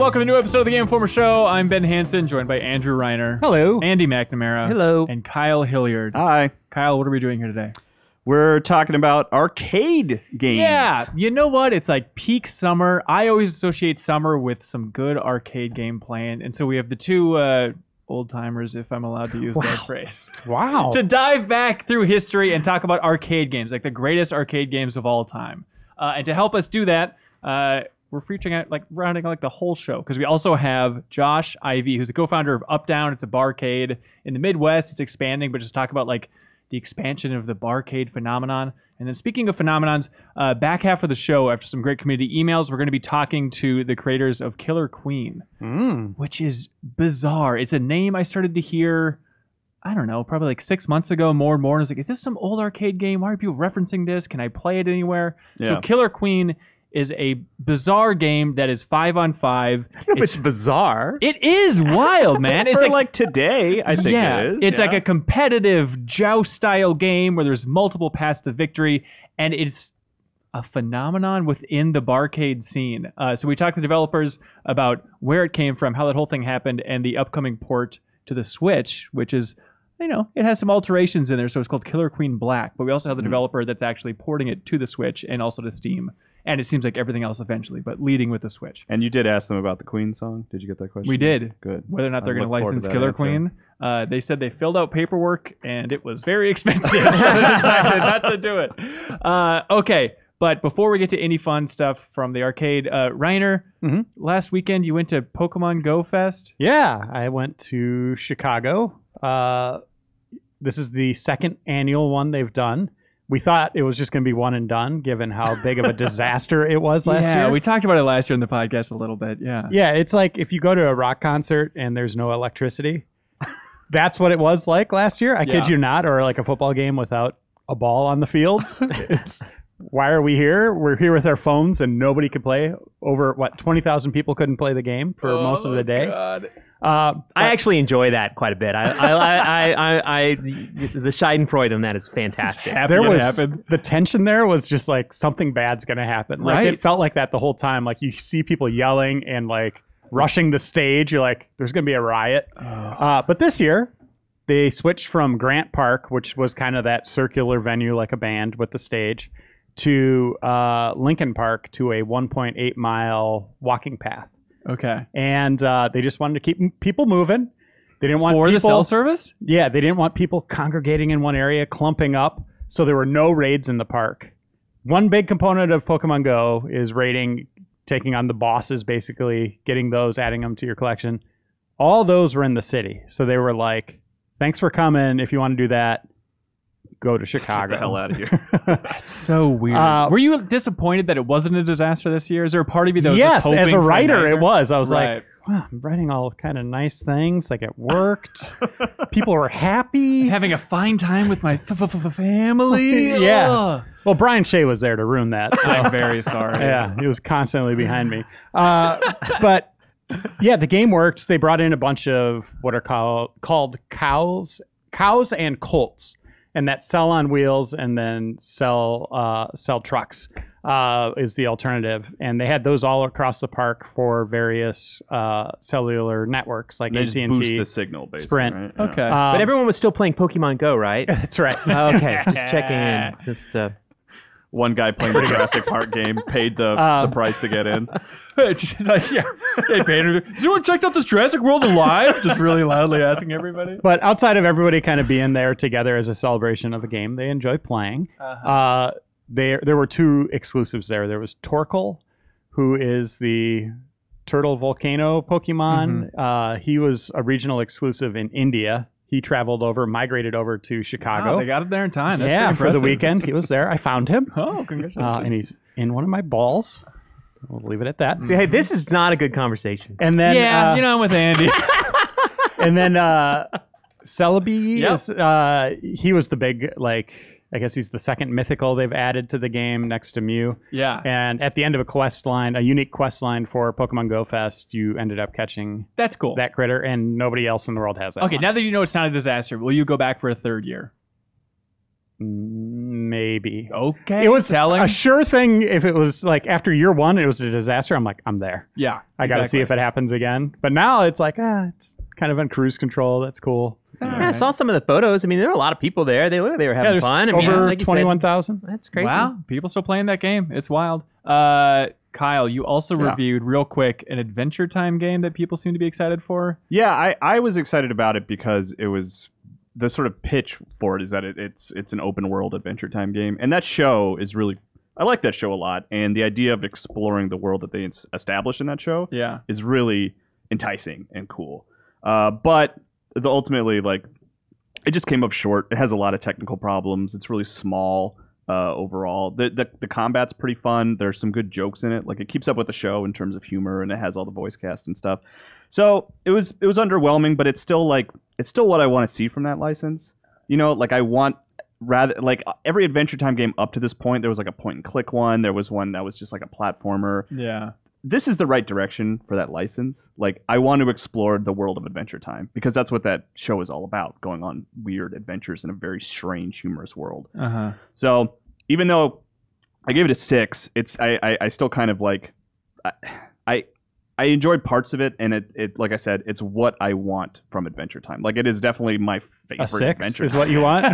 welcome to a new episode of the Game Informer Show. I'm Ben Hansen, joined by Andrew Reiner. Hello. Andy McNamara. Hello. And Kyle Hilliard. Hi. Kyle, what are we doing here today? We're talking about arcade games. Yeah, you know what? It's like peak summer. I always associate summer with some good arcade game playing. And so we have the two old-timers, if I'm allowed to use that phrase. Wow. To dive back through history and talk about arcade games, like the greatest arcade games of all time. And to help us do that, we're featuring out, like, rounding like the whole show, because we also have Josh Ivey, who's the co-founder of Up Down. It's a barcade in the Midwest. It's expanding, but just talk about like the expansion of the barcade phenomenon. And then speaking of phenomenons, back half of the show, after some great community emails, we're going to be talking to the creators of Killer Queen, which is bizarre. It's a name I started to hear, I don't know, probably like 6 months ago, more and more. And I was like, is this some old arcade game? Why are people referencing this? Can I play it anywhere? Yeah. So Killer Queen is a bizarre game that is 5-on-5. It's bizarre. It is wild, man. It's For like today, I think it is. It's like a competitive joust-style game where there's multiple paths to victory, and it's a phenomenon within the barcade scene. So we talked to developers about where it came from, how that whole thing happened, and the upcoming port to the Switch, which is, you know, it has some alterations in there, so it's called Killer Queen Black. But we also have the developer that's actually porting it to the Switch and also to Steam. And it seems like everything else eventually, but leading with the Switch. And you did ask them about the Queen song. Did you get that question? We did. Good. Whether or not they're going to license that Killer answer. Queen. They said they filled out paperwork, and it was very expensive, so they decided not to do it. Okay, but before we get to any fun stuff from the arcade, Reiner, last weekend you went to Pokemon GO Fest? Yeah, I went to Chicago. This is the second annual one they've done. We thought it was just going to be one and done, given how big of a disaster it was last year. Yeah, we talked about it last year in the podcast a little bit, yeah. Yeah, it's like if you go to a rock concert and there's no electricity, that's what it was like last year. I kid you not, or like a football game without a ball on the field. It's why are we here? We're here with our phones and nobody could play. Over, 20,000 people couldn't play the game for most of the day. God. I actually enjoy that quite a bit. The Schadenfreude on that is fantastic. The tension there was just like something bad's gonna happen. Like it felt like that the whole time. Like you see people yelling and like rushing the stage. You're like, there's gonna be a riot. But this year they switched from Grant Park, which was kind of that circular venue like a band with the stage, to Lincoln Park, to a 1.8 mile walking path. Okay. And they just wanted to keep people moving. They didn't want people, the cell service? Yeah, they didn't want people congregating in one area, clumping up. So there were no raids in the park. One big component of Pokemon Go is raiding, taking on the bosses, basically, getting those, adding them to your collection. All those were in the city. So they were like, thanks for coming. If you want to do that, go to Chicago. Get the hell out of here. That's so weird. Were you disappointed that it wasn't a disaster this year? Is there a part of you that was yes, just hoping as a for writer, a it was. I was Right. like, wow, I'm writing all kind of nice things. Like it worked. People were happy. having a fine time with my family? Yeah. Ugh. Well, Brian Shea was there to ruin that. So. I'm very sorry. Yeah, he was constantly behind me. But yeah, the game works. They brought in a bunch of what are called cows and colts, and that sell on wheels and then sell trucks is the alternative. And they had those all across the park for various cellular networks like They AT&T, just boost the signal, basically. Sprint. Right? Yeah. Okay. But everyone was still playing Pokemon Go, right? That's right. Okay, just checking in. Just One guy playing the Jurassic Park game paid the price to get in. Hey, Painter, has anyone checked out this Jurassic World Alive? Just really loudly asking everybody. But outside of everybody kind of being there together as a celebration of a game they enjoy playing, there were two exclusives there. There was Torkoal, who is the Turtle Volcano Pokemon. He was a regional exclusive in India. He traveled over, migrated over to Chicago. Wow, they got it there in time. That's yeah, pretty for the impressive. weekend. He was there. I found him. Oh, congratulations. And he's in one of my balls. We'll leave it at that. hey, this is not a good conversation. And then, I'm with Andy. and then Celebi, Yep. he was the big, like, I guess he's the second mythical they've added to the game next to Mew. Yeah. And at the end of a unique quest line for Pokemon Go Fest, you ended up catching That's cool. that critter, and nobody else in the world has that Okay, one. now that you know it's not a disaster, will you go back for a third year? maybe. Okay. It was telling. a sure thing if it was like after year one, it was a disaster. I'm like, I'm there. Yeah. I got to see if it happens again. But now it's like, it's kind of on cruise control. That's cool. Yeah, I saw some of the photos. I mean, there were a lot of people there. They looked like they were having fun. I mean, over like 21,000. That's crazy. Wow. People still playing that game. It's wild. Kyle, you also reviewed real quick an Adventure Time game that people seem to be excited for. Yeah, I was excited about it because it was the sort of pitch for it is that it's an open world Adventure Time game, and that show is really I like that show a lot, and the idea of exploring the world that they established in that show is really enticing and cool. But ultimately, like, it just came up short. It has a lot of technical problems. It's really small. Overall, the combat's pretty fun. There's some good jokes in it. Like, it keeps up with the show in terms of humor, and it has all the voice cast and stuff. So it was underwhelming, but it's still what I want to see from that license. You know, like, I want every Adventure Time game up to this point. There was like a point and click one. There was one that was just like a platformer. Yeah. This is the right direction for that license. Like, I want to explore the world of Adventure Time because that's what that show is all about, going on weird adventures in a very strange, humorous world. So even though I gave it a 6, I still kind of like I enjoyed parts of it, and it like I said, it's what I want from Adventure Time. Like, it is definitely my favorite a 6 adventure is what you want.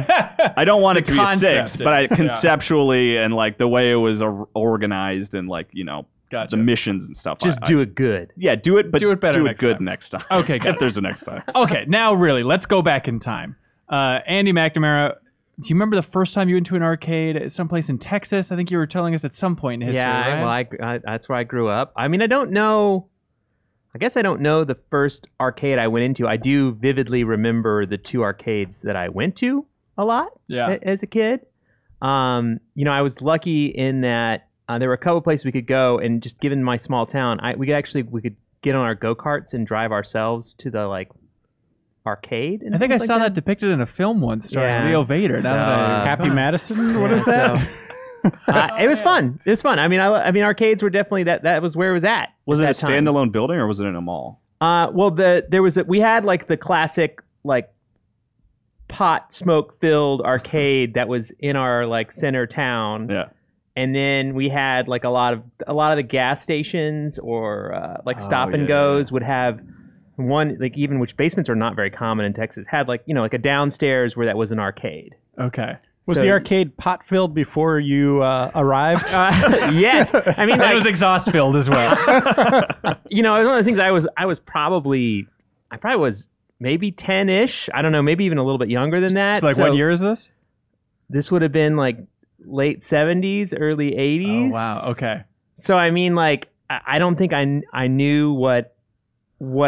I don't want it to be a 6, but is, conceptually and like the way it was organized and like, you know, Gotcha. the missions and stuff. Just do it good. Yeah, do it, but do it better. Do it good next time. Okay, if there's a next time. Okay, now really, let's go back in time. Andy McNamara, do you remember the first time you went to an arcade at someplace in Texas? I think you were telling us at some point in history. Yeah, right? well, that's where I grew up. I mean, I don't know. I guess I don't know the first arcade I went into. I do vividly remember the 2 arcades that I went to a lot as a kid. You know, I was lucky in that there were a couple places we could go, and just given my small town, we could get on our go-karts and drive ourselves to the like arcade. And I think I things saw like that depicted in a film once starring Leo Vader. So, Happy Madison? What is that? It was fun. It was fun. I mean, arcades were definitely that was where it was at. Was it a time. standalone building or was it in a mall? Well, we had like the classic like pot smoke filled arcade that was in our like center town. Yeah. And then we had like a lot of the gas stations or like stop and goes would have one, like, even which basements are not very common in Texas, had like, you know, like a downstairs where that was an arcade. Okay. Was the arcade pot filled before you arrived? Yes. I mean, it was exhaust filled as well. You know, it was one of the things I probably was maybe 10-ish. I don't know, maybe even a little bit younger than that. So, like, what year is this? This would have been like late 70s, early 80s. Oh, wow. Okay. So, I mean, like, I don't think I knew what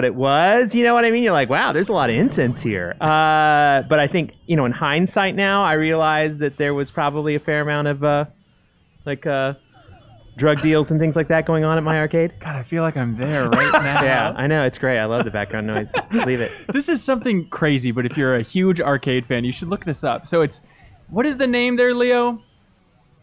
it was. You know what I mean? You're like, wow, there's a lot of incense here. But I think, you know, in hindsight now, I realize that there was probably a fair amount of, drug deals and things like that going on at my arcade. God, I feel like I'm there right now. Yeah, I know. It's great. I love the background noise. Leave it. This is something crazy, but if you're a huge arcade fan, you should look this up. So what is the name there, Leo?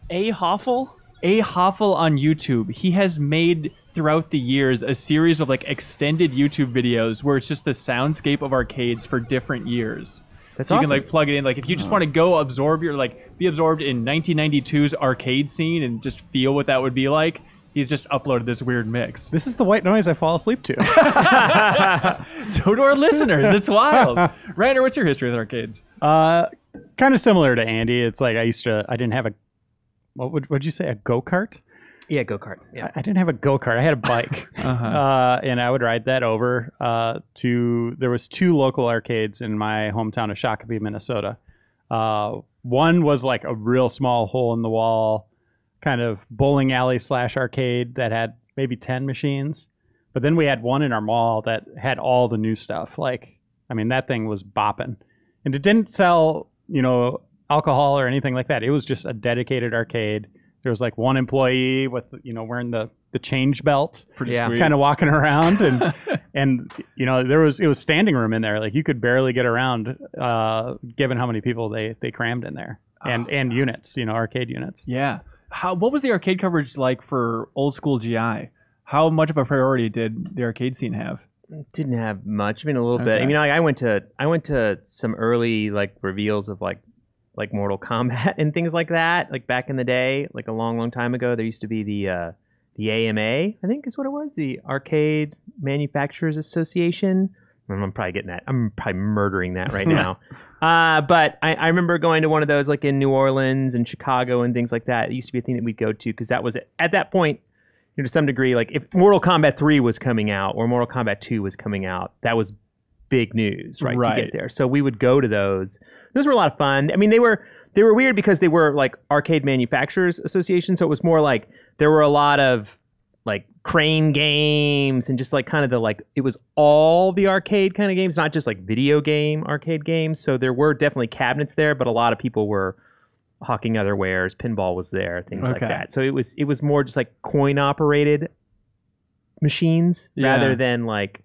A. Hoffel? A. Hoffel on YouTube. He has made throughout the years a series of like extended YouTube videos where it's just the soundscape of arcades for different years. That's so you awesome. can like plug it in. Like if you just want to go be absorbed in 1992's arcade scene and just feel what that would be like, he's just uploaded this weird mix. This is the white noise I fall asleep to. So do our listeners. It's wild. Reiner, what's your history with arcades? Kind of similar to Andy. It's like I didn't have what'd you say, a go-kart? Yeah, go-kart. Yeah. I didn't have a go-kart. I had a bike. And I would ride that over there was 2 local arcades in my hometown of Shakopee, Minnesota. One was like a real small hole in the wall kind of bowling alley / arcade that had maybe 10 machines. But then we had one in our mall that had all the new stuff. Like, I mean, that thing was bopping. And it didn't sell, you know, alcohol or anything like that. It was just a dedicated arcade. There was like one employee with, you know, wearing the change belt, Pretty sweet. kind of walking around, and you know, it was standing room in there. Like you could barely get around, given how many people they crammed in there, and units, you know, arcade units. Yeah. What was the arcade coverage like for old school GI? How much of a priority did the arcade scene have? Didn't have much. I mean, a little bit. Okay. I mean, I went to some early like reveals of like like Mortal Kombat and things like that. Like back in the day, like a long, long time ago, there used to be the AMA, I think is what it was, the Arcade Manufacturers Association. I'm probably getting that. I'm probably murdering that right now. But I remember going to one of those like in New Orleans and Chicago and things like that. It used to be a thing that we'd go to because that was at that point, to some degree, like if Mortal Kombat 3 was coming out or Mortal Kombat 2 was coming out, that was big news, right? To get there. So we would go to those. Those were a lot of fun. I mean, they were weird because they were like Arcade Manufacturers Association. So it was more like there were a lot of like crane games and just like kind of the like it was all the arcade kind of games, not just like video game arcade games. So there were definitely cabinets there, but a lot of people were hawking other wares. Pinball was there, things like that. So it was more just like coin operated machines rather than like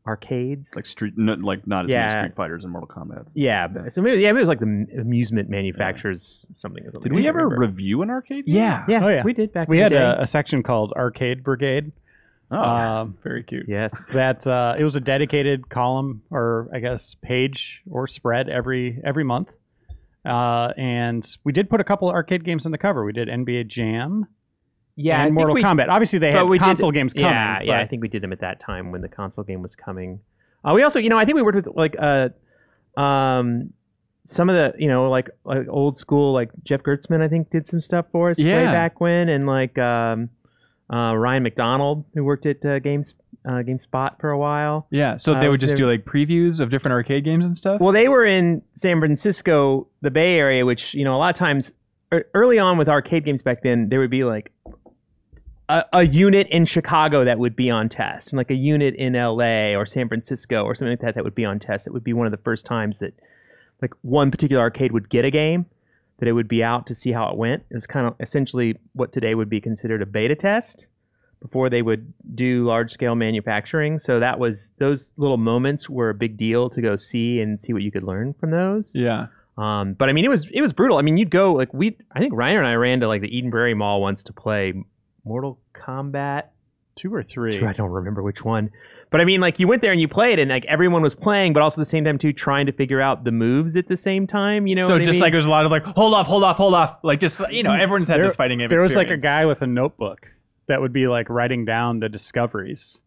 arcades, like not as many Street Fighters and Mortal Kombat. Yeah, so maybe it was like the amusement manufacturers something. Did we ever review an arcade game? Yeah, Oh, yeah. we did back. We in the had day. a section called Arcade Brigade. Oh, very cute. Yes, That it was a dedicated column or I guess page or spread every month, and we did put a couple of arcade games on the cover. We did NBA Jam. Yeah, and Mortal Kombat. Obviously, they had console games coming. Yeah, I think we did them at that time when the console game was coming. We also, I think we worked with like some of the, like old school, like Jeff Gertzman, I think did some stuff for us way back when, and like Ryan McDonald, who worked at GameSpot for a while. Yeah, so they would just do like previews of different arcade games and stuff? Well, they were in San Francisco, the Bay Area, which, a lot of times early on with arcade games back then, there would be like a unit in Chicago that would be on test, and like a unit in LA or San Francisco or something like that would be on test. It would be one of the first times that like one particular arcade would get a game, that it would be out to see how it went. It was kind of essentially what today would be considered a beta test before they would do large scale manufacturing. So those little moments were a big deal to go see and see what you could learn from those. Yeah. But I mean, it was brutal. I mean, you'd go like I think Reiner and I ran to like the Eden Prairie Mall once to play Mortal Kombat 2 or 3. I don't remember which one. But I mean, like you went there and you played and like everyone was playing, but also at the same time too trying to figure out the moves at the same time, So what just I mean? Like there's a lot of like, hold off. Like just, everyone's had this fighting game experience. Was like a guy with a notebook that would be like writing down the discoveries.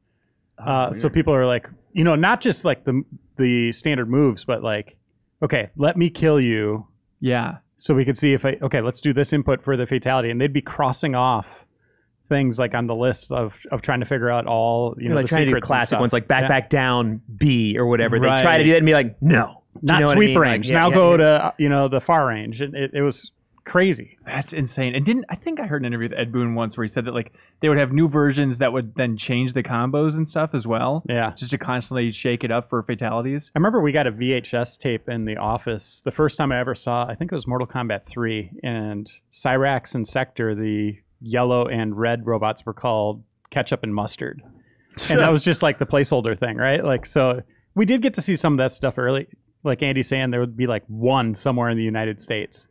So people are like, not just like the standard moves, but like, okay, let me kill you. Yeah. So we could see let's do this input for the fatality. And they'd be crossing off things like on the list of trying to figure out all, like the trying to do classic ones like back down B or whatever. They try to do that and be like, no. Not sweep range. Like, go to, the far range. And it was crazy. That's insane. And I think I heard an interview with Ed Boon once where he said that like they would have new versions that would then change the combos and stuff as well. Yeah. Just to constantly shake it up for fatalities. I remember we got a VHS tape in the office. The first time I ever saw, I think it was Mortal Kombat 3, and Cyrax and Sector, the yellow and red robots, were called Ketchup and Mustard. And that was just like the placeholder thing, right? Like, so we did get to see some of that stuff early. Like Andy's saying, there would be like one somewhere in the United States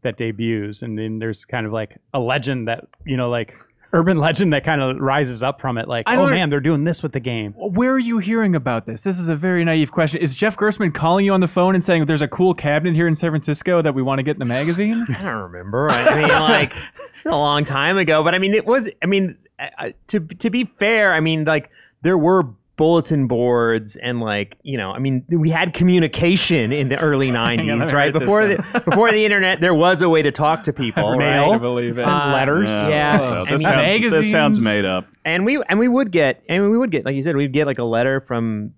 that debuts, and then there's kind of like a legend that, like urban legend that kind of rises up from it. Like, man, they're doing this with the game. Where are you hearing about this? This is a very naive question. Is Jeff Gerstmann calling you on the phone and saying there's a cool cabinet here in San Francisco that we want to get in the magazine? I don't remember. I mean, like a long time ago, but I mean, to be fair, I mean, like there were bulletin boards and like, I mean, we had communication in the early 90s, right? Before the internet, there was a way to talk to people, right? I believe it. Send letters. Yeah. This sounds made up. And we would get, like you said, we'd get like a letter from,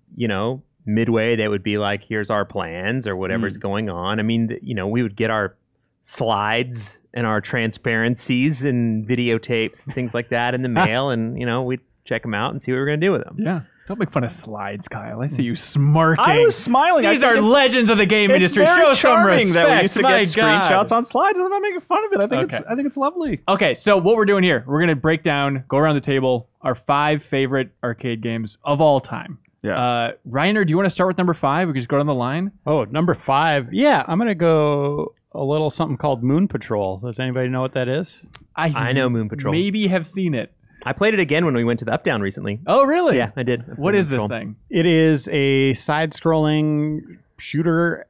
Midway that would be like, here's our plans or whatever's going on. I mean, we would get our slides and our transparencies and videotapes and things like that in the mail, and, we'd check them out and see what we were going to do with them. Yeah. Don't make fun of slides, Kyle. I see you smirking. I was smiling. These are legends of the game industry. Show some respect. That we used to get screenshots God. On slides. I'm not making fun of it. I think it's lovely. Okay, so what we're doing here, we're going to go around the table, our 5 favorite arcade games of all time. Yeah. Reiner, do you want to start with number 5? We can just go down the line. Oh, number 5. Yeah, I'm going to go a little something called Moon Patrol. Does anybody know what that is? I know Moon Patrol. Maybe have seen it. I played it again when we went to the Up-Down recently. Oh, really? Yeah, I did. What is this thing? It is a side-scrolling shooter,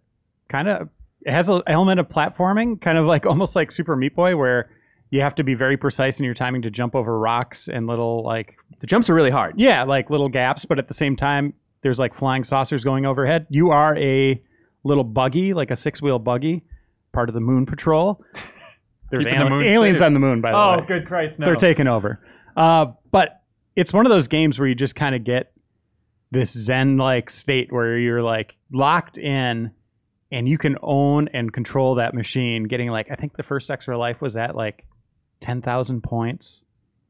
kind of it has an element of platforming, kind of like almost like Super Meat Boy, where you have to be very precise in your timing to jump over rocks and little like the jumps are really hard. Yeah, like little gaps, but at the same time, there's like flying saucers going overhead. You are a little buggy, like a 6-wheel buggy, part of the Moon Patrol. There's aliens on the moon, by the way. Oh, good Christ, no. They're taking over. But it's one of those games where you just kind of get this zen-like state where you're like locked in and you can own and control that machine, getting like, I think the first Extra Life was at like 10,000 points.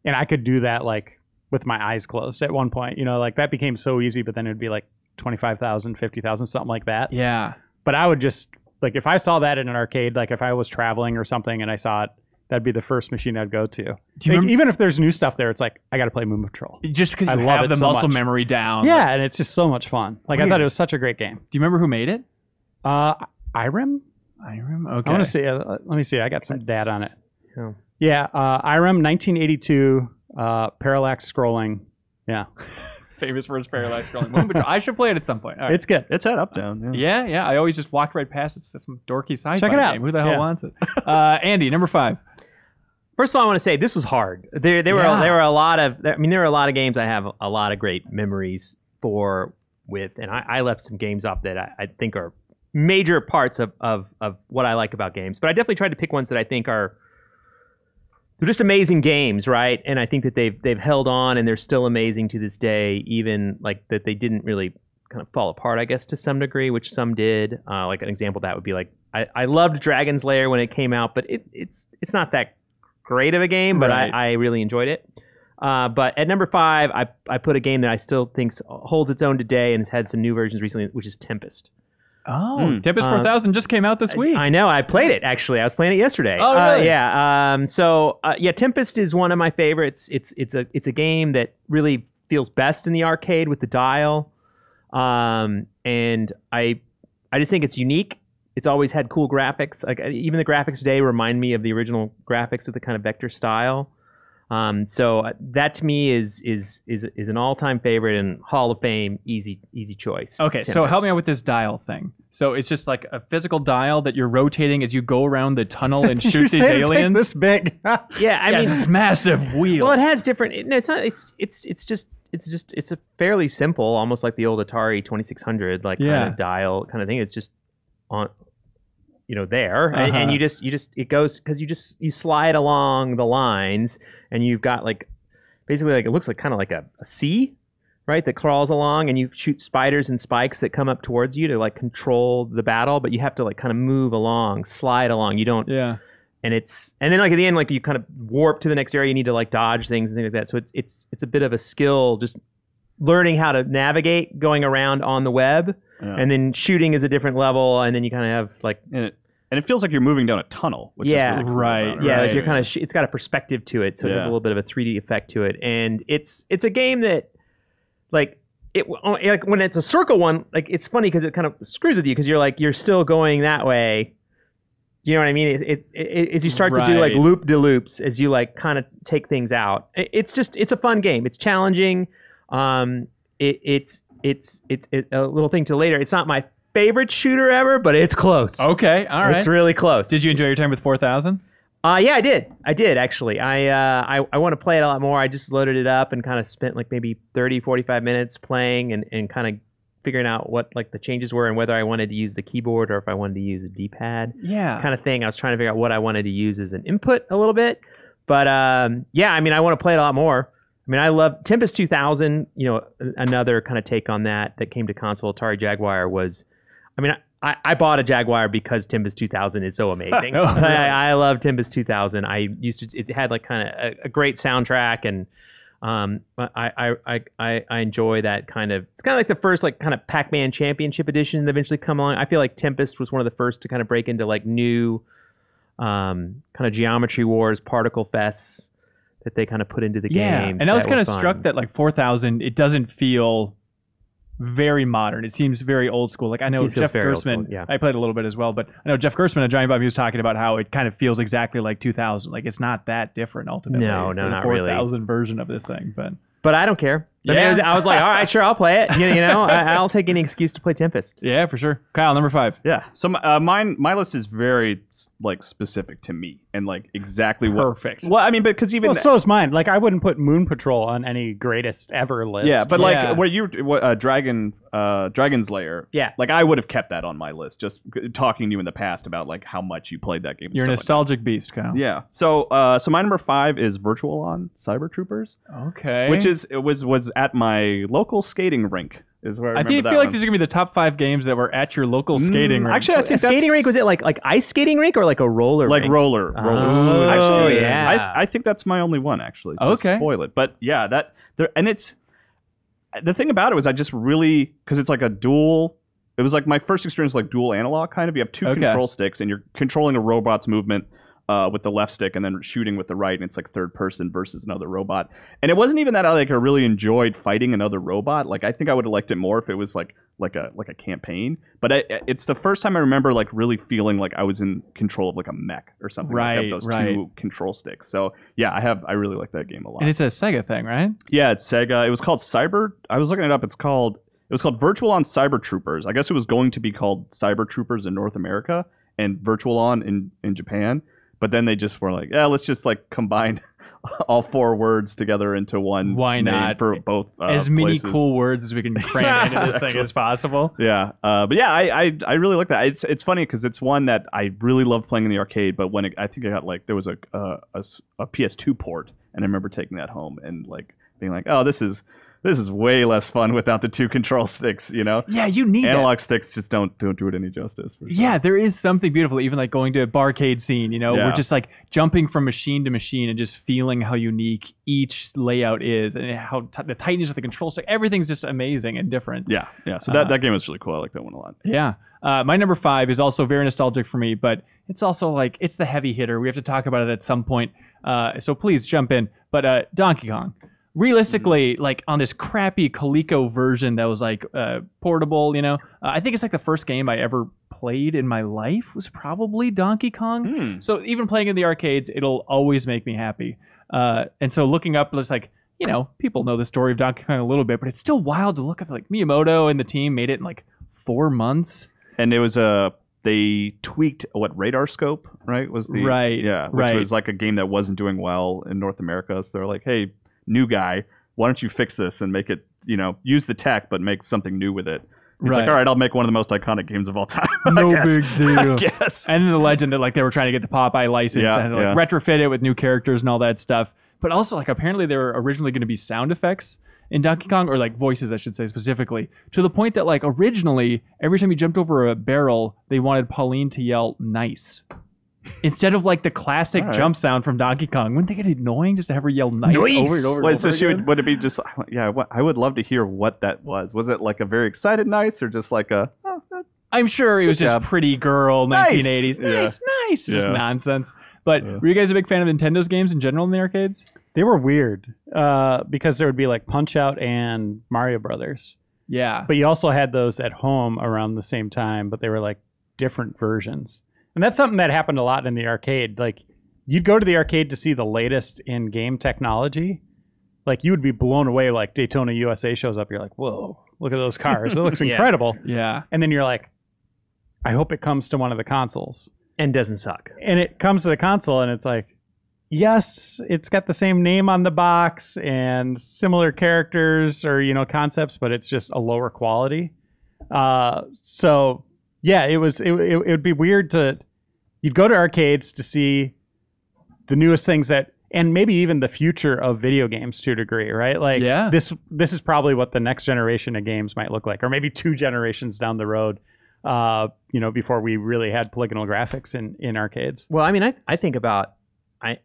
And I could do that like with my eyes closed at one point. You know, like that became so easy, but then it'd be like 25,000, 50,000, something like that. Yeah. But I would just, like if I saw that in an arcade, like if I was traveling or something and I saw it, that'd be the first machine I'd go to. Like, even if there's new stuff there, it's like, I got to play Moon Patrol. Just because you have the muscle memory down. Yeah, and it's just so much fun. Like, I thought it was such a great game. Do you remember who made it? Irem? Irem? Okay. I want to see. Let me see. I got some data on it. Yeah, Irem, 1982, parallax scrolling. Yeah. Famous for his parallax scrolling. Moon Patrol. I should play it at some point. Right. It's good. It's had up down. Yeah. I always just walked right past it. It's some dorky sci-fi Check it out. game. Who the hell wants it? Andy, number 5. First of all, I want to say this was hard. There were a lot of games I have a lot of great memories with, and I left some games off that I think are major parts of what I like about games. But I definitely tried to pick ones that I think they're just amazing games, right? And I think that they've held on and they're still amazing to this day, even like that they didn't really kind of fall apart, I guess, to some degree, which some did. Like an example of that would be like I loved Dragon's Lair when it came out, but it's not that great of a game, but right. I really enjoyed it. But at number 5, I put a game that I still think holds its own today and has had some new versions recently, which is Tempest. Oh, Tempest 4000 just came out this week. I know. I played it, actually. I was playing it yesterday. Oh, really? Yeah. Tempest is one of my favorites. It's a game that really feels best in the arcade with the dial. And I just think it's unique. It's always had cool graphics. Like even the graphics today remind me of the original graphics with the kind of vector style. So that to me is an all-time favorite and Hall of Fame easy choice. Okay, Tempest. So help me out with this dial thing. So it's just like a physical dial that you're rotating as you go around the tunnel and shoot these aliens. Like this big. Yeah, I mean, it's massive wheel. Well, it has different. No, it's not. It's a fairly simple, almost like the old Atari 2600 kind of dial kind of thing. It's just on. There, and you just it goes because you slide along the lines, and you've got like basically like it looks like kind of like a C, right, that crawls along, and you shoot spiders and spikes that come up towards you to like control the battle, but you have to like kind of move along, slide along. You don't. Yeah. And then like at the end, like you kind of warp to the next area. You need to like dodge things and things like that. So it's a bit of a skill, just learning how to navigate going around on the web. Yeah. And then shooting is a different level, and then you kind of have like... And it feels like you're moving down a tunnel. Which is really cool about it, Yeah, like you're kind of... It's got a perspective to it, so it has a little bit of a 3D effect to it. And it's a game that, like when it's a circle one, like it's funny because it kind of screws with you because you're still going that way. You know what I mean? As you start to do like loop-de-loops, as you like kind of take things out. It's a fun game. It's challenging. It's a little thing to later. It's not my favorite shooter ever, but it's close. Okay, all right. It's really close. Did you enjoy your time with 4000? Yeah, I did. I did, actually. I want to play it a lot more. I just loaded it up and kind of spent like maybe 30, 45 minutes playing and kind of figuring out what like the changes were and whether I wanted to use the keyboard or if I wanted to use a D-pad. Yeah. Kind of thing. I was trying to figure out what I wanted to use as an input a little bit. But yeah, I mean, I want to play it a lot more. I mean, I love Tempest 2000, another kind of take on that came to console. Atari Jaguar was, I mean, I bought a Jaguar because Tempest 2000 is so amazing. I love Tempest 2000. It had like kind of a great soundtrack, and I enjoy that kind of, it's kind of like the first like kind of Pac Man Championship Edition that eventually come along. I feel like Tempest was one of the first to kind of break into like new kind of Geometry Wars, Particle Fests that they kind of put into the games. And I was kind of struck that like 4000, it doesn't feel very modern. It seems very old school. Like I know Jeff Gerstmann, I played a little bit as well, but I know Jeff Gerstmann at Giant Bomb, he was talking about how it kind of feels exactly like 2000. Like it's not that different ultimately. No, not 4000 version of this thing, but I don't care. I was like, all right, sure, I'll play it. I'll take any excuse to play Tempest. Yeah, for sure. Kyle, number 5. Yeah. So my list is very like specific to me and like exactly Perfect. Well, I mean, because even so is mine. Like I wouldn't put Moon Patrol on any greatest ever list. Yeah, but like Dragon's Lair. Yeah. Like I would have kept that on my list. Just talking to you in the past about like how much you played that game. You're a nostalgic beast, Kyle. Yeah. So my number 5 is Virtual On Cyber Troopers. Okay. Which was at my local skating rink. Is where I feel like these are gonna be the top 5 games that were at your local skating rink. Actually, I think skating rink, was it like ice skating rink or like a roller like rink? roller. Oh, actually, yeah. I think that's my only one actually. To Okay. spoil it, but yeah, it's the thing about it was I just really because it's like a dual. It was like my first experience with like dual analog kind of. You have 2 control sticks and you're controlling a robot's movement with the left stick and then shooting with the right, and it's like third person versus another robot. And it wasn't even that I really enjoyed fighting another robot. Like I think I would have liked it more if it was like a campaign. But it's the first time I remember like really feeling like I was in control of like a mech or something. Right, like those 2 control sticks. So yeah, I really like that game a lot. And it's a Sega thing, right? Yeah, it's Sega. It was called Cyber. I was looking it up. It was called Virtual On Cyber Troopers. I guess it was going to be called Cyber Troopers in North America and Virtual On in Japan. But then they just were like, yeah, let's just like combine all 4 words together into one. Why name not? For both as many places. cool words as we can cram into this thing as possible. Yeah, but yeah, I really like that. It's funny because it's one that I really loved playing in the arcade. But when I think I got like there was a PS2 port, and I remember taking that home and like being like, oh, this is way less fun without the 2 control sticks, Yeah, you need analog sticks just don't do it any justice. For sure. Yeah, there is something beautiful, even like going to a barcade scene, we're just like jumping from machine to machine and just feeling how unique each layout is and how the tightness of the control stick, everything's just amazing and different. Yeah. So that game was really cool. I like that one a lot. Yeah. My number 5 is also very nostalgic for me, but it's also like, it's the heavy hitter. We have to talk about it at some point. So please jump in. But Donkey Kong. Realistically, like on this crappy Coleco version that was like portable, I think it's like the first game I ever played in my life was probably Donkey Kong. So even playing in the arcades, it'll always make me happy. And so looking up, it's like, people know the story of Donkey Kong a little bit, but it's still wild to look at. Like Miyamoto and the team made it in like 4 months. And it was they tweaked Radar Scope, right? Was the which was like a game that wasn't doing well in North America. So they're like, hey, new guy, why don't you fix this and make it, use the tech, but make something new with it. It's like, all right, I'll make one of the most iconic games of all time. No big deal. I guess. And then the legend that like they were trying to get the Popeye license and like retrofit it with new characters and all that stuff. But also like apparently there were originally going to be sound effects in Donkey Kong, or like voices, I should say specifically, to the point that like originally every time you jumped over a barrel, they wanted Pauline to yell "nice." Instead of like the classic jump sound from Donkey Kong. Wouldn't they get annoying just to have her yell nice over and over? Wait, so would it be just, I would love to hear what that was. Was it like a very excited nice or just like a... I'm sure it was just pretty girl, 1980s. Nice, just nonsense. But were you guys a big fan of Nintendo's games in general in the arcades? They were weird because there would be like Punch-Out and Mario Brothers. Yeah. But you also had those at home around the same time, but they were like different versions. And that's something that happened a lot in the arcade. Like, you'd go to the arcade to see the latest in game technology. Like, you would be blown away. Like, Daytona USA shows up. You're like, whoa, look at those cars. It looks incredible. Yeah. And then you're like, I hope it comes to one of the consoles. And doesn't suck. And it comes to the console, and it's like, yes, it's got the same name on the box and similar characters or, concepts, but it's just a lower quality. So... yeah, it would be weird you'd go to arcades to see the newest things and maybe even the future of video games to a degree, right? Like this is probably what the next generation of games might look like, or maybe 2 generations down the road, before we really had polygonal graphics in arcades. Well, I mean, I think about, I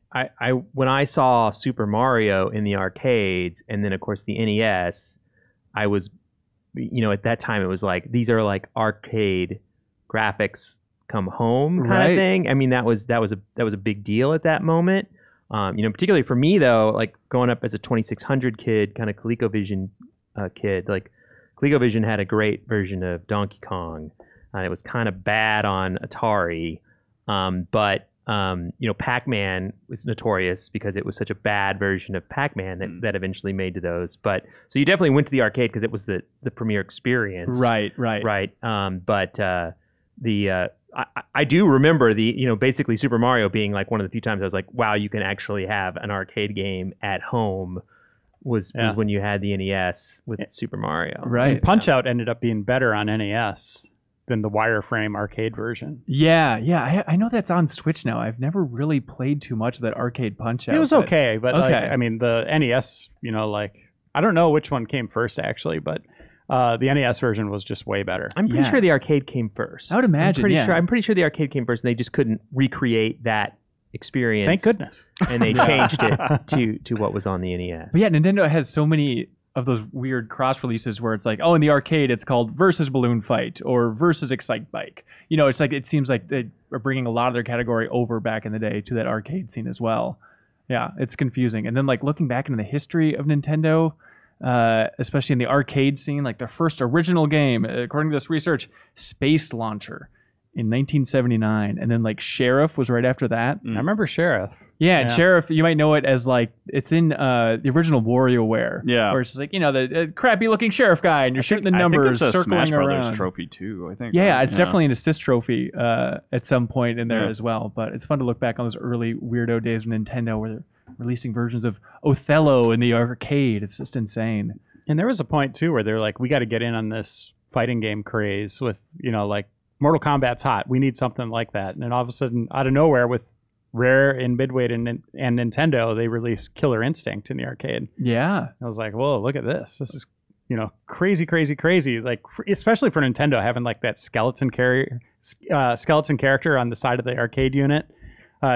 when I saw Super Mario in the arcades and then of course the NES, I was, at that time it was like, these are like arcade graphics come home kind of thing. I mean, that was a big deal at that moment. Particularly for me though, like going up as a 2600 kid, kind of ColecoVision kid, like ColecoVision had a great version of Donkey Kong. It was kind of bad on Atari, but Pac Man was notorious because it was such a bad version of Pac Man that eventually made to those. But so you definitely went to the arcade because it was the premier experience. Right. I do remember basically Super Mario being like one of the few times I was like, wow, you can actually have an arcade game at home. Was when you had the NES with Super Mario. Right. And Punch-Out ended up being better on NES than the wireframe arcade version. Yeah. I know that's on Switch now. I've never really played too much of that arcade Punch-Out. It was okay, but the NES, I don't know which one came first actually, but the NES version was just way better. I'm pretty sure the arcade came first. I would imagine. I'm pretty sure the arcade came first, and they just couldn't recreate that experience. Thank goodness. And they changed it to what was on the NES. But yeah, Nintendo has so many of those weird cross releases where it's like, oh, in the arcade it's called Versus Balloon Fight or Versus Excite Bike. It's like it seems like they are bringing a lot of their category over back in the day to that arcade scene as well. Yeah, it's confusing. And then like looking back into the history of Nintendo, especially in the arcade scene, like their first original game, according to this research, Space Launcher in 1979, and then like Sheriff was right after that. I remember Sheriff. Yeah, and Sheriff, you might know it as like it's in the original WarioWare. Yeah, where it's just like the crappy looking sheriff guy, and you're shooting the numbers, I think it's a circling Smash around. Brothers trophy too. I think. Yeah, it's definitely an assist trophy at some point in there as well. But it's fun to look back on those early weirdo days of Nintendo where they're releasing versions of Othello in the arcade. It's just insane. And there was a point too where they're like, we got to get in on this fighting game craze with like Mortal Kombat's hot. We need something like that. And then all of a sudden, out of nowhere, with Rare and Midway and Nintendo, they released Killer Instinct in the arcade. Yeah. I was like, whoa, look at this. This is, crazy. Like, especially for Nintendo, having like that skeleton character on the side of the arcade unit.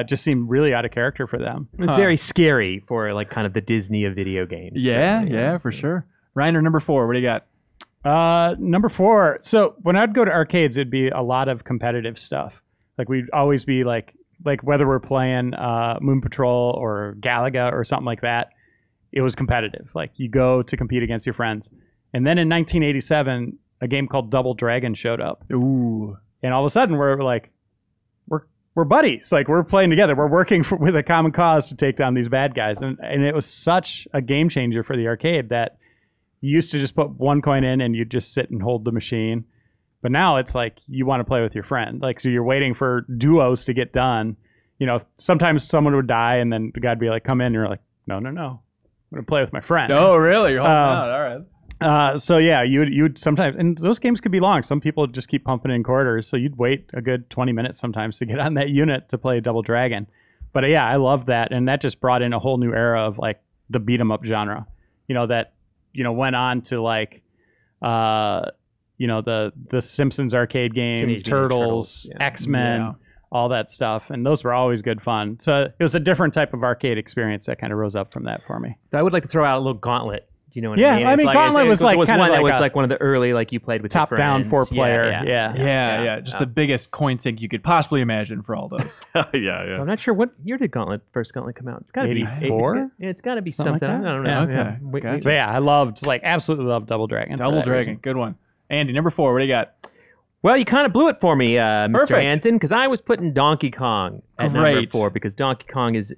Just seemed really out of character for them. It was very scary for like kind of the Disney of video games. Yeah, for sure. Reiner, number 4, what do you got? Number 4. So when I'd go to arcades, it'd be a lot of competitive stuff. Like we'd always be like whether we're playing Moon Patrol or Galaga or something like that, it was competitive. Like you go to compete against your friends. And then in 1987, a game called Double Dragon showed up. Ooh. And all of a sudden we're like, we're buddies. Like we're playing together. We're working with a common cause to take down these bad guys. And it was such a game changer for the arcade that you used to just put one coin in and you'd just sit and hold the machine. But now it's like you want to play with your friend. Like, so you're waiting for duos to get done. Sometimes someone would die and then the guy'd be like, come in. And you're like, no. I'm going to play with my friend. Oh, really? You're holding out. All right. So yeah, you'd sometimes, and those games could be long. Some people just keep pumping in quarters. So you'd wait a good 20 minutes sometimes to get on that unit to play Double Dragon. But yeah, I love that. And that just brought in a whole new era of like the beat 'em up genre, that, went on to like, the Simpsons arcade game, Turtles, X-Men, all that stuff. And those were always good fun. So it was a different type of arcade experience that kind of rose up from that for me. I would like to throw out a little Gauntlet. You know what I mean? I mean, Gauntlet was like one kind of that like was like one of the early, like you played with top down 4-player. Yeah. Just the biggest coin sink you could possibly imagine for all those. Yeah. So I'm not sure what year did first Gauntlet come out. It's got to be 84. It's got to be something. I don't know. Okay. But yeah, I absolutely loved Double Dragon. Double Dragon, good one. Andy, number 4, what do you got? Well, you kind of blew it for me, Mr. Perfect. Hansen, because I was putting Donkey Kong at number 4 because Donkey Kong is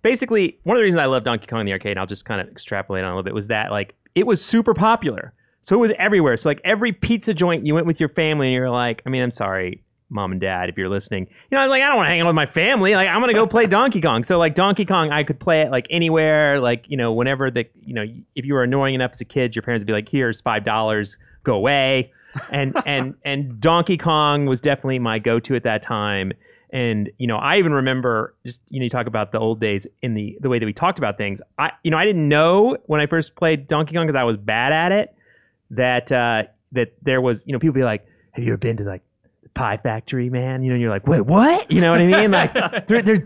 basically one of the reasons I love Donkey Kong in the arcade. And I'll just kind of extrapolate on a little bit. Was that like it was super popular, so it was everywhere. So like every pizza joint you went with your family, and you're like, I mean, I'm sorry, Mom and Dad, if you're listening, like I don't want to hang out with my family. Like I'm gonna go play Donkey Kong. So like Donkey Kong, I could play it like anywhere. Like whenever if you were annoying enough as a kid, your parents would be like, here's $5, go away. And Donkey Kong was definitely my go-to at that time. And I even remember just you talk about the old days in the way that we talked about things. I didn't know when I first played Donkey Kong because I was bad at it that there was people be like, have you ever been to like the Pie Factory, man? And you're like, wait, what? You know what I mean? Like there's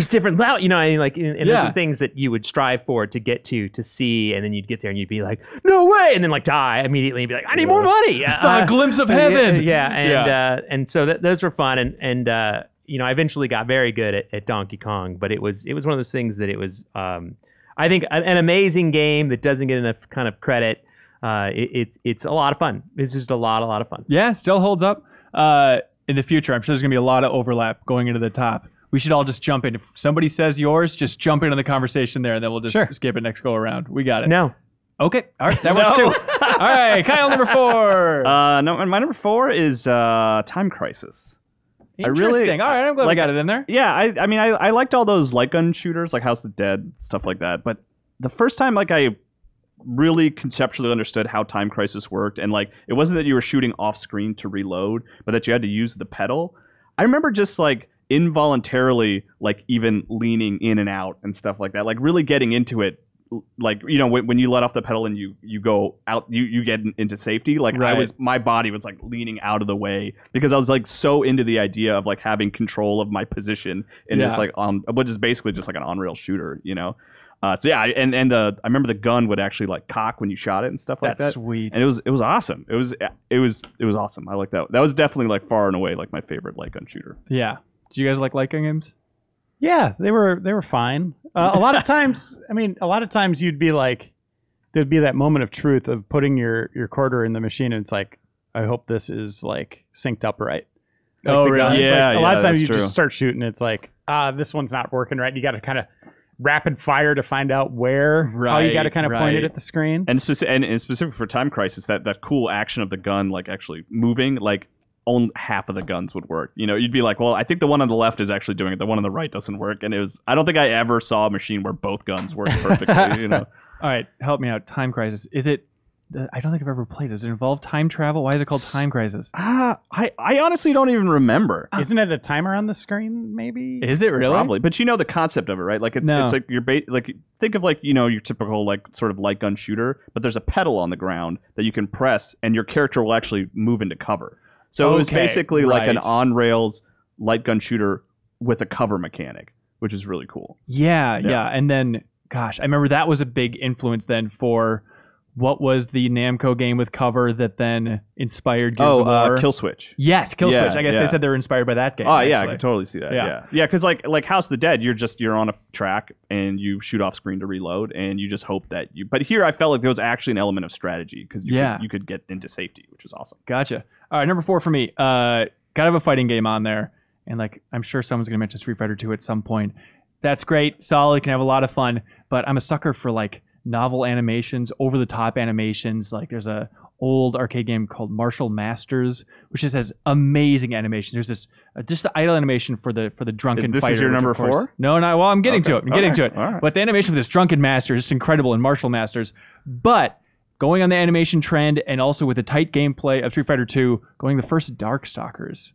different those are things that you would strive for to get to see, and then you'd get there and you'd be like, no way, and then like die immediately and be like, I need more money. I saw a glimpse of heaven. And so those were fun, and I eventually got very good at Donkey Kong, but it was one of those things that it was, I think, an amazing game that doesn't get enough kind of credit. It's a lot of fun. It's just a lot of fun. Yeah, still holds up. In the future, I'm sure there's going to be a lot of overlap going into the top. we should all just jump in. If somebody says yours, just jump into the conversation there, and then we'll just skip it next go around. We got it. No. Okay. All right. That works too. All right. Kyle, number 4. No, my number 4 is Time Crisis. Interesting. All right. I'm glad we got it in there. Yeah. I mean, I liked all those light gun shooters, like House of the Dead, stuff like that. But the first time, like, I really conceptually understood how Time Crisis worked, and like, it wasn't that you were shooting off screen to reload, but that you had to use the pedal. I remember just like involuntarily, like, even leaning in and out and stuff like that, like really getting into it. Like, you know, when you let off the pedal and you go out, you get into safety. Like, my body was like leaning out of the way because I was like so into the idea of like having control of my position in this like which is basically just like an on-rail shooter, you know. So yeah, and I remember the gun would actually like cock when you shot it and stuff like that. That's sweet. And it was awesome. It was awesome. I like that. That was definitely like far and away like my favorite light gun shooter. Yeah. Do you guys like light gun games? Yeah, they were fine. A lot of times you'd be like, there'd be that moment of truth of putting your quarter in the machine, and it's like, I hope this is like synced up right. Like really? Yeah. Like, a lot of times you just start shooting. It's like, this one's not working right. You got to kind of rapid fire to find out how you got to kind of point it at the screen. And specific for Time Crisis, that cool action of the gun like actually moving, like only half of the guns would work. You know, you'd be like, well, I think the one on the left is actually doing it. The one on the right doesn't work. And I don't think I ever saw a machine where both guns worked perfectly, you know. All right, help me out. Time Crisis. Is it, I don't think I've ever played. Does it involve time travel? Why is it called Time Crisis? I honestly don't even remember. Isn't it a timer on the screen, maybe? Is it really? Probably. But you know the concept of it, right? Like it's like like think of like, you know, your typical like sort of light gun shooter, but there's a pedal on the ground that you can press and your character will actually move into cover. So it was basically like an on-rails light gun shooter with a cover mechanic, which is really cool. Yeah. And then, gosh, I remember that was a big influence then for what was the Namco game with cover that then inspired Gears of War? Kill Switch. Yes, Kill Switch. I guess they said they were inspired by that game. Oh, yeah, I can totally see that. Yeah, because like House of the Dead, you're on a track and you shoot off screen to reload, and you just hope that you. But here, I felt like there was actually an element of strategy because you could get into safety, which was awesome. Gotcha. All right, number 4 for me. Gotta have a fighting game on there, and like I'm sure someone's gonna mention Street Fighter 2 at some point. That's great, solid, can have a lot of fun, but I'm a sucker for like novel animations, over the top animations. Like there's a old arcade game called Martial Masters, which just has amazing animation. There's this just the idle animation for the drunken fighter. This is your number 4? No, well, I'm getting to it. I'm getting to it. Right. But the animation for this drunken master is just incredible in Martial Masters. But going on the animation trend and also with the tight gameplay of Street Fighter 2, going the first Darkstalkers.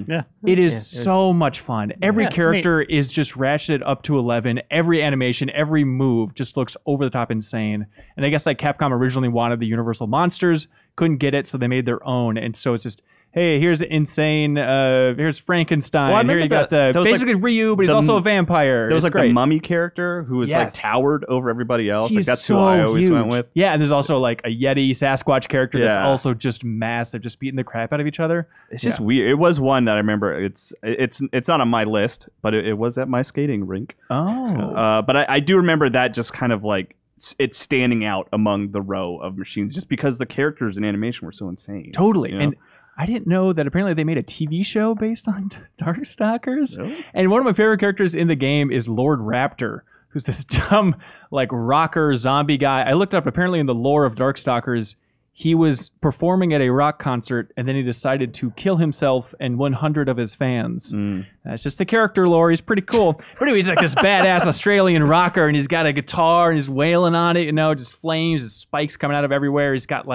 Yeah. It is so much fun. Every character is just ratcheted up to 11. Every animation, every move just looks over the top insane. And I guess like Capcom originally wanted the Universal monsters, couldn't get it, so they made their own. And so it's just, hey, here's insane, here's Frankenstein. Well, here you got basically like Ryu, but he's also a vampire. There was like the mummy character who was like towered over everybody else. He's like that's so who I always huge. went with. Yeah, and there's also like a Yeti Sasquatch character that's also just massive, just beating the crap out of each other. It's just weird. It was one that I remember. It's not on my list, but it was at my skating rink. Oh. But I do remember that just kind of like it's standing out among the row of machines just because the characters and animation were so insane. Totally. You know? And I didn't know that apparently they made a TV show based on Darkstalkers. Really? And one of my favorite characters in the game is Lord Raptor, who's this dumb, like, rocker zombie guy. I looked up, apparently in the lore of Darkstalkers, he was performing at a rock concert, and then he decided to kill himself and 100 of his fans. That's just the character lore. He's pretty cool. But anyway, he's like this badass Australian rocker, and he's got a guitar, and he's wailing on it, you know, just flames and spikes coming out of everywhere. He's got,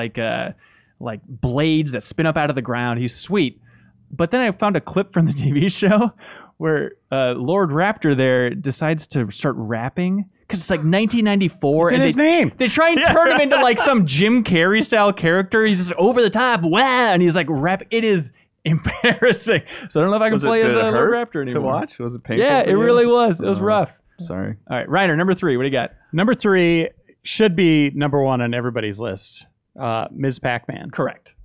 like blades that spin up out of the ground. He's sweet. But then I found a clip from the TV show where Lord Raptor there decides to start rapping because it's like 1994. It's in his name. They try and turn him into like some Jim Carrey style character. He's just over the top, wow, and he's like rap. It is embarrassing. So I don't know if I can play as Lord Raptor anymore. To watch? Was it painful? Yeah, it really was. It was rough. Sorry. All right, Reiner, number 3. What do you got? Number 3 should be number 1 on everybody's list. Ms. Pac Man. Correct.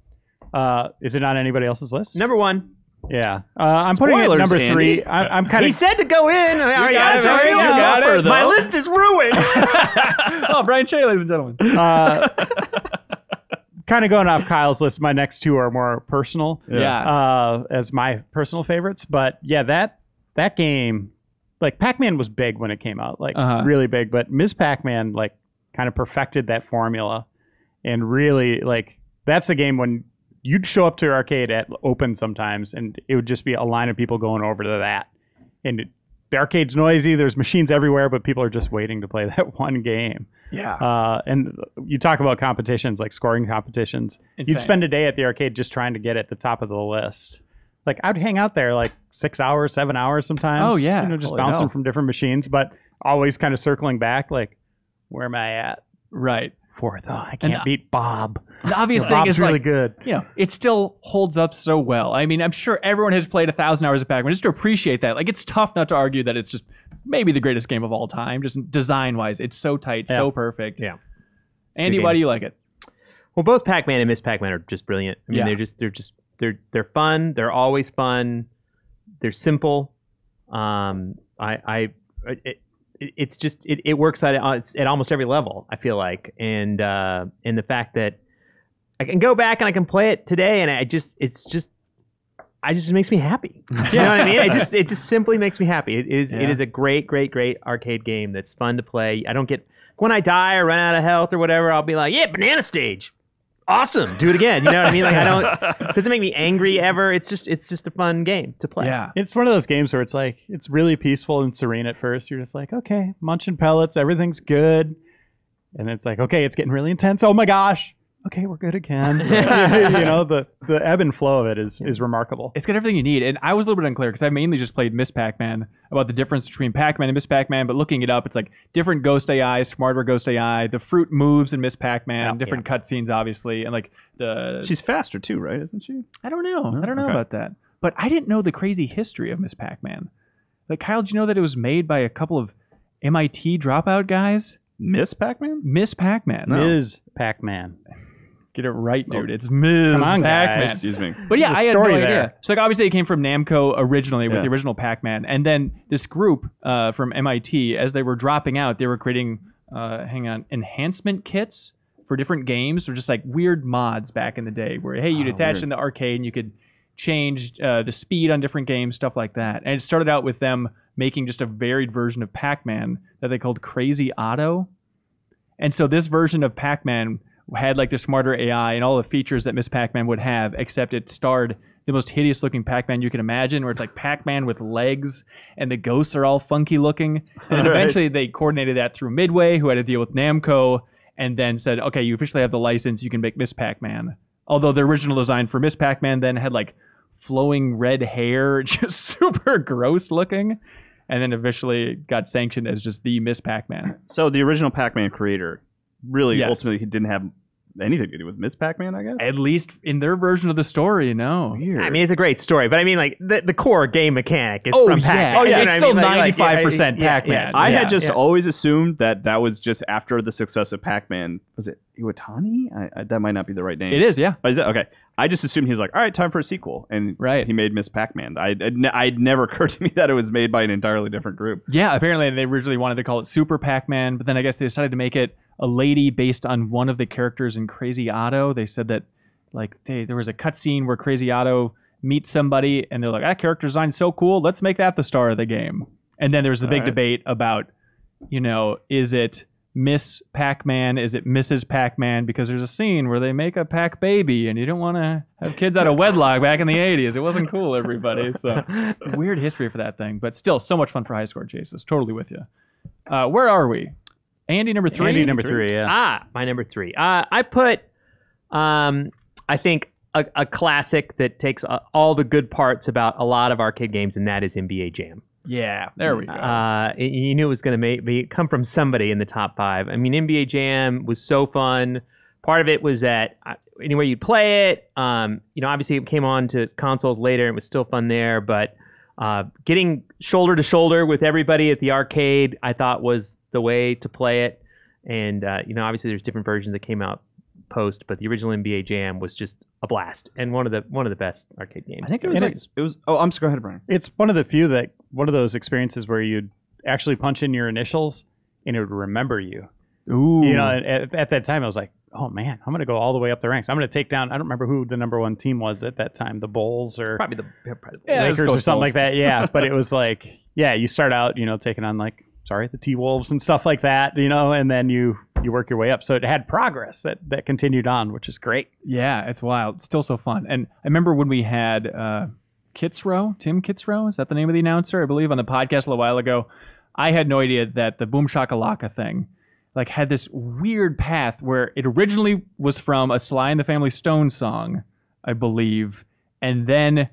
Is it on anybody else's list? Number 1. Yeah. I'm putting it at number 3. I'm kind of. He said to go in. You got it. My list is ruined. Oh, Brian Shea, ladies and gentlemen. Kind of going off Kyle's list. My next 2 are more personal. Yeah. As my personal favorites, but yeah, that game, like Pac Man was big when it came out, like really big, but Ms. Pac Man like kind of perfected that formula, and really like that's a game when you'd show up to your arcade at open sometimes, and it would just be a line of people going over to that, and the arcade's noisy. There's machines everywhere, but people are just waiting to play that one game. Yeah. And you talk about competitions, like scoring competitions. Insane. You'd spend a day at the arcade just trying to get at the top of the list. Like I'd hang out there like 6 hours, 7 hours sometimes. Oh, yeah. You know, just Holy bouncing hell. from different machines, but always kind of circling back, like, where am I at? Right. Fourth. Oh, I can't beat Bob. The obvious thing Bob's is really like, good. you know, it still holds up so well. I mean, I'm sure everyone has played 1,000 hours of Pac Man. Just to appreciate that, like, it's tough not to argue that it's just maybe the greatest game of all time. Just design wise, it's so tight, so perfect. Yeah. Andy, why do you like it? Well, both Pac Man and Miss Pac Man are just brilliant. I mean, Yeah. they're fun. They're always fun. They're simple. It works at almost every level, I feel like, and the fact that I can go back and I can play it today, and it just makes me happy. You know what I mean? It just simply makes me happy. It is a great arcade game that's fun to play. I don't get, when I die or run out of health or whatever, I'll be like, yeah, banana stage. Awesome. Do it again. You know what I mean? Like it doesn't make me angry ever. It's just a fun game to play. Yeah. It's one of those games where it's like, it's really peaceful and serene at first. You're just like, okay, munching pellets, everything's good. And it's like, okay, it's getting really intense. Oh my gosh. Okay, we're good again. You know, the ebb and flow of it is remarkable. It's got everything you need. And I was a little bit unclear because I mainly just played Miss Pac-Man, about the difference between Pac-Man and Miss Pac-Man. But looking it up, it's like different Ghost AI, smarter Ghost AI. The fruit moves in Miss Pac-Man, different cutscenes, obviously. And like She's faster too, right? Isn't she? I don't know. I don't know about that. But I didn't know the crazy history of Miss Pac-Man. Like, Kyle, did you know that it was made by a couple of MIT dropout guys? Miss Pac-Man? Miss Pac-Man. Ms. Pac-Man. Get it right, dude. It's Ms. Come on, Pac-Man. guys. Excuse me. But yeah, There's a I had no story idea. there. So like obviously it came from Namco originally with Yeah. the original Pac-Man, and then this group from MIT, as they were dropping out, they were creating enhancement kits for different games, or just like weird mods back in the day, where hey, you'd attach weird. in the arcade and you could change the speed on different games, stuff like that. And it started out with them making just a varied version of Pac-Man that they called Crazy Otto. And so this version of Pac-Man had like the smarter AI and all the features that Miss Pac-Man would have, except it starred the most hideous looking Pac-Man you can imagine, where it's like Pac-Man with legs and the ghosts are all funky looking. And then eventually they coordinated that through Midway, who had to deal with Namco, and then said, okay, you officially have the license, you can make Miss Pac-Man. Although the original design for Miss Pac-Man then had like flowing red hair, just super gross looking. And then eventually got sanctioned as just the Miss Pac-Man. So the original Pac-Man creator really Yes. ultimately he didn't have anything to do with Miss Pac-Man, I guess? At least in their version of the story, no. Weird. I mean, it's a great story, but I mean, like the core game mechanic is Oh, from yeah. Pac-Man. Oh, yeah. You know It's what I still mean? Like, 95% Pac-Man. I Yeah, had just yeah. always assumed that was just after the success of Pac-Man. Was it Iwatani? That might not be the right name. It is, yeah. Oh, is it? Okay. I just assumed he was like, all right, time for a sequel. And Right. he made Miss Pac-Man. I'd never occurred to me that it was made by an entirely different group. Yeah, apparently they originally wanted to call it Super Pac-Man, but then I guess they decided to make it a lady based on one of the characters in Crazy Otto. They said that like there was a cutscene where Crazy Otto meets somebody and they're like, that character design's so cool, let's make that the star of the game. And then there's the big right. debate about, you know, is it Miss Pac-Man? Is it Mrs. Pac-Man? Because there's a scene where they make a Pac baby and you don't want to have kids out of wedlock back in the 80s. It wasn't cool, everybody. So weird history for that thing, but still so much fun for high score chases. Totally with you. Where are we? Andy, number 3? Andy, number 3, yeah. My number 3. I put, I think, a classic that takes all the good parts about a lot of arcade games, and that is NBA Jam. Yeah, there we go. You knew it was going to come from somebody in the top 5. I mean, NBA Jam was so fun. Part of it was that anywhere you play it, obviously it came on to consoles later and it was still fun there, but getting shoulder to shoulder with everybody at the arcade, I thought was the way to play it. And, obviously there's different versions that came out post, but the original NBA Jam was just a blast and one of the best arcade games. I think it was oh, I'm sorry, go ahead, Brian. It's one of the few one of those experiences where you'd actually punch in your initials and it would remember you. Ooh. You know, at that time I was like, oh man, I'm going to go all the way up the ranks. I'm going to take down, I don't remember who the number one team was at that time, the Bulls or Probably the Lakers or something Bulls. like that. Yeah. But it was like, yeah, you start out, taking on the T-Wolves and stuff like that, and then you work your way up. So it had progress that continued on, which is great. Yeah, it's wild. Still so fun. And I remember when we had Tim Kitzrow, is that the name of the announcer? I believe on the podcast a little while ago. I had no idea that the Boom Shakalaka thing had this weird path where it originally was from a Sly and the Family Stone song, I believe, and then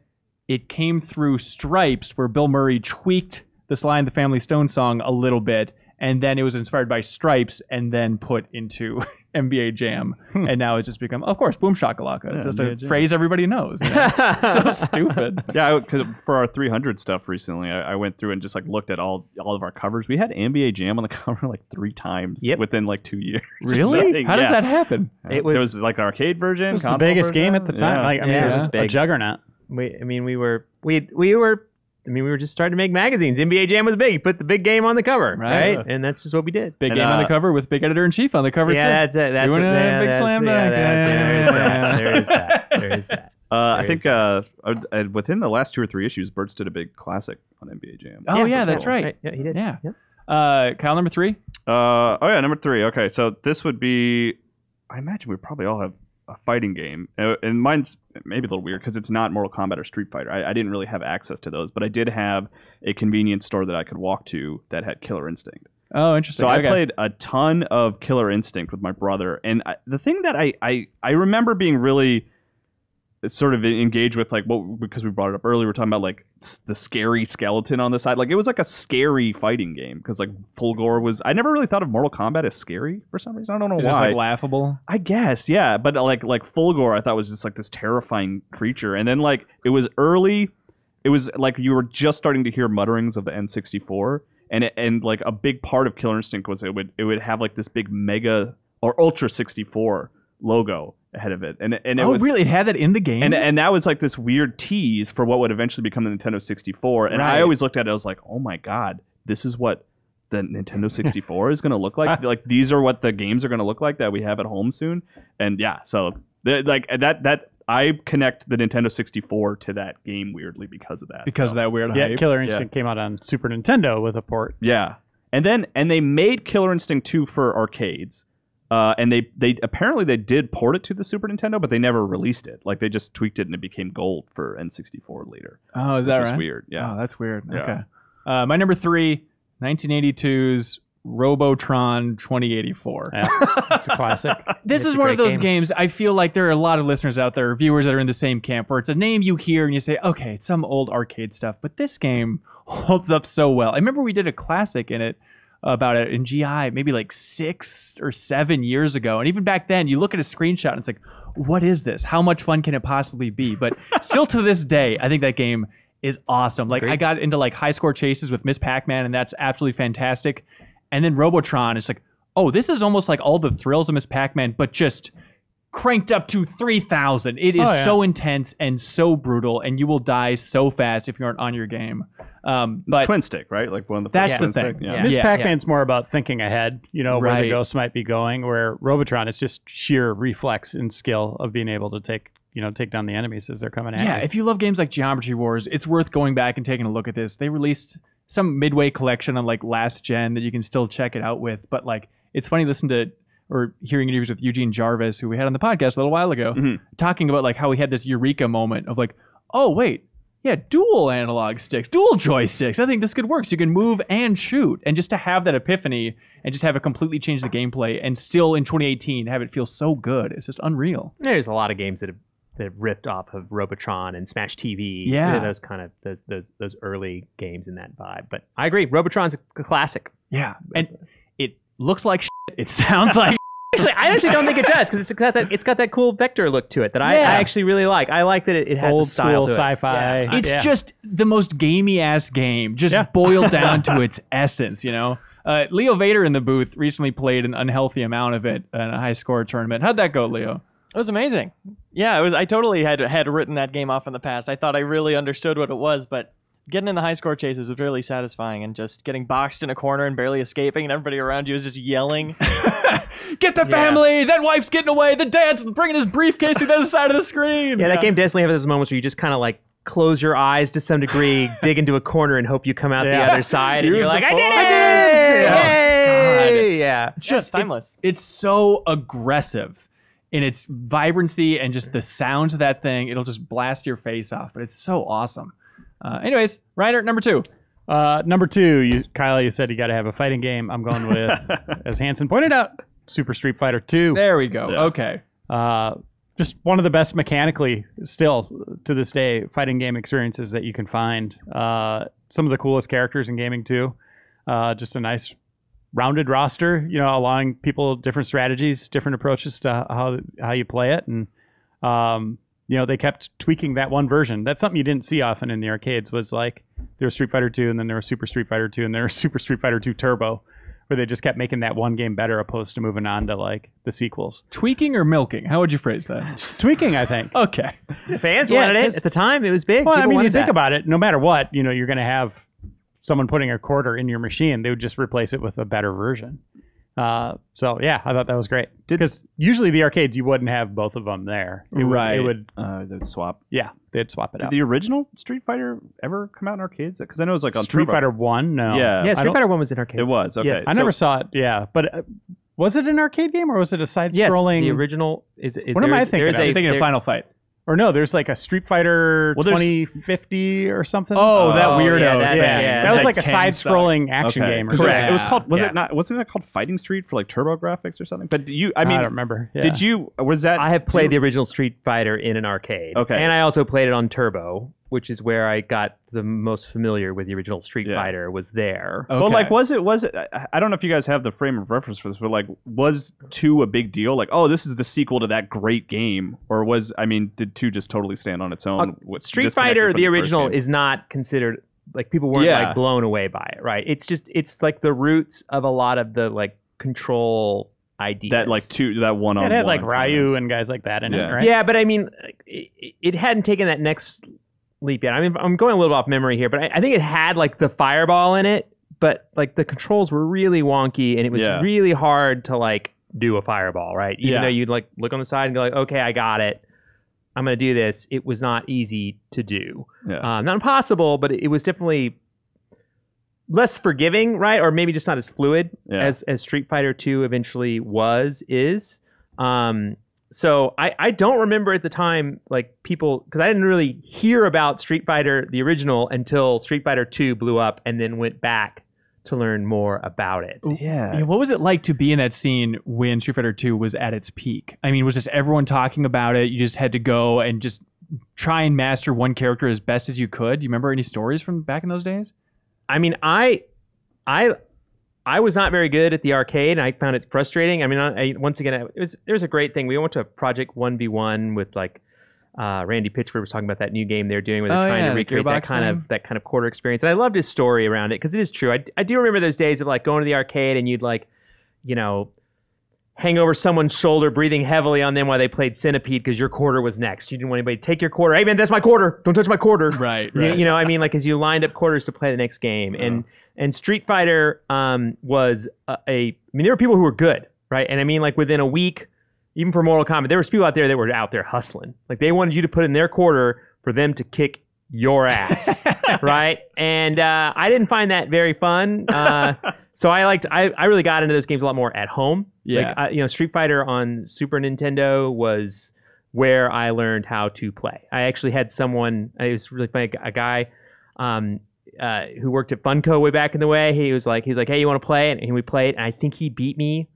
it came through Stripes where Bill Murray tweaked the Sly and the Family Stone song a little bit, and then it was inspired by Stripes and then put into NBA Jam. And now it's just become, of course, Boom Shakalaka. It's just a phrase everybody knows. So stupid. Yeah, because for our 300 stuff recently, I went through and just looked at all of our covers. We had NBA Jam on the cover 3 times within 2 years. Really? How does that happen? It was an arcade version. It was the biggest game at the time. Yeah. It was a juggernaut. We were just starting to make magazines. NBA Jam was big. You put the big game on the cover, right? And that's just what we did. Big game on the cover with big editor-in-chief on the cover, too. That's it. That's Doing a big slam dunk. There is that. I think within the last 2 or 3 issues, Bert's did a big classic on NBA Jam. Oh, yeah, that's right. Yeah, he did. Yeah. Kyle, number 3? Number 3. Okay, so this would be, I imagine we probably all have a fighting game, and mine's maybe a little weird because it's not Mortal Kombat or Street Fighter. I didn't really have access to those, but I did have a convenience store that I could walk to that had Killer Instinct. Oh, interesting. So I played a ton of Killer Instinct with my brother, and the thing that I remember being really sort of engaged with, because we brought it up earlier, we're talking about the scary skeleton on the side. It was a scary fighting game because Fulgore was. I never really thought of Mortal Kombat as scary for some reason. I don't know why. Just laughable. I guess, yeah. But like Fulgore, I thought was just this terrifying creature, and then it was early. It was you were just starting to hear mutterings of the N64, and a big part of Killer Instinct was it would have this big Mega or Ultra 64 logo ahead of it, and it was, really? It had that in the game, and that was this weird tease for what would eventually become the Nintendo 64. And I always looked at it, I was like, oh my god, this is what the Nintendo 64 is going to look like. These are what the games are going to look like that we have at home soon. And yeah, so that I connect the Nintendo 64 to that game weirdly because of that. Of that weird hype. Yeah, Killer Instinct came out on Super Nintendo with a port. Yeah, and they made Killer Instinct 2 for arcades. And they apparently they did port it to the Super Nintendo, but they never released it. They just tweaked it and it became gold for N64 later. Oh, is that right? That's weird. Yeah. Oh, that's weird. Yeah. Okay. My number 3, 1982's Robotron 2084. Yeah, it's a classic. This is one of those games. I feel like there are a lot of listeners out there, viewers that are in the same camp, where it's a name you hear and you say, okay, it's some old arcade stuff, but this game holds up so well. I remember we did a classic in it. About it in GI maybe 6 or 7 years ago, and even back then you look at a screenshot and it's what is this? How much fun can it possibly be? But still to this day I think that game is awesome. I got into high score chases with Miss Pac Man, and that's absolutely fantastic. And then Robotron is oh, this is almost like all the thrills of Miss Pac Man, but just cranked up to 3,000. It is so intense and so brutal, and you will die so fast if you aren't on your game. But twin stick, right? One of the that's first the twin thing. stick. Yeah. Miss Pac-Man's more about thinking ahead, where the ghost might be going, where Robotron is just sheer reflex and skill of being able to take down the enemies as they're coming at you. Yeah, if you love games like Geometry Wars, it's worth going back and taking a look at this. They released some midway collection on last gen that you can still check it out with, but it's funny hearing interviews with Eugene Jarvis, who we had on the podcast a little while ago, talking about how he had this eureka moment of oh wait, yeah, dual analog sticks, dual joysticks. I think this could work. So you can move and shoot. And just to have that epiphany and just have it completely change the gameplay and still in 2018 have it feel so good. It's just unreal. There's a lot of games that have ripped off of Robotron and Smash TV. Yeah. Those kind of those early games in that vibe. But I agree, Robotron's a classic. Yeah. And it looks like shit. It sounds like I actually don't think it does, because it's got that cool vector look to it that I actually really like. I like that it has old a style school to it. sci-fi. Yeah. It's just the most gamey ass game, just boiled down to its essence, Leo Vader in the booth recently played an unhealthy amount of it in a high score tournament. How'd that go, Leo? It was amazing. Yeah, it was. I totally had written that game off in the past. I thought I really understood what it was, but getting in the high score chases was really satisfying, and just getting boxed in a corner and barely escaping, and everybody around you is just yelling. Get the family! That wife's getting away! The dad's bringing his briefcase to the other side of the screen! Yeah, that game definitely has those moments where you just kind of like close your eyes to some degree, dig into a corner, and hope you come out the other side, and you're like, I did it! Yay! Yeah. Just timeless. It's so aggressive in its vibrancy and just the sounds of that thing. It'll just blast your face off, but it's so awesome. Anyways, Reiner, number 2. Number 2, Kyle, you said you got to have a fighting game. I'm going with, as Hanson pointed out, Super Street Fighter 2. There we go. Yeah. Okay. Just one of the best mechanically, still to this day, fighting game experiences that you can find. Some of the coolest characters in gaming too. Just a nice rounded roster, allowing people different strategies, different approaches to how you play it, and they kept tweaking that one version. That's something you didn't see often in the arcades. Was like there was Street Fighter 2, and then there was Super Street Fighter 2, and there was Super Street Fighter 2 Turbo, where they just kept making that one game better, opposed to moving on to like the sequels. Tweaking or milking? How would you phrase that? Tweaking, I think. Okay. The fans wanted it at the time. It was big. Well, People you think about it. No matter what, you're going to have someone putting a quarter in your machine. They would just replace it with a better version. So yeah, I thought that was great. Because usually the arcades, you wouldn't have both of them there. It would they'd swap. Yeah, they'd swap it out. Did the original Street Fighter ever come out in arcades? Because I know it was like on Street Turbo. Fighter 1? No. Yeah, Street Fighter 1 was in arcades. It was, okay. Yes. I never saw it, yeah. But was it an arcade game, or was it a side-scrolling? Yes, the original. What am I thinking of? I'm thinking of Final Fight. Or no, there's like a Street Fighter 2050 or something. Oh, that weirdo. Yeah, that was like a side-scrolling action game. Or Correct. something. It was called. Wasn't it called Fighting Street for like Turbo Graphics or something? But I don't remember. Yeah. Did you? Was that? I have played the original Street Fighter in an arcade. Okay. And I also played it on Turbo, which is where I got the most familiar with the original Street Fighter. Was there? Okay. Well, like, was it? I don't know if you guys have the frame of reference for this, but like, was 2 a big deal? Like, oh, this is the sequel to that great game, or did 2 just totally stand on its own? Street Fighter, the original, is not considered, like, people weren't like blown away by it, right? It's like the roots of a lot of the like control ideas. That like that one-on-one. It had like Ryu and guys like that in it, right? Yeah, but I mean, it hadn't taken that next leap yet. I mean, I'm going a little off memory here, but I think it had like the fireball in it, but like the controls were really wonky, and it was really hard to like do a fireball, right? Even though you'd like look on the side and go like, okay, I got it. I'm going to do this. It was not easy to do. Yeah. Not impossible, but it was definitely less forgiving, right? Or maybe just not as fluid as Street Fighter 2 eventually is. So I don't remember at the time, like, people, because I didn't really hear about Street Fighter, the original, until Street Fighter 2 blew up, and then went back to learn more about it. Yeah. What was it like to be in that scene when Street Fighter 2 was at its peak? I mean, was just everyone talking about it? You just had to go and just try and master one character as best as you could? Do you remember any stories from back in those days? I mean, I was not very good at the arcade, and I found it frustrating. I mean, once again, it was a great thing. We went to Project 1v1 with like Randy Pitchford was talking about that new game they're doing where they're trying to recreate that kind of quarter experience. And I loved his story around it because it is true. I do remember those days of like going to the arcade and you'd like, hang over someone's shoulder, breathing heavily on them while they played Centipede because your quarter was next. You didn't want anybody to take your quarter. Hey man, that's my quarter. Don't touch my quarter. Right. I mean, like as you lined up quarters to play the next game. And Street Fighter was there were people who were good, right? And I mean, like within a week, even for Mortal Kombat, there was people out there that were out there hustling. Like they wanted you to put in their quarter for them to kick your ass, right? And I didn't find that very fun. So I really got into those games a lot more at home. Yeah. Like, Street Fighter on Super Nintendo was where I learned how to play. I actually had someone, it was really funny, a guy who worked at Funko way back in the way. He was like, hey, you want to play? And we played, and I think he beat me.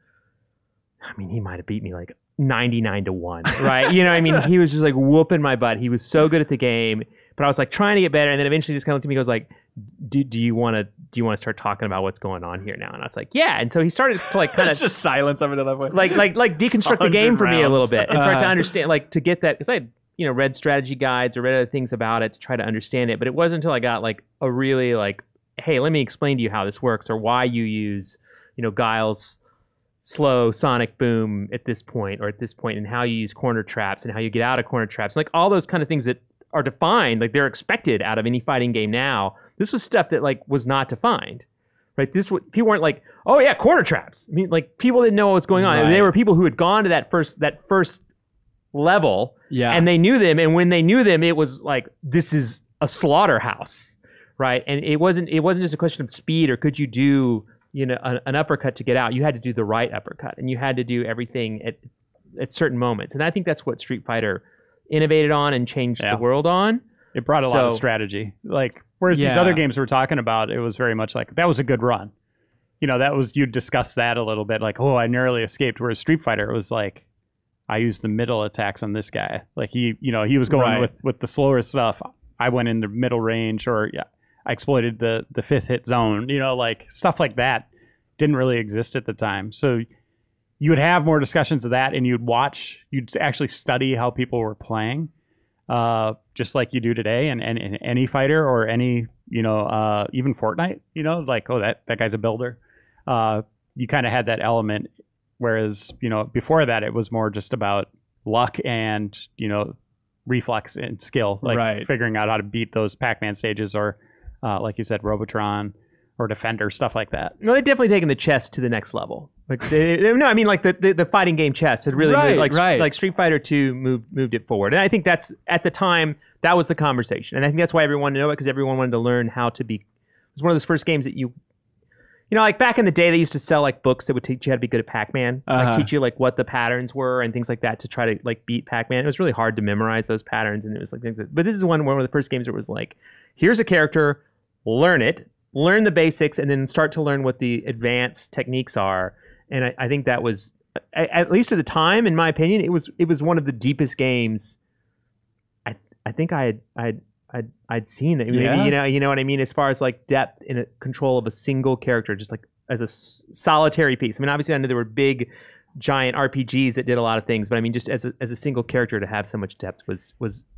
I mean, he might have beat me like 99-1, right? I mean, he was just like whooping my butt. He was so good at the game, but I was like trying to get better, and then eventually just kind of looked at me and goes like, do you want to start talking about what's going on here now? And I was like, yeah. And so he started to like kind of just silence up until that point. Like deconstruct the game for me a little bit and start to understand, like to get that, because I had read strategy guides or read other things about it to try to understand it, but it wasn't until I got like a really like, hey, let me explain to you how this works or why you use Guile's slow sonic boom at this point or at this point, and how you use corner traps and how you get out of corner traps, like all those kind of things that are defined, like they're expected out of any fighting game now. This was stuff that like was not defined, right? People weren't like, oh yeah, corner traps. I mean, like people didn't know what was going on. Right. There were people who had gone to that first level, and they knew them. And when they knew them, it was like, this is a slaughterhouse, right? And it wasn't just a question of speed or could you do an uppercut to get out. You had to do the right uppercut, and you had to do everything at certain moments. And I think that's what Street Fighter innovated on and changed the world on. It brought a lot of strategy. Like, whereas these other games we're talking about, it was very much like, that was a good run. You discussed that a little bit, like, oh, I narrowly escaped. Whereas Street Fighter, it was like, I used the middle attacks on this guy. Like, he was going with the slower stuff. I went in the middle range, or I exploited the fifth hit zone. Like, stuff like that didn't really exist at the time. So you would have more discussions of that, and you'd actually study how people were playing, just like you do today. And any fighter or any, even Fortnite, like, oh, that guy's a builder. You kind of had that element, whereas, before that, it was more just about luck and, reflex and skill, like figuring out how to beat those Pac Man stages, or like you said, Robotron or Defender, stuff like that. No, they've definitely taken the chess to the next level. Like the fighting game chess had really moved, like Street Fighter 2 moved it forward. And I think that's, at the time, that was the conversation. And I think that's why everyone wanted to know it, because everyone wanted to learn how to be. It was one of those first games that like back in the day, they used to sell like books that would teach you how to be good at Pac Man, like teach you like what the patterns were and things like that to try to like beat Pac Man. It was really hard to memorize those patterns, and it was like, but this is one of the first games where it was like, here's a character, learn the basics, and then start to learn what the advanced techniques are. And I think that was, at least at the time, in my opinion, it was one of the deepest games I think I'd seen it. Maybe, you know what I mean, as far as like depth in a control of a single character, just like as a solitary piece. I mean, obviously I know there were big giant RPGs that did a lot of things, but I mean, just as a single character to have so much depth was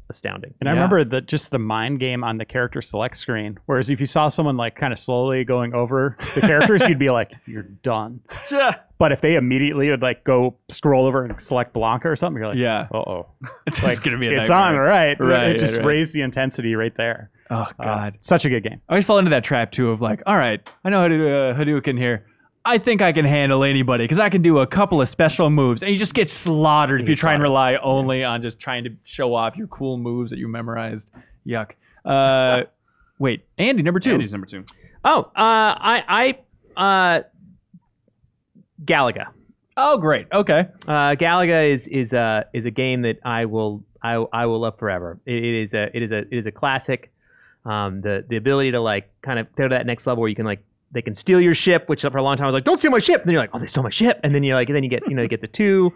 astounding. And I remember just the mind game on the character select screen, whereas if you saw someone like kind of slowly going over the characters, you'd be like, you're done. But if they immediately would like go scroll over and select Blanca or something, you're like, uh-oh. It's like, gonna be a it's nightmare. on, right? It just raised the intensity right there. Oh, God. Such a good game. I always fall into that trap, too, of like, all right, I know how to do Hadouken here. I think I can handle anybody because I can do a couple of special moves, and you just get slaughtered if you try and rely only on just trying to show off your cool moves that you memorized. Yuck. Wait, Andy, number 2. Andy's number 2. Oh, Galaga. Oh, great. Okay. Galaga is a game that I will love forever. It is a classic. The ability to like kind of go to that next level where you can like, they can steal your ship, which for a long time I was like, don't steal my ship. And then you're like, oh, they stole my ship. And then you get the 2.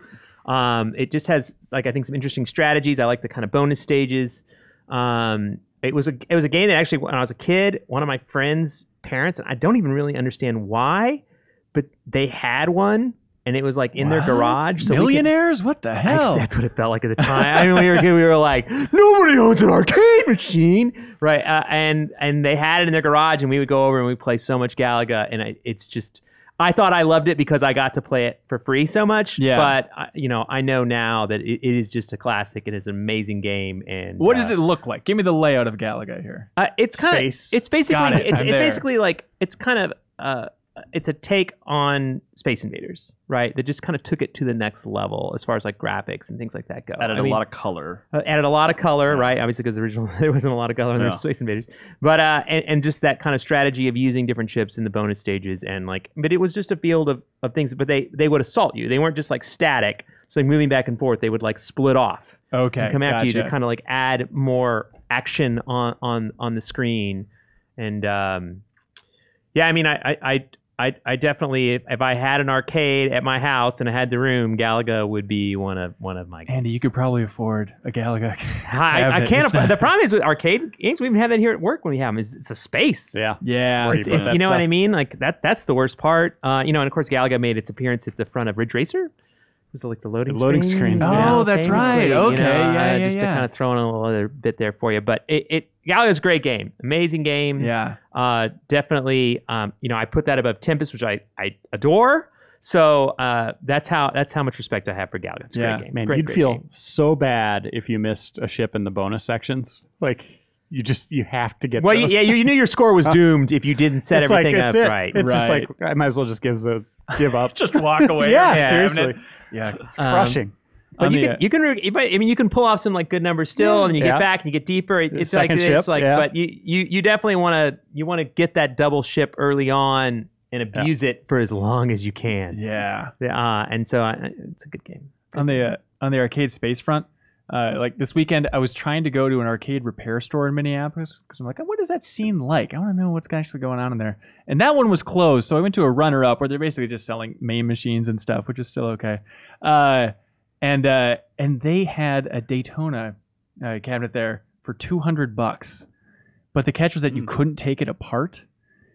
It just has like, I think, some interesting strategies. I like the kind of bonus stages. It was a game that actually, when I was a kid, one of my friends' parents, and I don't even really understand why, but they had one. And it was like in their garage. So millionaires? What the hell? That's what it felt like at the time. I mean, when we were kids, we were like, nobody owns an arcade machine, right? And they had it in their garage, and we would go over and we'd play so much Galaga. And it's just, I thought I loved it because I got to play it for free so much. Yeah. But I know now that it is just a classic. It is an amazing game. And what does it look like? Give me the layout of Galaga here. It's a take on Space Invaders, right? That just kind of took it to the next level as far as like graphics and things like that go. Added a lot of color. Right? Obviously, because originally there wasn't a lot of color in Space Invaders. But and just that kind of strategy of using different ships in the bonus stages, and like, but it was just a field of things. But they would assault you. They weren't just like static. So like moving back and forth, they would like split off. Okay. And come after you to kind of like add more action on the screen. And I mean, I definitely, if I had an arcade at my house and I had the room, Galaga would be one of my games. Andy, you could probably afford a Galaga. I can't afford. The problem is with arcade games, we even have that here at work when we have them. It's a space. Yeah. It's, you know what I mean? Like that's the worst part. And of course Galaga made its appearance at the front of Ridge Racer. Was it like the loading screen? Oh, that's right. Okay. Just to kind of throw in a little other bit there for you. But Galaga's a great game. Amazing game. Yeah. Definitely, I put that above Tempest, which I adore. So that's how much respect I have for Galaga. It's a great game. Man, great, you'd great feel game. so bad if you missed a ship in the bonus sections. Like you have to get. Well, those. you knew your score was doomed if you didn't set It's everything like, up right. It's just Right. like I might as well just give up. Just walk away. Yeah, seriously. Yeah. It's crushing. But you can pull off some like good numbers still, and you get back and you get deeper. It's like Second it's ship, like, yeah. but you definitely want to get that double ship early on and abuse it for as long as you can. Yeah. And so it's a good game. On the arcade space front, like this weekend, I was trying to go to an arcade repair store in Minneapolis because I'm like, what is that scene like? I want to know what's actually going on in there. And that one was closed, so I went to a runner-up where they're basically just selling MAME machines and stuff, which is still okay. And they had a Daytona cabinet there for $200, but the catch was that you couldn't take it apart.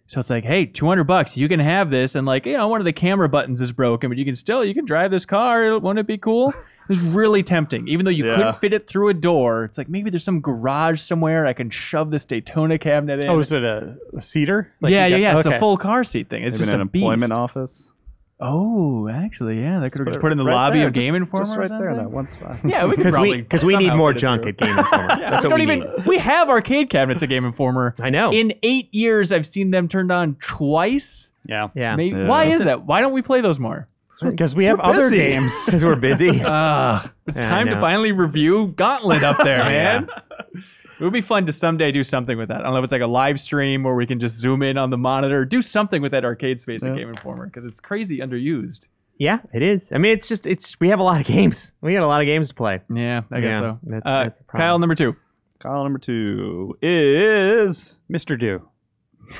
So it's like, hey, $200, you can have this, and like, one of the camera buttons is broken, but you can drive this car. Won't it be cool? It was really tempting, even though you couldn't fit it through a door. It's like maybe there's some garage somewhere I can shove this Daytona cabinet in. Oh, is it a seater? Like it's a full car seat thing. It's Maybe just an a employment beast. office. Oh, actually, yeah, they could have just put it in the lobby of Game Informer. Just right there in that one spot. Yeah, we could probably because we need more junk at Game Informer. That's what we need. We have arcade cabinets at Game Informer. I know. In 8 years, I've seen them turned on twice. Yeah. Maybe. Yeah. Why is that? Why don't we play those more? Because we have other games. Because we're busy. It's time to finally review Gauntlet up there, man. It would be fun to someday do something with that. I don't know if it's like a live stream where we can just zoom in on the monitor, do something with that arcade space at Game Informer because it's crazy underused. Yeah, it is. I mean, we have a lot of games. We got a lot of games to play. Yeah, I guess so. That's the problem. Kyle, number 2. Kyle, number 2 is Mr. Do.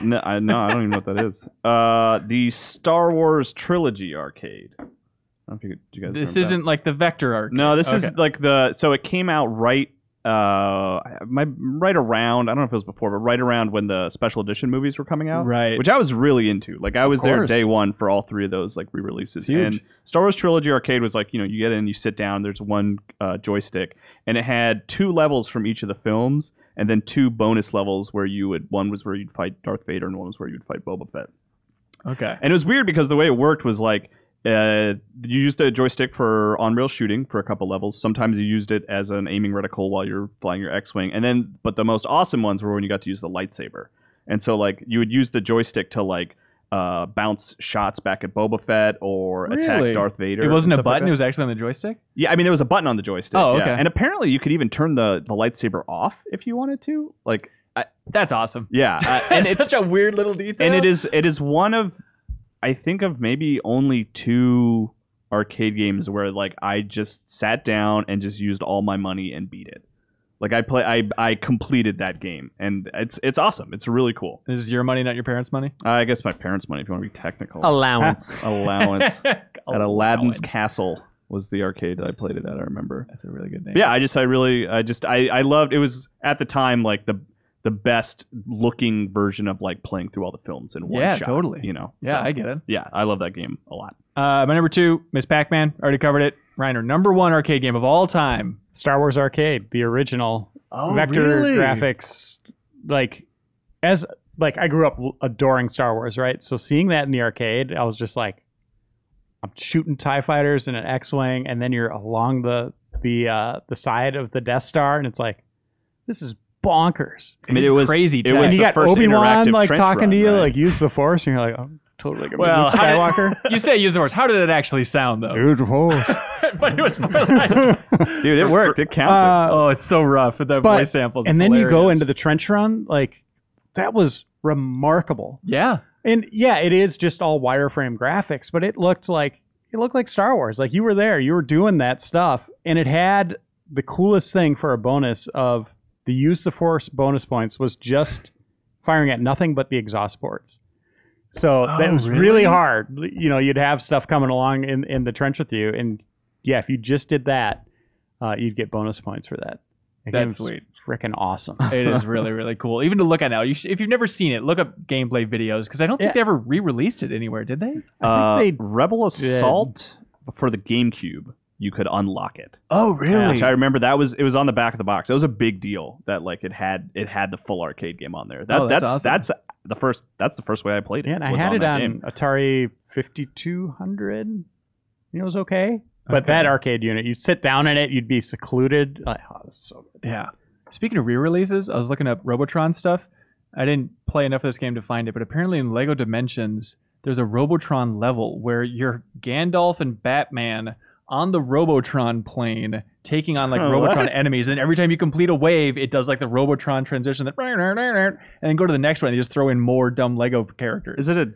no, I don't even know what that is. The Star Wars Trilogy arcade. I don't know if you guys. This remember isn't that. like the Vector arcade. No, this is like so it came out right around, I don't know if it was before, but right around when the special edition movies were coming out. Right. Which I was really into. Like I was there course. day one for all 3 of those like re-releases. Huge. And Star Wars Trilogy Arcade was like, you get in, you sit down, there's one joystick, and it had 2 levels from each of the films, and then 2 bonus levels where one was where you'd fight Darth Vader and one was where you'd fight Boba Fett. Okay. And it was weird because the way it worked was like, you used the joystick for on-rail shooting for a couple levels. Sometimes you used it as an aiming reticle while you're flying your X-Wing. But the most awesome ones were when you got to use the lightsaber. And so like you would use the joystick to like bounce shots back at Boba Fett or attack Darth Vader. It wasn't a button, like it was actually on the joystick? Yeah, I mean there was a button on the joystick. Oh, yeah. okay. And apparently you could even turn the lightsaber off if you wanted to. Like That's awesome. yeah, and It's such a weird little detail. and it is one of, I think of maybe only 2 arcade games where like I just sat down and just used all my money and beat it. Like I completed that game, and it's awesome. It's really cool. This is your money, not your parents' money? I guess my parents' money, if you want to be technical. Allowance. Allowance. At Aladdin's Allowance. Castle was the arcade that I played it at. I remember. That's a really good name. Yeah, I loved. It was at the time like the best looking version of like playing through all the films in one shot. Yeah, totally. Yeah, Yeah, I get it. Yeah, I love that game a lot. My number 2, Miss Pac Man. Already covered it. Reiner, number 1 arcade game of all time. Star Wars Arcade, the original vector graphics. Like I grew up adoring Star Wars, right? So seeing that in the arcade, I was just like, I'm shooting TIE fighters in an X-wing, and then you're along the side of the Death Star, and it's like, this is bonkers. I mean, It's it was crazy. It tech. was And you the got first Obi-Wan interactive like trench talking run, to you, right? like use the Force, and you're like, I'm totally gonna be Well, Luke Skywalker. You say use the Force. How did it actually sound, though? Dude, whoa. But it was more like... Dude, it worked. It counted. Oh, it's so rough with the voice samples. And It's then you go hilarious. into the trench run, like that was remarkable. Yeah. And yeah, it is just all wireframe graphics, but it looked like Star Wars. Like you were there, you were doing that stuff, and it had the coolest thing for a bonus of the use the Force bonus points was just firing at nothing but the exhaust ports. So that was really hard. You'd have stuff coming along in the trench with you, and yeah, if you just did that, you'd get bonus points for that. That's sweet. Freaking awesome. It is really, really cool. Even to look at now, if you've never seen it, look up gameplay videos because I don't think they ever re-released it anywhere, did they? I think they Rebel Assault for the GameCube, you could unlock it. Oh, really? Which I remember it was on the back of the box. That was a big deal that like it had the full arcade game on there. That's awesome. That's that's the first way I played it. Yeah, and I was had it that on game. Atari 5200. It was okay. But that arcade unit, you'd sit down in it, you'd be secluded. Like, oh, this is so good. Yeah. Speaking of re-releases, I was looking up Robotron stuff. I didn't play enough of this game to find it, but apparently in LEGO Dimensions, there's a Robotron level where you're Gandalf and Batman on the Robotron plane taking on like Robotron enemies, and every time you complete a wave, it does like the Robotron transition, and then go to the next one and you just throw in more dumb Lego characters. Is it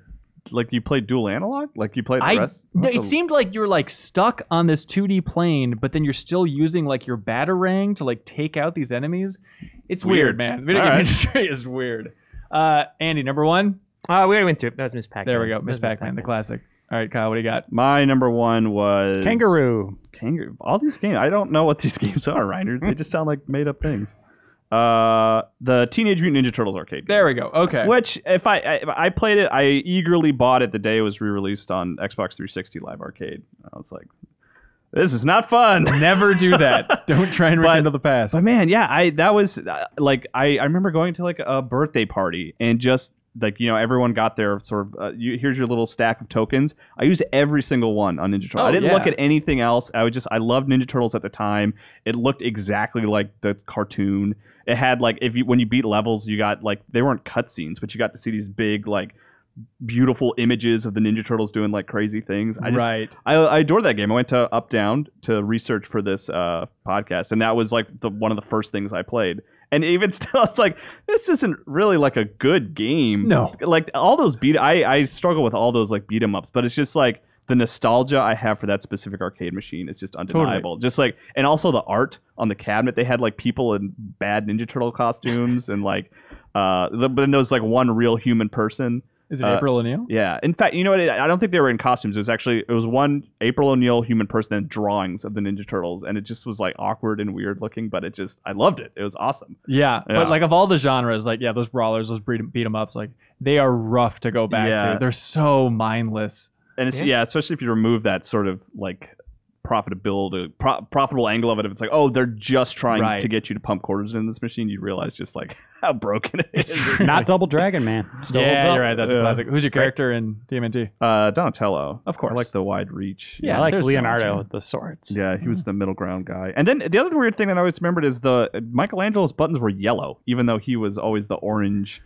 like you played dual analog? Like you played the rest? No, it seemed like you're like stuck on this 2D plane, but then you're still using like your batarang to like take out these enemies. It's weird, man. The video game industry is weird. Andy, number one? We already went through it. That was Miss Pac-Man. There we go. Miss Pac-Man, the classic. All right, Kyle, what do you got? My number one was Kangaroo. All these games. I don't know what these games are, Reiner. They just sound like made up things. The Teenage Mutant Ninja Turtles arcade game. There we go. Okay. Which, if I played it, I eagerly bought it the day it was re-released on Xbox 360 Live Arcade. I was like, this is not fun. Never do that. Don't try and rekindle the past. But man, yeah, I remember going to like a birthday party and just like, everyone got their sort of here's your little stack of tokens. I used every single one on Ninja Turtles. I didn't look at anything else. I loved Ninja Turtles at the time. It looked exactly like the cartoon. It had like when you beat levels, you got like they weren't cutscenes, but you got to see these big like beautiful images of the Ninja Turtles doing like crazy things. I adored that game. I went to Up Down to research for this podcast, and that was like one of the first things I played. And even still, it's like, this isn't really like a good game. No. Like all those I struggle with all those like beat 'em ups, but it's just like the nostalgia I have for that specific arcade machine is just undeniable. Totally. Just like, and also the art on the cabinet, they had like people in bad Ninja Turtle costumes and like, then there was like one real human person. Is it April O'Neil? Yeah. In fact, you know what? I don't think they were in costumes. It was one April O'Neil human person and drawings of the Ninja Turtles, and it just was like awkward and weird looking, but I loved it. It was awesome. Yeah. But like of all the genres, like those brawlers, those beat 'em ups, like they are rough to go back to. They're so mindless. And it's especially if you remove that sort of like profitable angle of it. If it's like, oh, they're just trying to get you to pump quarters in this machine, you realize just like how broken it is. It's not Double Dragon, man. Still holds up. You're right. That's a classic. Who's your character in TMNT? Donatello. Of course. I like the wide reach. Yeah, I like Leonardo with the swords. Yeah, he was the middle ground guy. And then the other weird thing that I always remembered is Michelangelo's buttons were yellow, even though he was always the orange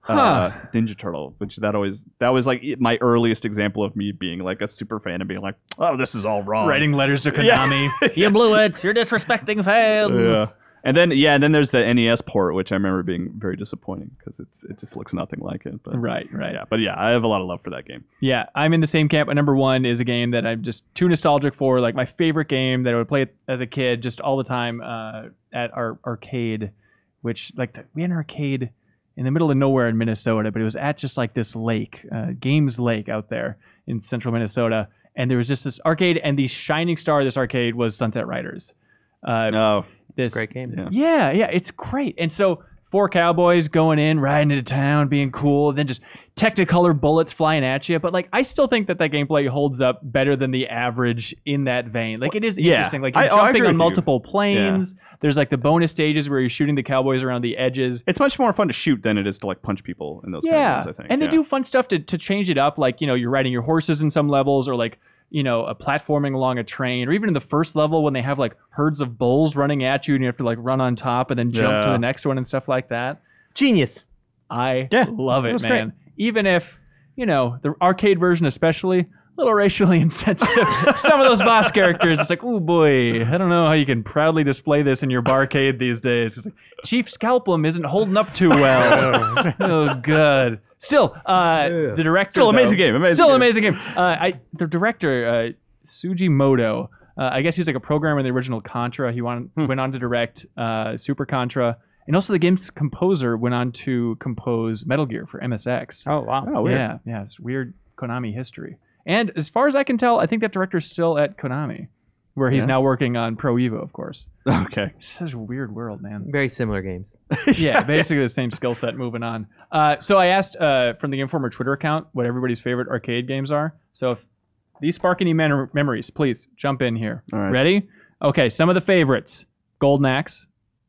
Ninja Turtle, which that was like my earliest example of me being like a super fan and being like, oh, this is all wrong. Writing letters to Konami. You blew it. You're disrespecting fans. Yeah. And then there's the NES port, which I remember being very disappointing because it just looks nothing like it. But, right. Yeah, but yeah, I have a lot of love for that game. Yeah, I'm in the same camp. Number one is a game that I'm just too nostalgic for. Like my favorite game that I would play as a kid, just all the time at our arcade, which like we had an arcade in the middle of nowhere in Minnesota, but it was at just like this lake, Games Lake out there in central Minnesota. And there was just this arcade, and the shining star of this arcade was Sunset Riders. This great game. Yeah, it's great. And so 4 cowboys going in, riding into town, being cool, then just Technicolor bullets flying at you. But like, I still think that gameplay holds up better than the average in that vein. Like, it is interesting. Like, you're jumping on multiple planes. Yeah. There's like the bonus stages where you're shooting the cowboys around the edges. It's much more fun to shoot than it is to like punch people in those kind of games, I think. And they do fun stuff to change it up. Like, you're riding your horses in some levels, or like, a platforming along a train, or even in the first level when they have like herds of bulls running at you and you have to like run on top and then jump to the next one and stuff like that. Genius. I love it, man. Great. Even if, the arcade version especially, a little racially insensitive. Some of those boss characters, it's like, oh boy, I don't know how you can proudly display this in your barcade these days. It's like, Chief Scalpum isn't holding up too well. Oh, good. Still, the director... Still amazing game. Amazing game. The director, Sugimoto, I guess he's like a programmer in the original Contra. He went on to direct Super Contra. And also the game's composer went on to compose Metal Gear for MSX. Oh, wow. Oh, weird. Yeah, it's weird Konami history. And as far as I can tell, I think that director's still at Konami, where he's now working on Pro Evo, of course. Okay. It's such a weird world, man. Very similar games. Yeah, basically the same skill set moving on. So I asked from the Game Informer Twitter account what everybody's favorite arcade games are. So if these spark any memories, please jump in here. All right. Ready? Okay, some of the favorites. Golden Axe.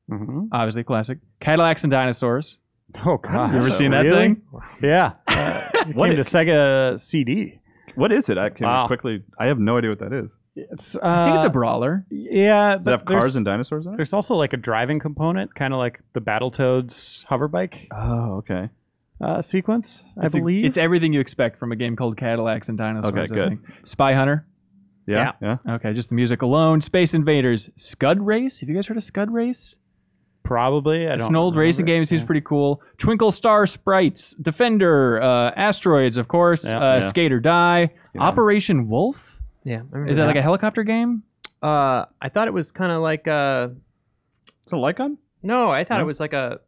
Mm-hmm. Obviously classic. Cadillacs and Dinosaurs. Oh god, You ever seen that really? thing? Yeah. It What came to Sega CD. What is it? I can Wow. quickly. I have no idea what that is. It's I think it's a brawler. yeah. Does it have cars and dinosaurs in it? There's also like a driving component, kind of like the Battletoads hover bike Oh, okay. sequence, I It's believe. it's everything you expect from a game called Cadillacs and Dinosaurs. Okay, I good. think. Spy Hunter. Yeah. Okay, just the music alone. Space Invaders. Scud Race. Have you guys heard of Scud Race? Probably. I It's don't an old remember racing it. game. It seems pretty cool. Twinkle Star Sprites. Defender. Asteroids, of course. Yeah. Skate or Die. Yeah. Operation Wolf. Yeah. I remember Is that like a helicopter game? I thought it was kind of like a. It's a Lycon? No, I thought No? it was like a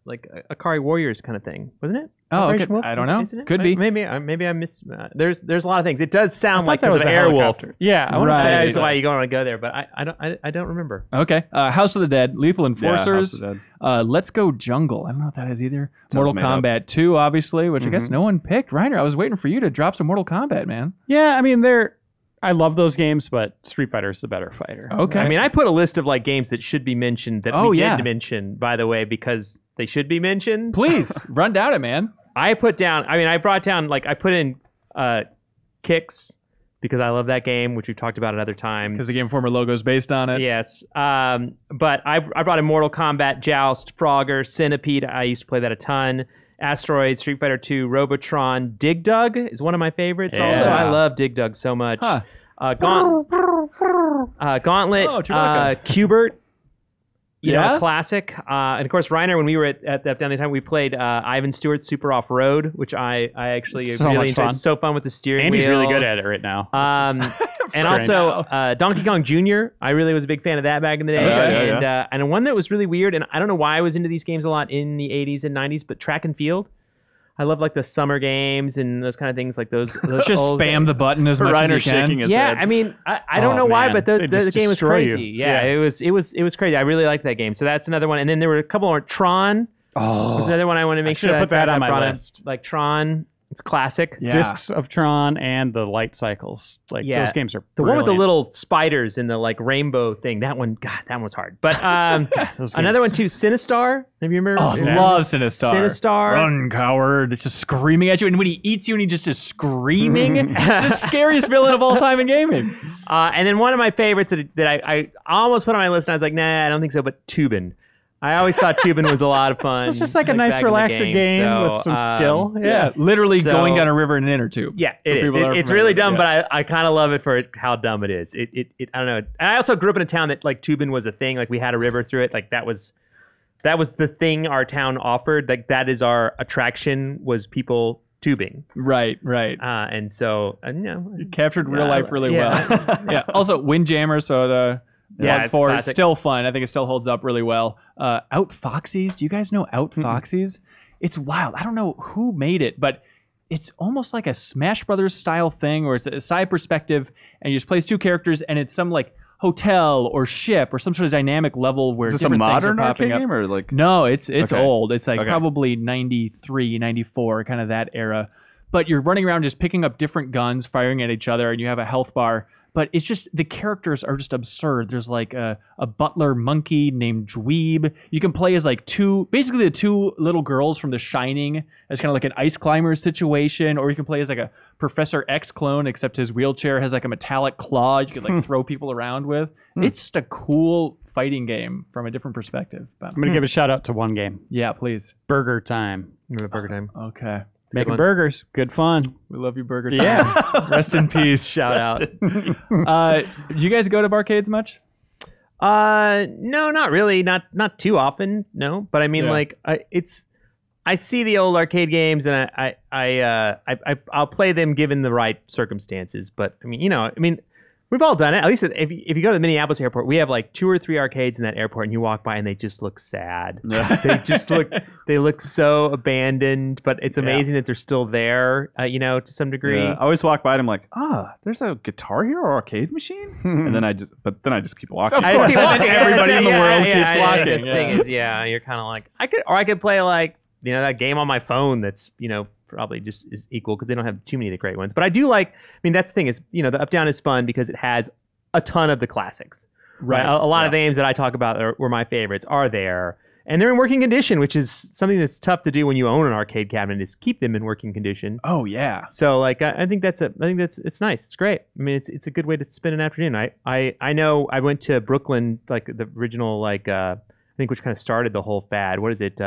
Akari Warriors kind of thing, wasn't it? Oh, okay. Operation Wolf? I don't know. Isn't it? Could be. Maybe I missed. There's a lot of things. It does sound like that was an a Airwolf. helicopter. Yeah, I want to Right. say That's why you don't want to go there, but I don't remember. Okay. House of the Dead. Lethal Enforcers. Yeah, House of the Dead. Let's Go Jungle. I don't know what that is either. Sounds Mortal made up. Kombat 2, obviously, which I guess Mhm. no one picked. Reiner, I was waiting for you to drop some Mortal Kombat, man. Yeah, I mean I love those games, but Street Fighter is the better fighter. Okay. I mean, I put a list of like games that should be mentioned that Oh, we yeah. didn't mention, by the way, because they should be mentioned. Please, run down it, man. I put in Kicks because I love that game, which we've talked about at other times. Because the Game Informer logo is based on it. Yes. But I brought in Mortal Kombat, Joust, Frogger, Centipede. I used to play that a ton. Asteroid, Street Fighter 2, Robotron, Dig Dug is one of my favorites. Yeah. Also, I love Dig Dug so much. Huh. Gauntlet, Oh, Chewbacca. Qbert. You know, Yeah? a classic. And of course, Reiner, when we were at that down the time, we played Ivan Stewart's Super Off Road, which I actually It's so really much enjoyed. fun. It's so fun with the steering Andy's wheel. really good at it right now. And also Donkey Kong Jr. I really was a big fan of that back in the day. Yeah, And one that was really weird, and I don't know why I was into these games a lot in the 80s and 90s, but Track and Field. I love like the summer games and those kind of things like those Just old spam the button as much as you Reiner shaking can. his yeah, head. I mean, I don't Oh, know why, man. but They the just game was destroy you. crazy. Yeah, it was crazy. I really liked that game. So that's another one. And then there were a couple more. Tron was another one I want to make sure should've put that I on my brought in. list. Like Tron, it's classic. Yeah. Discs of Tron and the light cycles. Like Yeah. those games are The one with the brilliant. little spiders and the like rainbow thing. That one, God, that was hard. But Those another one games. too, Sinistar. Have you remember? Oh, Yeah. love Sinistar. Sinistar. Run, coward. It's just screaming at you. And when he eats you and he just is screaming, it's the scariest villain of all time in gaming. And then one of my favorites that I almost put on my list, and I was like, nah, I don't think so. But Tubin. I always thought Tubin was a lot of fun. It's just like a nice, back in the relaxing game So, with some skill. Yeah, literally So- going down a river in an inner tube. Yeah, For it is. people that are It's familiar really with it, dumb, yeah. but I kind of love it for how dumb it is. It I don't know. And I also grew up in a town that like Tubin was a thing. Like we had a river through it. Like that was the thing our town offered. Like that is our attraction was people tubing. Right. And so you know, You captured real life really yeah. well. Yeah. Also, Windjammer, so the Yeah, Plug it's 4 is classic. still fun. I think it still holds up really well. Out Foxies. Do you guys know Out Foxies? It's wild. I don't know who made it, but it's almost like a Smash Brothers style thing, where it's a side perspective, and you just play as two characters, and it's some like hotel or ship or some sort of dynamic level where Is this a different things are modern popping arcade up. game or like? No, it's Okay. old. It's like Okay. probably 93, 94, kind of that era. But you're running around just picking up different guns, firing at each other, and you have a health bar. But it's just, the characters are just absurd. There's like a butler monkey named Dweeb. You can play as like basically the two little girls from The Shining as kind of like an ice climber situation. Or you can play as like a Professor X clone, except his wheelchair has like a metallic claw you could like throw people around with. It's just a cool fighting game from a different perspective. But, I'm going to give a shout out to one game. yeah, please. Burger Time. Remember Burger Time. Okay. Making one. burgers. Good fun. We love you, Burger Time. Yeah. Rest in peace. Shout out. Do you guys go to barcades much? No, not really. Not too often. No, but I mean, Yeah. like, I see the old arcade games, and I'll play them given the right circumstances. But I mean, we've all done it. At least if you go to the Minneapolis airport, we have like 2 or 3 arcades in that airport, and you walk by and they just look sad. They just look so abandoned. But it's amazing that they're still there. To some degree. Yeah. I always walk by and I'm like, there's a Guitar Hero arcade machine, and then I just keep walking. I just keep walking. Everybody in the world keeps I know. walking, This yeah. thing is, you're kind of like I could play like that game on my phone that's probably just is equal because they don't have too many of the great ones. But I do like. I mean, that's the thing is the Up Down is fun because it has a ton of the classics. Right. A lot of the games that I talk about were my favorites are there. And they're in working condition, which is something that's tough to do when you own an arcade cabinet, is keep them in working condition. Oh yeah. So like I think it's nice. It's great. I mean, it's a good way to spend an afternoon. I know I went to Brooklyn, like the original, like I think, which kind of started the whole fad. What is it?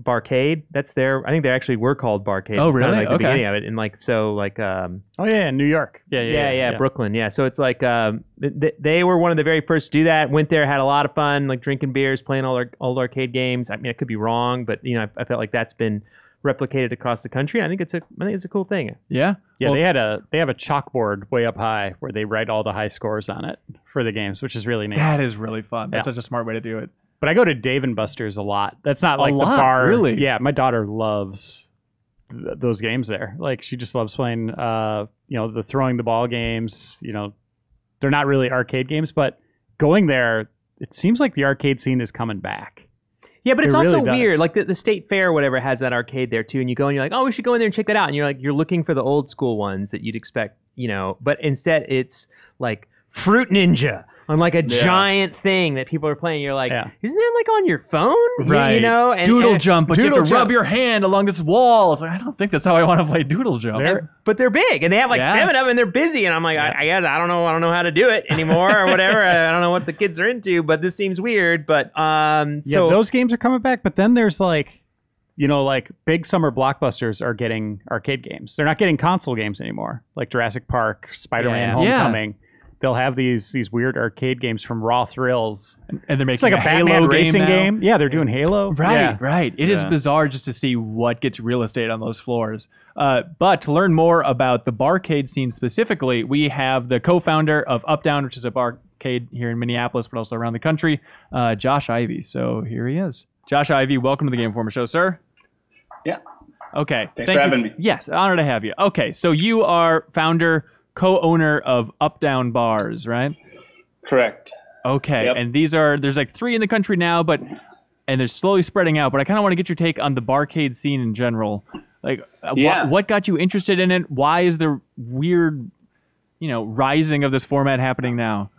Barcade? That's there. I think they actually were called Barcade. Oh, it's really? Kind of like the Okay. beginning of it, and like so like Oh yeah, in New York. yeah, Brooklyn. Yeah, so it's like they were one of the very first to do that. Went there, had a lot of fun, like drinking beers, playing all our old arcade games. I mean, I could be wrong, but I felt like that's been replicated across the country. I think it's a cool thing. Yeah. Yeah, Well, they have a chalkboard way up high where they write all the high scores on it for the games, which is really neat. that is really fun. That's Yeah. such a smart way to do it. But I go to Dave and Buster's a lot. That's not like the lot? bar. Really? Yeah, my daughter loves those games there. Like she just loves playing the throwing the ball games. They're not really arcade games, but going there, it seems like the arcade scene is coming back. Yeah, but it's It also really does. weird. Like the state fair or whatever has that arcade there too, and you go and you're like, oh, we should go in there and check that out. And you're looking for the old school ones that you'd expect, but instead it's like Fruit Ninja on like a giant thing that people are playing. You're like, isn't that like on your phone? Right. And, Doodle jump, but you have Doodle to rub jump. your hand along this wall. It's like, I don't think that's how I want to play Doodle jump. But they're big, and they have like Yeah. 7 of them, and they're busy. And I'm like, I guess I don't know how to do it anymore or whatever. I don't know what the kids are into, but this seems weird. But so those games are coming back. But then there's like big summer blockbusters are getting arcade games. They're not getting console games anymore, like Jurassic Park, Spider-Man, Yeah. Homecoming. They'll have these weird arcade games from Raw Thrills. And they're making It's like a Batman Halo racing now. game. Yeah, they're doing Halo. Right, Yeah. right. It is bizarre just to see what gets real estate on those floors. But to learn more about the barcade scene specifically, we have the co-founder of Updown, which is a barcade here in Minneapolis, but also around the country, Josh Ivey. So here he is. Josh Ivey, welcome to the Game Informer Show, sir. Yeah. Okay. Thanks for having me. Yes, honor to have you. Okay, so you are founder, co-owner of Updown Bars, right? Correct. Okay, Yep. and there's like 3 in the country now, and they're slowly spreading out. But I kind of want to get your take on the barcade scene in general. Like, what got you interested in it? Why is the weird, rising of this format happening now?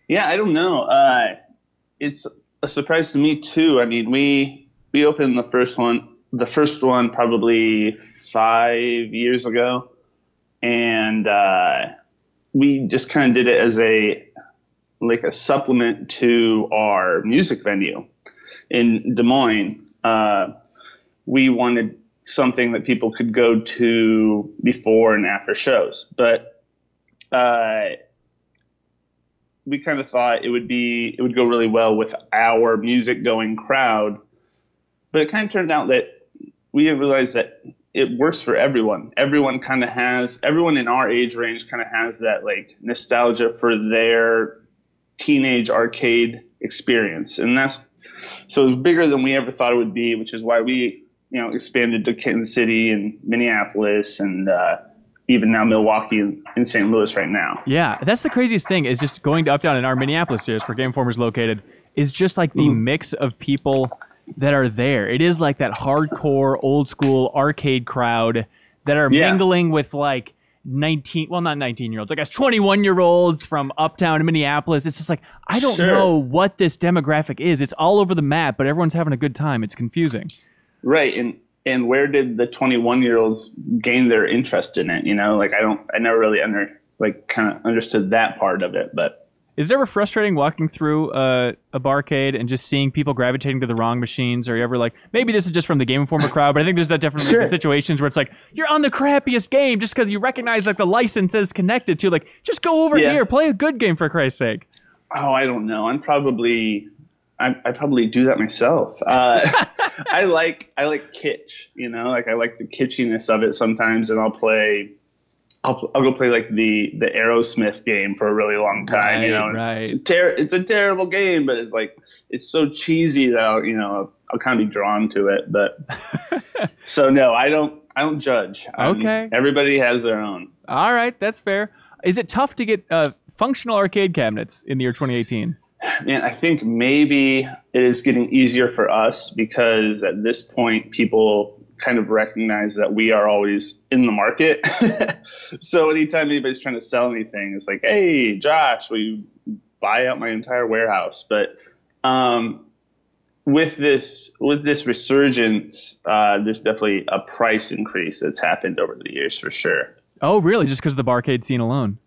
Yeah, I don't know. It's a surprise to me too. I mean, we opened the first one probably 5 years ago, and we just kind of did it as a supplement to our music venue in Des Moines. We wanted something that people could go to before and after shows, but we kind of thought it would go really well with our music going crowd. But it kind of turned out that we realized that it works for everyone. Everyone in our age range kind of has that like nostalgia for their teenage arcade experience. And so it was bigger than we ever thought it would be, which is why we, expanded to Kansas City and Minneapolis and even now Milwaukee and St. Louis right now. Yeah, that's the craziest thing is just going to Updown in our Minneapolis series where Game Informer's located is just like the mix of people that are there. It is like that hardcore old school arcade crowd that are mingling with like not 19-year-olds, I guess 21-year-olds from Uptown in Minneapolis. It's just like, I don't know what this demographic is. It's all over the map, but everyone's having a good time. It's confusing. Right. And where did the 21-year-olds gain their interest in it? I never really kind of understood that part of it, but. Is it ever frustrating walking through a barcade and just seeing people gravitating to the wrong machines? Or are you ever like, maybe this is just from the Game Informer crowd, but I think there's that definitely situations where it's like, you're on the crappiest game just because you recognize like the license is connected to, like, just go over here, play a good game for Christ's sake. Oh, I don't know. I probably do that myself. I like kitsch, I like the kitschiness of it sometimes, and I'll go play like the Aerosmith game for a really long time, Right. It's a terrible game, but it's so cheesy that I'll kind of be drawn to it. But so no, I don't judge. Okay. Everybody has their own. All right, that's fair. Is it tough to get functional arcade cabinets in the year 2018? Man, I think maybe it is getting easier for us because at this point people kind of recognize that we are always in the market. So anytime anybody's trying to sell anything, it's like, hey, Josh, will you buy out my entire warehouse? But with this resurgence, there's definitely a price increase that's happened over the years for sure. Oh, really? Just because of the Barcade scene alone?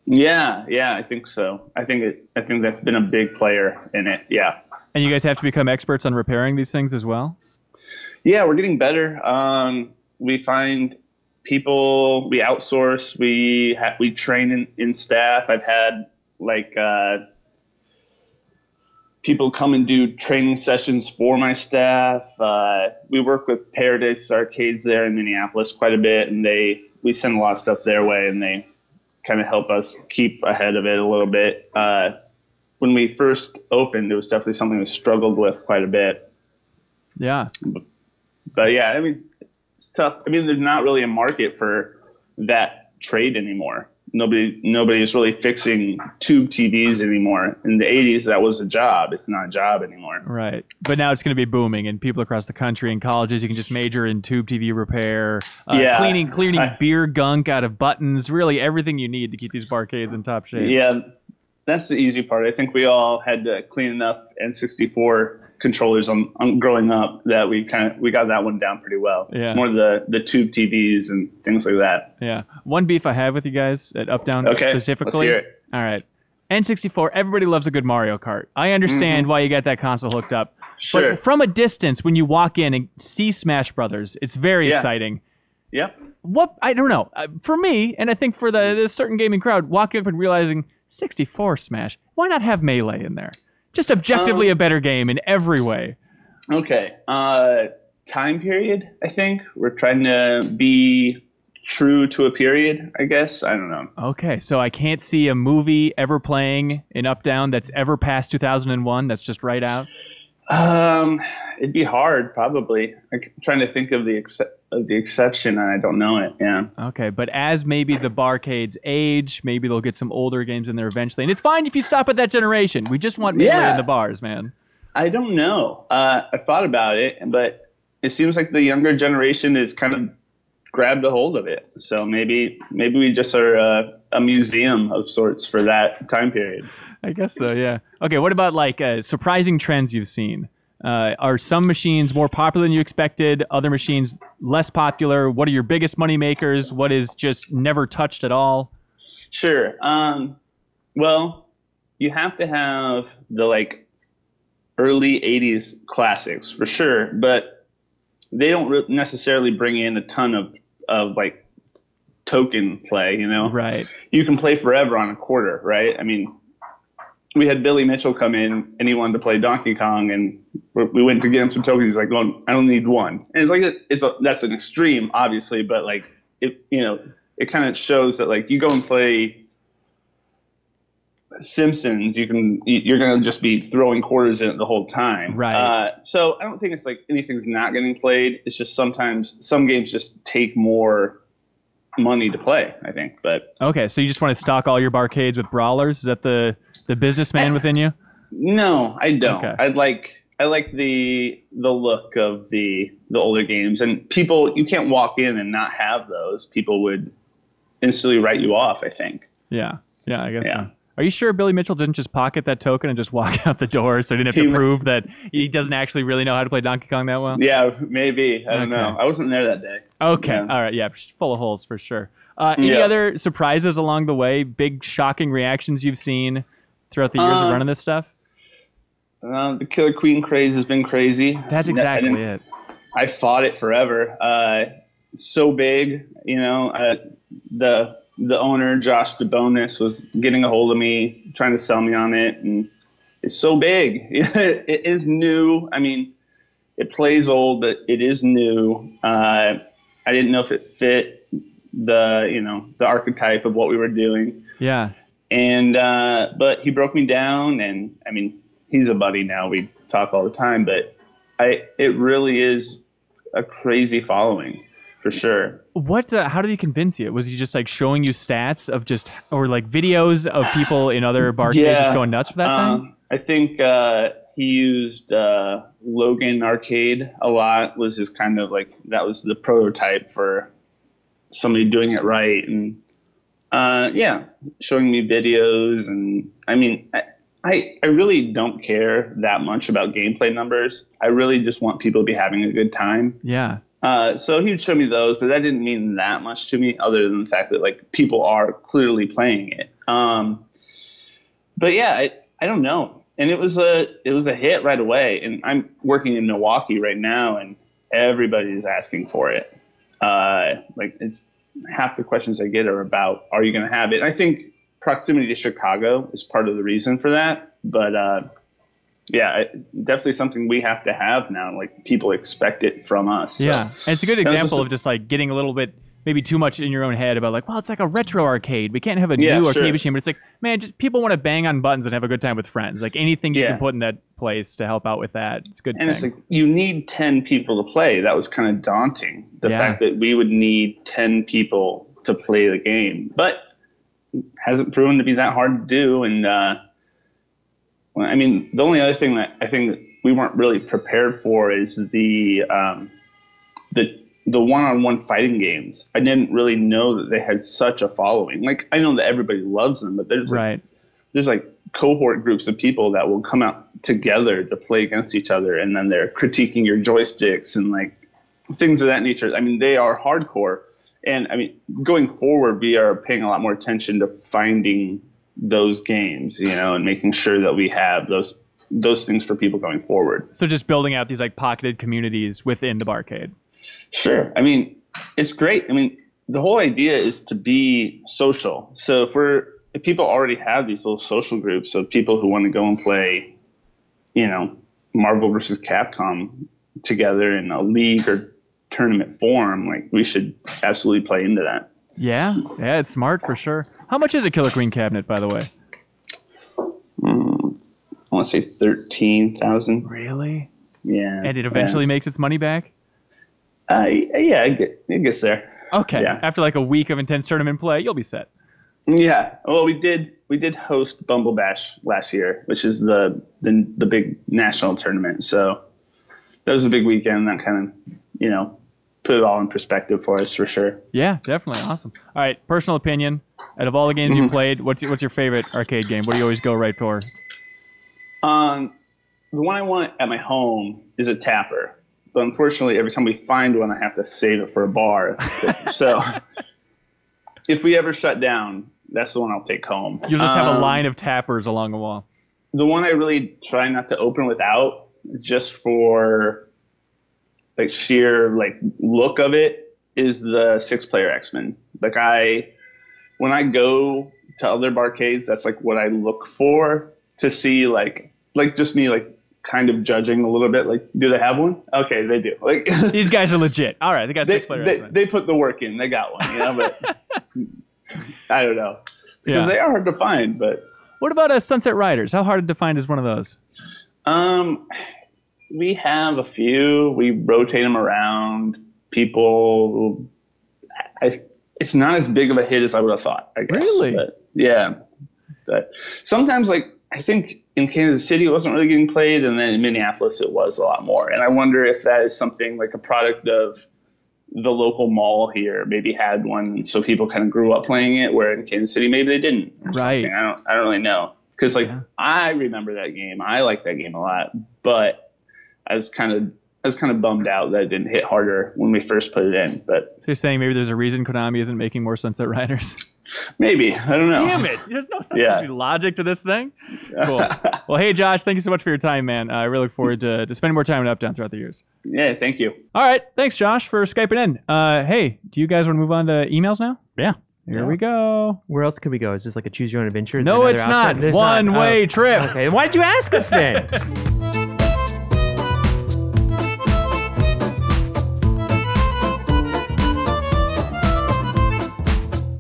Yeah, I think so. I think that's been a big player in it. Yeah. And you guys have to become experts on repairing these things as well? Yeah, we're getting better. We find people, we outsource, we train in staff. I've had people come and do training sessions for my staff. We work with Paradise Arcades there in Minneapolis quite a bit, and we send a lot of stuff their way, and they kind of help us keep ahead of it a little bit. When we first opened, it was definitely something we struggled with quite a bit. Yeah. But yeah, I mean, it's tough. I mean, there's not really a market for that trade anymore. Nobody is really fixing tube TVs anymore. In the 80s, that was a job. It's not a job anymore. Right. But now it's going to be booming, and people across the country in colleges, you can just major in tube TV repair, cleaning beer gunk out of buttons, really everything you need to keep these barcades in top shape. Yeah, that's the easy part. I think we all had to clean enough N64 controllers on growing up that we got that one down pretty well. Yeah. It's more the tube TVs and things like that. Yeah. One beef I have with you guys at Up Down specifically. Let's hear it. All right. N64, everybody loves a good Mario Kart. I understand why you got that console hooked up. Sure. But from a distance, when you walk in and see Smash Brothers, it's very exciting. Yep. I don't know. For me, and I think for the certain gaming crowd, walking up and realizing 64 Smash, why not have Melee in there? Just objectively a better game in every way. Okay. Time period, I think. We're trying to be true to a period, I guess. I don't know. Okay, so I can't see a movie ever playing in Up Down that's ever past 2001 that's just right out? It'd be hard, probably. I'm trying to think of the exception, and I don't know it. Yeah. Okay, but as maybe the barcades age, maybe they'll get some older games in there eventually. And it's fine if you stop at that generation. We just want Melee in the bars, man. I don't know. I thought about it, but it seems like the younger generation is kind of grabbed a hold of it. So maybe we just are a museum of sorts for that time period. I guess so, yeah. Okay, what about surprising trends you've seen? Are some machines more popular than you expected? Other machines less popular? What are your biggest money makers? What is just never touched at all? Sure. Well, you have to have the early 80s classics for sure, but they don't necessarily bring in a ton of token play, you know? Right. You can play forever on a quarter, right? I mean, we had Billy Mitchell come in and he wanted to play Donkey Kong, and we went to get him some tokens. He's like, well, I don't need one. And it's that's an extreme, obviously, but it kind of shows that you go and play Simpsons, you're going to just be throwing quarters in it the whole time. Right. So I don't think it's anything's not getting played. It's just sometimes some games just take more money to play, I think. But okay, so you just want to stock all your barcades with brawlers? Is that the businessman within you? No, I don't. Okay. I like the look of the older games, and people, you can't walk in and not have those. People would instantly write you off, I think. Yeah, I guess so. Are you sure Billy Mitchell didn't just pocket that token and just walk out the door so he didn't have to prove that he doesn't actually really know how to play Donkey Kong that well? Yeah, maybe. I don't know. I wasn't there that day. Okay. Yeah. All right. Yeah, full of holes for sure. Any other surprises along the way? Big, shocking reactions you've seen throughout the years of running this stuff? The Killer Queen craze has been crazy. That's exactly it. I fought it forever. So big, the owner, Josh DeBonis, was getting a hold of me, trying to sell me on it, and it's so big. It is new. I mean, it plays old, but it is new. I didn't know if it fit the archetype of what we were doing. Yeah. And but he broke me down, and I mean, he's a buddy now. We talk all the time, but it really is a crazy following. For sure. How did he convince you? Was he just showing you stats of or videos of people in other barcades just going nuts for that thing? I think he used Logan Arcade a lot. Was his kind of that was the prototype for somebody doing it right, and showing me videos, and I mean, I really don't care that much about gameplay numbers. I really just want people to be having a good time. Yeah. So he would show me those, but that didn't mean that much to me, other than the fact that like people are clearly playing it. But yeah, I don't know. And it was a hit right away. And I'm working in Milwaukee right now, and everybody's asking for it. Half the questions I get are about, are you going to have it? And I think proximity to Chicago is part of the reason for that. But yeah, definitely something we have to have now. Like, people expect it from us. So. Yeah, and it's a good example of just like getting a little bit maybe too much in your own head about like, well, it's like a retro arcade. We can't have a new arcade machine, but it's like, man, just people want to bang on buttons and have a good time with friends. Like anything you can put in that place to help out with that, it's a good. And it's like, you need 10 people to play. That was kind of daunting. The fact that we would need 10 people to play the game, but it hasn't proven to be that hard to do. And well, I mean, the only other thing that I think that we weren't really prepared for is the one-on-one fighting games. I didn't really know that they had such a following. Like, I know that everybody loves them, but there's like cohort groups of people that will come out together to play against each other, and then they're critiquing your joysticks and like things of that nature. I mean, they are hardcore. And I mean, going forward, we are paying a lot more attention to finding those games, you know, and making sure that we have those things for people going forward. So just building out these like pocketed communities within the Barcade. Sure. I mean, it's great. I mean, the whole idea is to be social. So if people already have these little social groups of people who want to go and play, you know, Marvel versus Capcom together in a league or tournament form, like, we should absolutely play into that. Yeah, it's smart for sure. How much is a Killer Queen cabinet, by the way? I want to say 13,000. Really? Yeah. And it eventually makes its money back? Yeah, it gets there. Okay. Yeah. After like a week of intense tournament play, you'll be set. Yeah. Well, we did host Bumble Bash last year, which is the big national tournament. So that was a big weekend. That kind of, you know, put it all in perspective for us, for sure. Yeah, definitely. Awesome. All right, personal opinion. Out of all the games you played, what's your favorite arcade game? What do you always go right for? The one I want at my home is a Tapper. But unfortunately, every time we find one, I have to save it for a bar. So if we ever shut down, that's the one I'll take home. You'll just have a line of Tappers along the wall. The one I really try not to open without, just for like sheer like look of it, is the 6-player X-Men. Like, when I go to other barcades, that's like what I look for to see, like just me like kind of judging a little bit, like, do they have one? Okay, they do. Like, these guys are legit. All right, they got 6-player X-Men. They put the work in. They got one, you know. But I don't know, because they are hard to find. But what about Sunset Riders? How hard to find is one of those? We have a few. We rotate them around. People, it's not as big of a hit as I would have thought, I guess. Really? But, yeah. But sometimes, like, I think in Kansas City it wasn't really getting played, and then in Minneapolis it was a lot more. And I wonder if that is something like a product of the local mall here maybe had one, so people kind of grew up playing it, where in Kansas City maybe they didn't. Right. I don't really know. Because, like, I remember that game. I like that game a lot. But I was kind of bummed out that it didn't hit harder when we first put it in. But so you're saying maybe there's a reason Konami isn't making more Sunset Riders? Maybe. I don't know. Damn it. There's no logic to this thing. Cool. Well, hey, Josh, thank you so much for your time, man. I really look forward to spending more time in Uptown throughout the years. Yeah, thank you. All right. Thanks, Josh, for Skyping in. Hey, do you guys want to move on to emails now? Yeah. Here we go. Where else could we go? Is this like a choose your own adventure? No, it's not. One-way trip. Okay. Why did you ask us then?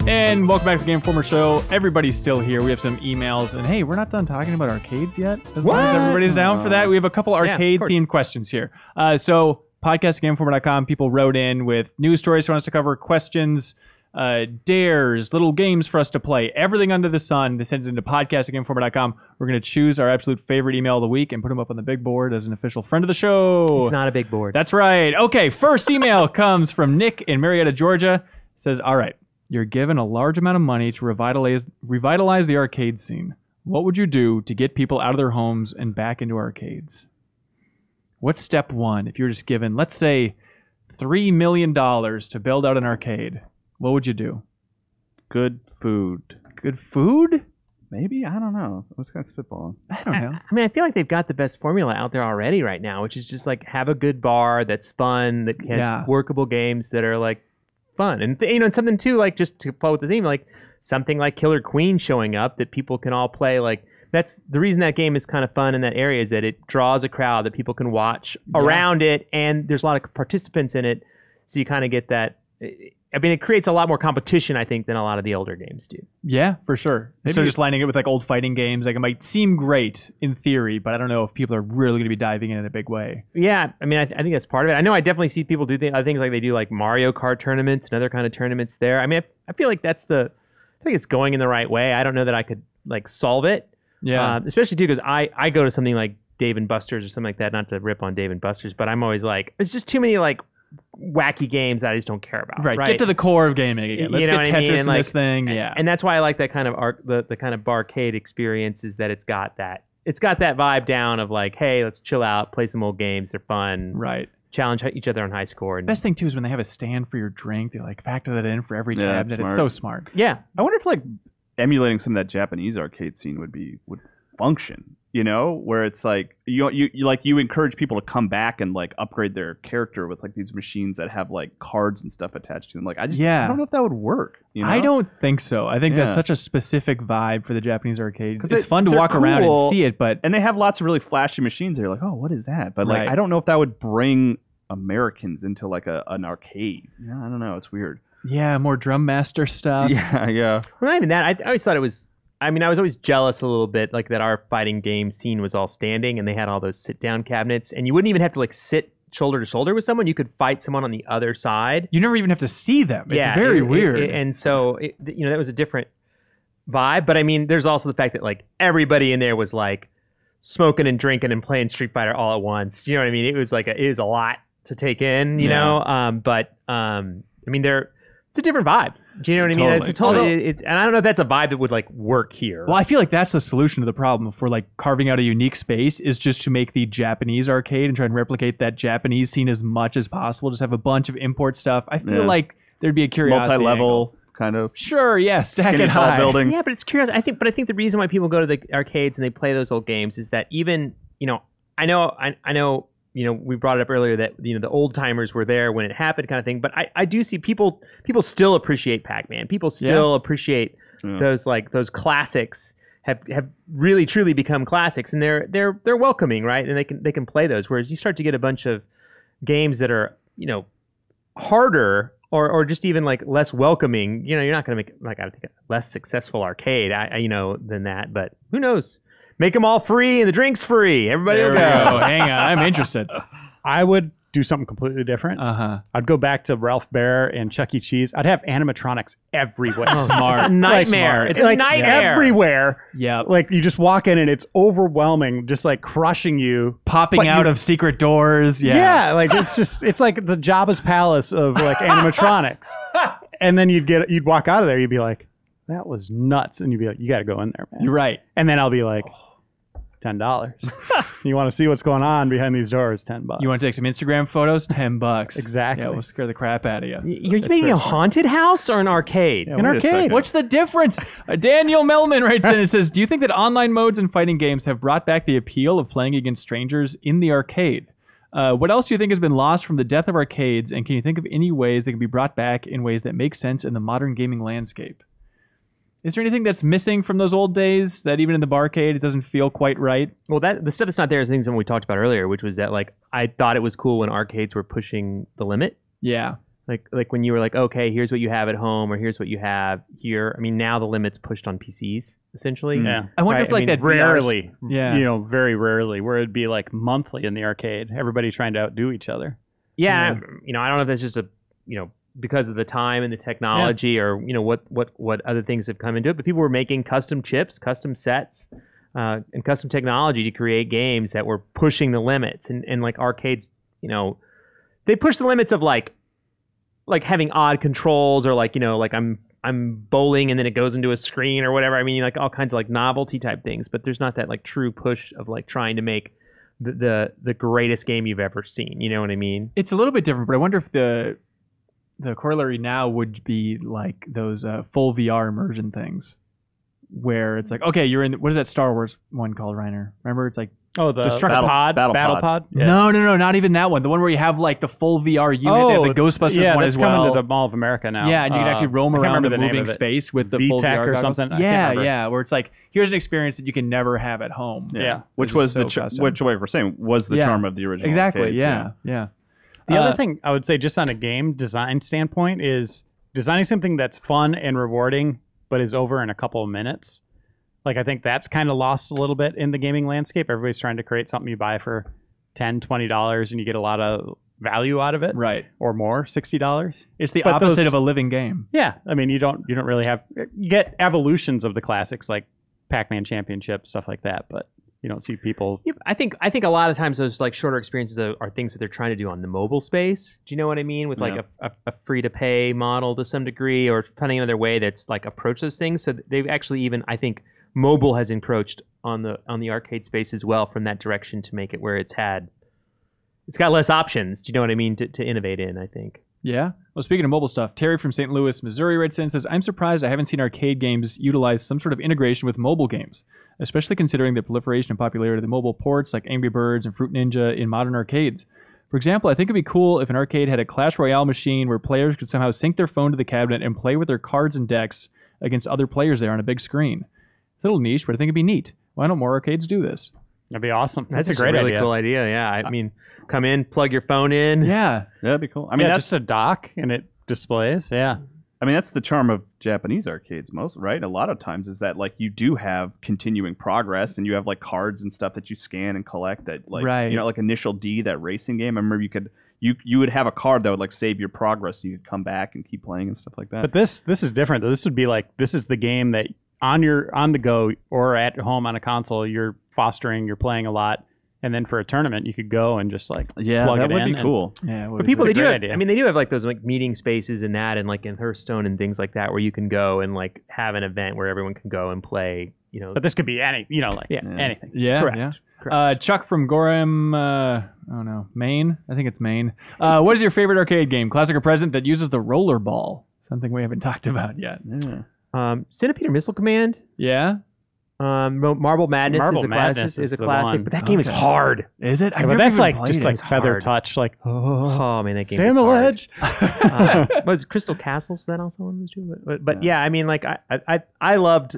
And welcome back to the Game Informer Show. Everybody's still here. We have some emails. And hey, we're not done talking about arcades yet. As long as everybody's down for that, we have a couple arcade-themed questions here. So, podcast@GameInformer.com. People wrote in with news stories for us to cover, questions, dares, little games for us to play, everything under the sun. They send it into podcast@GameInformer.com. We're going to choose our absolute favorite email of the week and put them up on the big board as an official friend of the show. It's not a big board. That's right. Okay, first email comes from Nick in Marietta, Georgia. It says, all right. You're given a large amount of money to revitalize the arcade scene. what would you do to get people out of their homes and back into arcades? What's step one? If you're just given, let's say, $3 million to build out an arcade, what would you do? Good food. Good food? Maybe? I don't know. I was kind of spitballing. I don't know. I mean, I feel like they've got the best formula out there already right now, which is just like have a good bar that's fun, that has workable games that are like fun. And, and something too, like just to play with the theme, like something like Killer Queen showing up that people can all play. Like that's the reason that game is kind of fun in that area, is that it draws a crowd that people can watch around it. And there's a lot of participants in it. So you kind of get that. I mean, it creates a lot more competition, I think, than a lot of the older games do. Yeah, for sure. So just lining it with like old fighting games, like it might seem great in theory, but I don't know if people are really going to be diving in a big way. Yeah, I mean, I think that's part of it. I know I definitely see people do other things like they do like Mario Kart tournaments and other kind of tournaments there. I mean, I feel like I think it's going in the right way. I don't know that I could like solve it. Yeah. Especially too, because I go to something like Dave & Buster's or something like that, not to rip on Dave & Buster's, but I'm always like, it's just too many like wacky games that I just don't care about. Right. Get to the core of gaming again. Let's get Tetris in this thing. Yeah. And that's why I like that kind of the kind of barcade experience, is that it's got that vibe down of like, hey, let's chill out, play some old games. They're fun. Right. Challenge each other on high score. And best thing too is when they have a stand for your drink, they like factor that in for every cabinet. It's so smart. Yeah. I wonder if like emulating some of that Japanese arcade scene would function. You know, where it's like you encourage people to come back and like upgrade their character with like these machines that have like cards and stuff attached to them. Like I don't know if that would work. You know? I don't think so. I think that's such a specific vibe for the Japanese arcade. It's fun to walk around and see it, and they have lots of really flashy machines. They're like, oh, what is that? But like, I don't know if that would bring Americans into like an arcade. Yeah, I don't know. It's weird. Yeah, more Drum Master stuff. Yeah. Well, not even that. I always thought it was. I mean, I was always jealous a little bit, like that our fighting game scene was all standing and they had all those sit-down cabinets, and you wouldn't even have to like sit shoulder to shoulder with someone. You could fight someone on the other side. You never even have to see them. It's very weird. And so, that was a different vibe. But I mean, there's also the fact that like everybody in there was like smoking and drinking and playing Street Fighter all at once. You know what I mean? It was a lot to take in, you know? But I mean, it's a different vibe. Do you know what I mean? It's totally. And I don't know if that's a vibe that would like work here. Well, I feel like that's the solution to the problem for like carving out a unique space, is just to make the Japanese arcade and try and replicate that Japanese scene as much as possible. Just have a bunch of import stuff. I feel like there'd be a curiosity multi-level angle. Kind of. Sure, yeah, stack it high. Building. Yeah, but it's curious. I think the reason why people go to the arcades and they play those old games is that even I know. We brought it up earlier that the old timers were there when it happened, kind of thing. But I do see people still appreciate Pac Man. People still appreciate those classics have really truly become classics, and they're welcoming, right? And they can play those. Whereas you start to get a bunch of games that are harder or just even like less welcoming. You're not going to make like I think a less successful arcade. Than that, but who knows? Make them all free and the drink's free. Everybody will go. Hang on. I'm interested. I would do something completely different. I'd go back to Ralph Bear and Chuck E. Cheese. I'd have animatronics everywhere. Smart. It's a nightmare. It's like a nightmare. Everywhere. Yeah. Like you just walk in and it's overwhelming, just like crushing you. Popping out of secret doors. Yeah. Yeah. Like it's like the Jabba's palace of like animatronics. And then you'd walk out of there, you'd be like, that was nuts. And you'd be like, you got to go in there, man. You're right. And then I'll be like, $10. You want to see what's going on behind these doors? $10. You want to take some Instagram photos? $10. Exactly. Yeah, we'll scare the crap out of you. You're making a haunted house or an arcade? An arcade. What's the difference? Daniel Melman writes in and says, do you think that online modes in fighting games have brought back the appeal of playing against strangers in the arcade? What else do you think has been lost from the death of arcades? And can you think of any ways they can be brought back in ways that make sense in the modern gaming landscape? Is there anything that's missing from those old days that even in the barcade it doesn't feel quite right? Well, the stuff that's not there is things that we talked about earlier, which was that like I thought it was cool when arcades were pushing the limit. Yeah. Like when you were like, okay, here's what you have at home, or here's what you have here. I mean, now the limit's pushed on PCs essentially. Yeah. I wonder if that rarely, very rarely, where it'd be like monthly in the arcade, everybody trying to outdo each other. Yeah. I don't know if that's just because of the time and the technology or what other things have come into it, but people were making custom chips, custom sets, and custom technology to create games that were pushing the limits. And like arcades, they push the limits of like having odd controls or like I'm I'm bowling and then it goes into a screen or whatever. I mean, like all kinds of like novelty type things, but there's not that like true push of like trying to make the greatest game you've ever seen. You know what I mean? It's a little bit different, but I wonder if the corollary now would be like those full VR immersion things, where it's like, okay, you're in. What is that Star Wars one called, Reiner? Remember, it's like the structure battle pod. Yeah. No, not even that one. The one where you have like the full VR unit. They have the Ghostbusters one as well. Coming to the Mall of America now. Yeah, and you can actually roam around the moving space with the full VR or something. Yeah, where it's like, here's an experience that you can never have at home. Yeah, which was which way we're saying was the charm of the original. Exactly. Arcades, yeah. The other thing I would say, just on a game design standpoint, is designing something that's fun and rewarding, but is over in a couple of minutes. Like, I think that's kind of lost a little bit in the gaming landscape. Everybody's trying to create something you buy for $10, $20, and you get a lot of value out of it. Right. Or more, $60. It's the opposite of a living game. Yeah. I mean, you don't really have... You get evolutions of the classics, like Pac Man Championship, stuff like that, but you don't see people... Yeah, I think a lot of times those like shorter experiences are things that they're trying to do on the mobile space. Do you know what I mean? With like a free-to-pay model to some degree, or finding another way that's like approach those things. So they've actually even, I think... Mobile has encroached on the arcade space as well from that direction to make it where it's got less options. Do you know what I mean? To innovate in, I think. Yeah. Well, speaking of mobile stuff, Terry from St. Louis, Missouri writes in and says, I'm surprised I haven't seen arcade games utilize some sort of integration with mobile games, especially considering the proliferation and popularity of the mobile ports like Angry Birds and Fruit Ninja in modern arcades. For example, I think it'd be cool if an arcade had a Clash Royale machine where players could somehow sync their phone to the cabinet and play with their cards and decks against other players there on a big screen. A little niche, but I think it'd be neat. Why don't more arcades do this? That'd be awesome. That's a great really cool idea. Yeah, I mean, come in, plug your phone in. Yeah, that'd be cool. I mean, that's just a dock and it displays. Yeah, I mean, that's the charm of Japanese arcades, right? A lot of times is that like you do have continuing progress, and you have like cards and stuff that you scan and collect. That like like Initial D, that racing game. I remember you would have a card that would like save your progress, and you could come back and keep playing and stuff like that. But this is different. This would be like, this is the game that on the go or at home on a console, you're playing a lot, and then for a tournament you could go and just like plug it in. That would be cool. Yeah, but people, they do have like those like meeting spaces and that, and like in Hearthstone and things like that, where you can go and like have an event where everyone can go and play. You know, but this could be anything. Yeah, correct. Yeah. Chuck from Gorham, Maine. I think it's Maine. What is your favorite arcade game, classic or present, that uses the roller ball? Something we haven't talked about yet. Yeah. Centipede or Missile Command. Yeah. Marble Madness is a classic, but that game is hard. Is it? But that's like just like feather touch. Like, oh man, that game. Stay on the ledge. Was Crystal Castles that also one of those two? But yeah, I mean, like I loved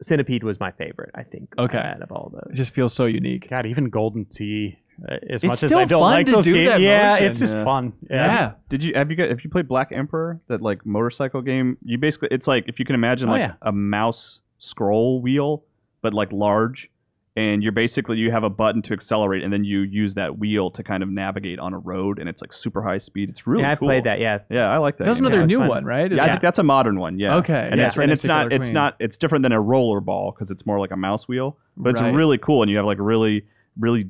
Centipede was my favorite. I think. Out of all those, it just feels so unique. God, even Golden Tee. As it's much as I don't like those games, it's just fun. Yeah. Have you played Black Emperor? That like motorcycle game. You basically, it's like, if you can imagine a mouse scroll wheel, but like large, and you have a button to accelerate, and then you use that wheel to kind of navigate on a road, and it's like super high speed. It's really cool. I played that. Yeah, I like that. That's another new one, right? I think that's a modern one. Yeah. Okay. And it's different than a roller ball because it's more like a mouse wheel, but it's really cool, and you have like really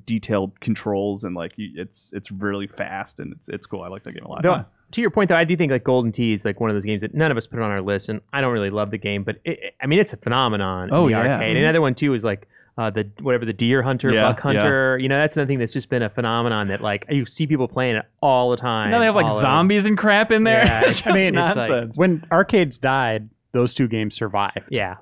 detailed controls, and like it's really fast, and it's cool. I like that game a lot. To your point, though, I do think like Golden Tee is like one of those games that none of us put on our list, and I don't really love the game, but it's a phenomenon in the arcade. Mm-hmm. Another one too is like the Deer Hunter, Buck Hunter. You know, that's another thing that's just been a phenomenon that like you see people playing it all the time. Now they have like zombies and crap in there. Yeah, I mean, nonsense. Like, when arcades died, those two games survived. Yeah,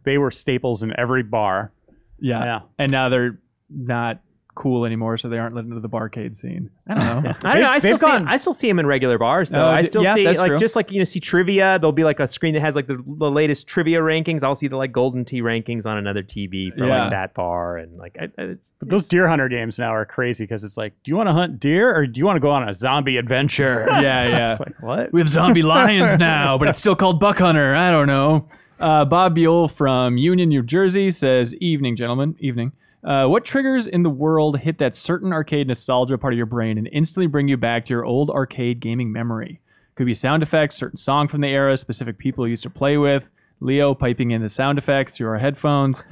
they were staples in every bar. Yeah, and now they're not cool anymore, so they aren't let into the barcade scene. I don't know. I still see them in regular bars though. I still see like true. Just like see trivia. There'll be like a screen that has like the latest trivia rankings. I'll see the like Golden Tee rankings on another TV for like that bar, and like but those Deer Hunter games now are crazy because it's like, do you want to hunt deer or do you want to go on a zombie adventure? Yeah. It's like, what? We have zombie lions now, but it's still called Buck Hunter. I don't know. Bob Buell from Union, New Jersey says, "Evening, gentlemen. Evening. What triggers in the world hit that certain arcade nostalgia part of your brain and instantly bring you back to your old arcade gaming memory? Could be sound effects, certain song from the era, specific people you used to play with. Leo piping in the sound effects through our headphones.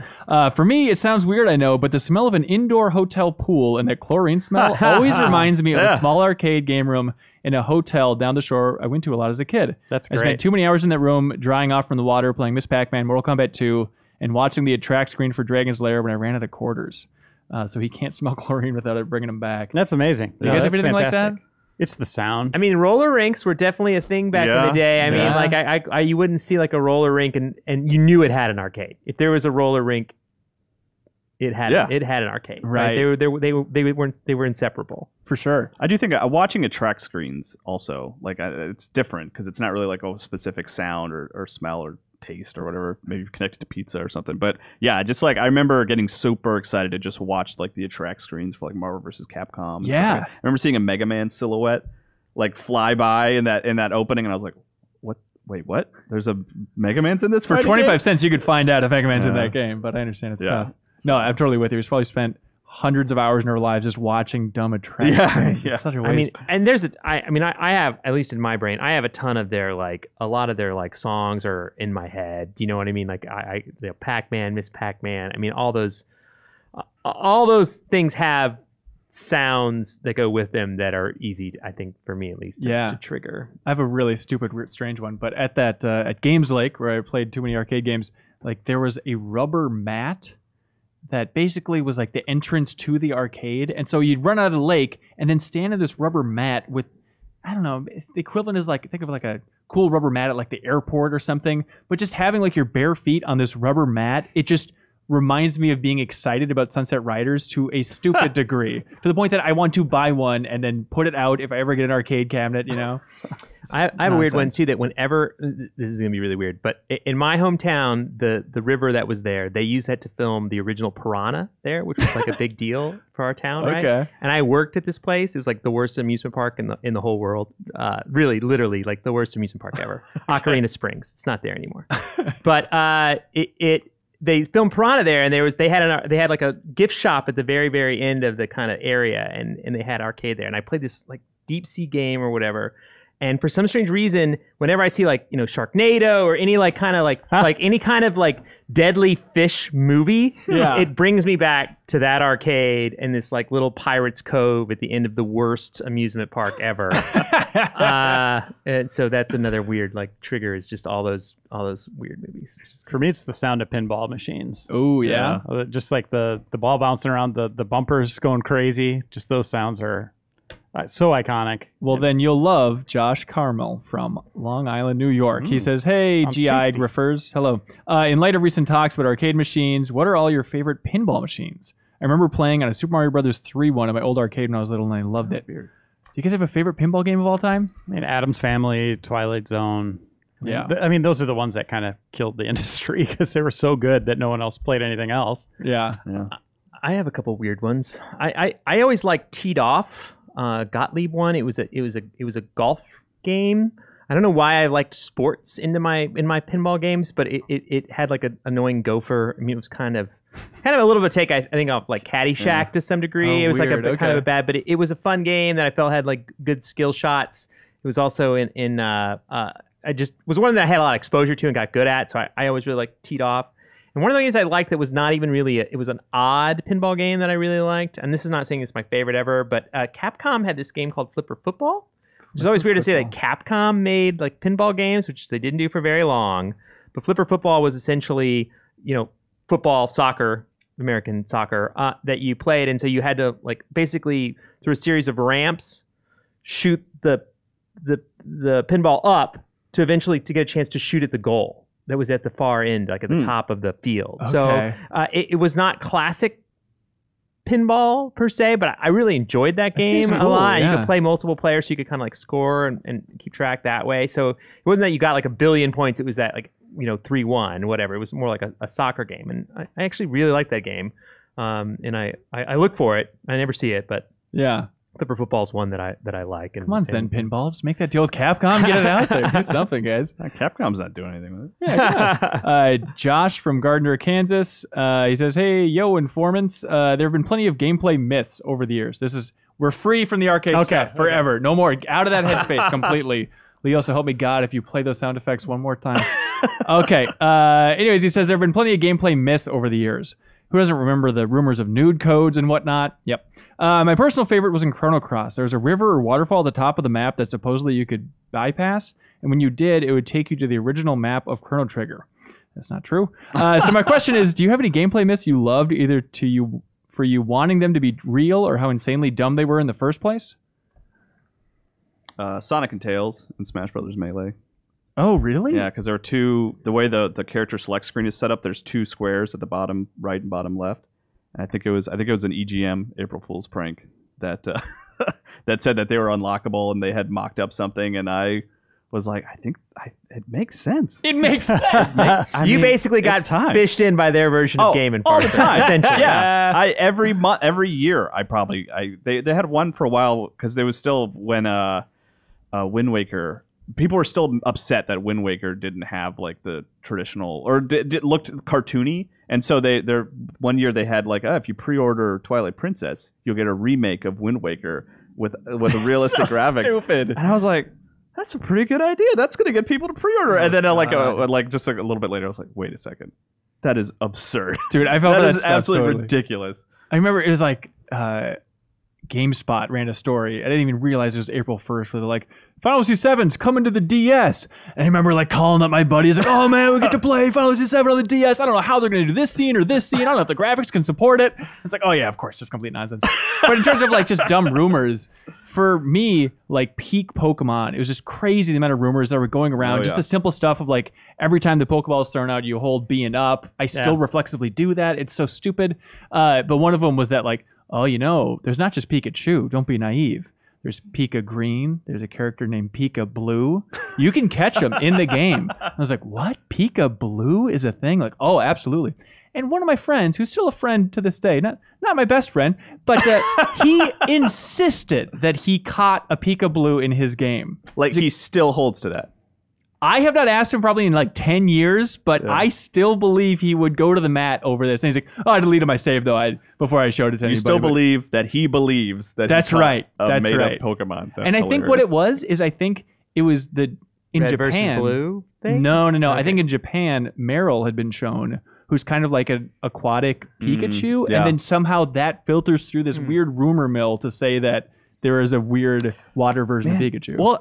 For me, it sounds weird, I know, but the smell of an indoor hotel pool and that chlorine smell always reminds me of a small arcade game room in a hotel down the shore I went to a lot as a kid. That's great. I spent too many hours in that room, drying off from the water, playing Miss Pac Man, Mortal Kombat 2, and watching the attract screen for Dragon's Lair when I ran out of quarters. So he can't smell chlorine without it bringing him back. That's amazing. Do you guys have anything like that? It's the sound. I mean, roller rinks were definitely a thing back in the day. I mean, like you wouldn't see like a roller rink and you knew it had an arcade. If there was a roller rink, it had an arcade. Right. They were inseparable. For sure. I do think watching attract screens also, like it's different because it's not really like a specific sound or smell or taste or whatever, maybe connected to pizza or something. But yeah, just like I remember getting super excited to just watch like the attract screens for like Marvel vs. Capcom. Yeah. I remember seeing a Mega Man silhouette like fly by in that opening, and I was like, what? Wait, what? There's a Mega Man's in this for 25 cents. You could find out if Mega Man's in that game, but I understand it's tough. No, I'm totally with you. We've probably spent hundreds of hours in our lives just watching dumb attractions. Yeah. It's such a waste. I mean, and there's I have, at least in my brain, I have a ton of their a lot of their songs are in my head. You know what I mean? Like Pac Man, Miss Pac Man. I mean, all those things have sounds that go with them that are easy, I think, for me at least, to trigger. I have a really stupid, weird, strange one, but at that at Games Lake where I played too many arcade games, like there was a rubber mat that basically was like the entrance to the arcade. And so you'd run out of the lake and then stand on this rubber mat with, I don't know, the equivalent is like, think of like a cool rubber mat at like the airport or something, but just having like your bare feet on this rubber mat, it just reminds me of being excited about Sunset Riders to a stupid degree, to the point that I want to buy one and then put it out if I ever get an arcade cabinet, you know? I have a weird one too, that whenever, this is going to be really weird, but in my hometown, the river that was there, they used that to film the original Piranha there, which was like a big deal for our town, right? Okay. And I worked at this place. It was like the worst amusement park in the whole world. Really, literally, like the worst amusement park ever. Ocarina Springs. It's not there anymore. But they filmed Piranha there, and they had like a gift shop at the very, very end of the kind of area, and they had arcade there. And I played this like deep sea game or whatever. And for some strange reason, whenever I see like, you know, Sharknado or any like kind of like any kind of like deadly fish movie, it brings me back to that arcade and this like little Pirates Cove at the end of the worst amusement park ever. And so that's another weird like trigger, is just all those weird movies. For me, it's the sound of pinball machines. Oh yeah. Just like the ball bouncing around, the bumpers going crazy. Just those sounds are so iconic. Well, then you'll love Josh Carmel from Long Island, New York. He says, hey, GI refers. Hello. In light of recent talks about arcade machines, what are all your favorite pinball machines? I remember playing on a Super Mario Brothers 3 one at my old arcade when I was little, and I loved it. Do you guys have a favorite pinball game of all time? I mean, Addams Family, Twilight Zone. Yeah. I mean, those are the ones that kind of killed the industry because they were so good that no one else played anything else. Yeah. I have a couple weird ones. I always liked Teed Off. Gottlieb one. It was a golf game. I don't know why I liked sports in my pinball games, but it had like an annoying gopher. I mean, it was kind of a little bit of take, I think, off like Caddyshack to some degree. It was weird. like kind of a bad, but it was a fun game that I felt had like good skill shots. It was also I just was one that I had a lot of exposure to and got good at, so I always really liked Teed Off. And one of the games I liked that was not even really, it was an odd pinball game that I really liked. And this is not saying it's my favorite ever, but Capcom had this game called Flipper Football, which is always weird to say that Capcom made like pinball games, which they didn't do for very long. But Flipper Football was essentially, you know, football, soccer, American soccer, that you played. And so you had to like basically through a series of ramps, shoot the pinball up to eventually to get a chance to shoot at the goal. That was at the far end, like at the top of the field. Okay. So it was not classic pinball per se, but I really enjoyed that game a lot. Yeah. You could play multiple players, so you could kind of like score and keep track that way. So it wasn't that you got like 1 billion points. It was that like, you know, 3-1, whatever. It was more like a soccer game. And I actually really liked that game. And I look for it. I never see it, but Yeah. Flipper Football is one that I like. And, Come on, Zen Pinball. Just make that deal with Capcom. Get it out there. Do something, guys. Capcom's not doing anything with it. Yeah, Josh from Gardner, Kansas. He says, hey, yo, informants. There have been plenty of gameplay myths over the years. We're free from the arcade stuff forever. No more. Out of that headspace completely. Leo, so help me God if you play those sound effects one more time. Okay. Anyways, he says there have been plenty of gameplay myths over the years. Who doesn't remember the rumors of nude codes and whatnot? Yep. My personal favorite was in Chrono Cross. There was a river or waterfall at the top of the map that supposedly you could bypass, and when you did, it would take you to the original map of Chrono Trigger. That's not true. So my question is, do you have any gameplay myths you loved, either for you wanting them to be real or how insanely dumb they were in the first place? Sonic and Tails in Smash Brothers Melee. Oh, really? Yeah, because there are two. The way the character select screen is set up, there's two squares at the bottom right and bottom left. And I think it was an EGM April Fool's prank that that said that they were unlockable and they had mocked up something, and I was like, it makes sense. It makes sense. You basically got fished in by their version of Game and all the time. Essentially. Yeah. Every year, they had one for a while because there was still when Wind Waker. People were still upset that Wind Waker didn't have like the traditional or looked cartoony, and so they're one year they had like, if you pre-order Twilight Princess, you'll get a remake of Wind Waker with a realistic graphic. Stupid. And I was like, that's a pretty good idea. That's gonna get people to pre-order. And then like just a little bit later, I was like, wait a second, that is absurd, dude. I felt that is absolutely ridiculous. I remember it was like GameSpot ran a story. I didn't even realize it was April 1st. Where they're like, Final Fantasy VII's coming to the DS. And I remember like calling up my buddies like, oh man, we get to play Final Fantasy VII on the DS. I don't know how they're going to do this scene or this scene. I don't know if the graphics can support it. It's like, oh yeah, of course, just complete nonsense. But in terms of like just dumb rumors, for me, like peak Pokemon, it was just crazy the amount of rumors that were going around. The simple stuff of like every time the Pokeball is thrown out, you hold B and up. I still reflexively do that. It's so stupid. But one of them was that like, oh, there's not just Pikachu. Don't be naive. There's Pika Green. There's a character named Pika Blue. You can catch them in the game. I was like, what? Pika Blue is a thing? Like, oh, absolutely. And one of my friends, who's still a friend to this day, not my best friend, but he insisted that he caught a Pika Blue in his game. Like he still holds to that. I have not asked him probably in like 10 years, but I still believe he would go to the mat over this. And he's like, oh, I deleted my save though before I showed it to anybody. You still believe that he believes that that's right. That's made right. Up Pokemon. That's and I hilarious. think what it was is I think it was in Red Japan. versus Blue thing? No. Okay. I think in Japan, Meryl had been shown, who's kind of like an aquatic Pikachu. Yeah. And then somehow that filters through this weird rumor mill to say that there is a weird water version of Pikachu. Well,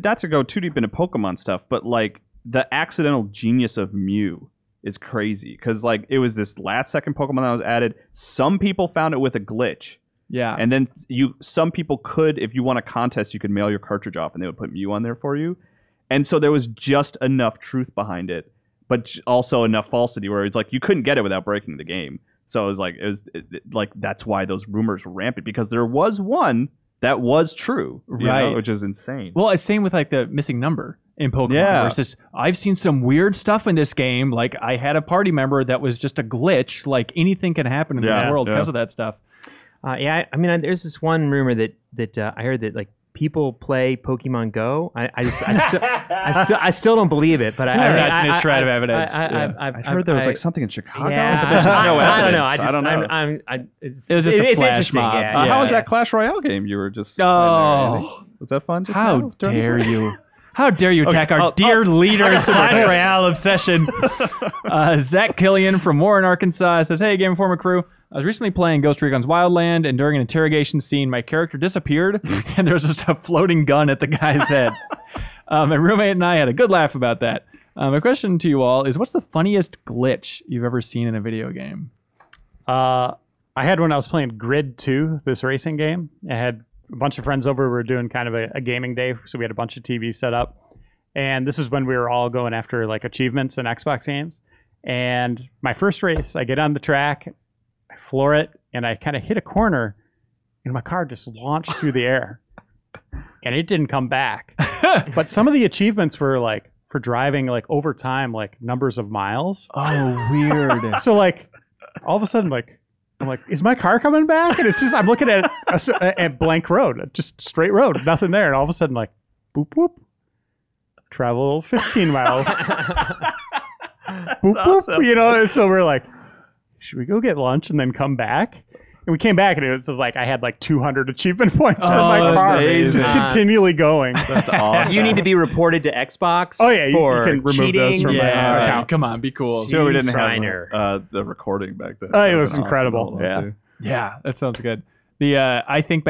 not to go too deep into Pokemon stuff, but like the accidental genius of Mew is crazy because like it was this last second Pokemon that was added. Some people found it with a glitch. Yeah. And then some people could, if you won a contest, you could mail your cartridge off and they would put Mew on there for you. And so there was just enough truth behind it, but also enough falsity where it's like you couldn't get it without breaking the game. So it was that's why those rumors were rampant because there was one that was true, right? Which is insane. Well, it's same with like the missing number in Pokemon. Yeah. Where it's just, I've seen some weird stuff in this game. Like I had a party member that was just a glitch. Like anything can happen in this world because of that stuff. I mean, there's this one rumor that I heard that like people play Pokemon Go. I still don't believe it, but that's a shred of evidence. I heard there was like something in Chicago. Yeah, but there's just no I evidence. don't know. It was just a flash mob. How was that Clash Royale game you were just? Oh, was that fun? How dare you? How dare you attack our dear leader's Clash Royale obsession? Zach Killian from Warren, Arkansas says, hey, Game Informer crew. I was recently playing Ghost Recon's Wildland, and during an interrogation scene, my character disappeared, and there was just a floating gun at the guy's head. My roommate and I had a good laugh about that. My question to you all is, what's the funniest glitch you've ever seen in a video game? I had when I was playing Grid 2, this racing game. I had a bunch of friends over. We were doing kind of a gaming day, so we had a bunch of TVs set up. And this is when we were all going after like achievements in Xbox games. And my first race, I get on the track, I floor it, and I kind of hit a corner, and my car just launched through the air. And it didn't come back. But some of the achievements were like for driving like over time, like numbers of miles. Oh, weird. So like all of a sudden, like I'm like, is my car coming back? And it's just I'm looking at a blank road, just straight road, nothing there. And all of a sudden, like, boop boop, travel 15 miles. Boop awesome. boop. So we're like, should we go get lunch and then come back? And we came back and it was like I had like 200 achievement points for Oh, my that's car. amazing. Just continually going. That's awesome. You need to be reported to Xbox. Oh, yeah, you for can remove cheating. those from my Yeah, account. come on, be cool. Too bad we didn't Reiner. have the recording back then. It That was would've been incredible. awesome to hold on to. Yeah, that sounds good. The I think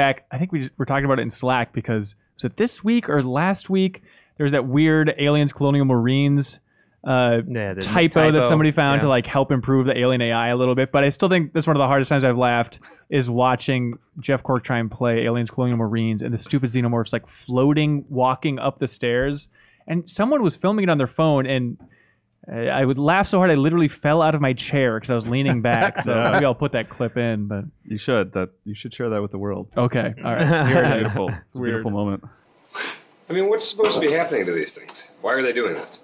we were talking about it in Slack because was it this week or last week? There was that weird Aliens Colonial Marines The typo that somebody found yeah. to like help improve the alien AI a little bit. But I still think that's one of the hardest times I've laughed is watching Jeff Cork try and play Aliens Colonial Marines and the stupid xenomorphs like floating, walking up the stairs. And someone was filming it on their phone, and I would laugh so hard I literally fell out of my chair because I was leaning back. So maybe I'll put that clip in. But you should share that with the world. Okay, all right. It's beautiful. It's a beautiful moment. I mean, what's supposed to be happening to these things? Why are they doing this?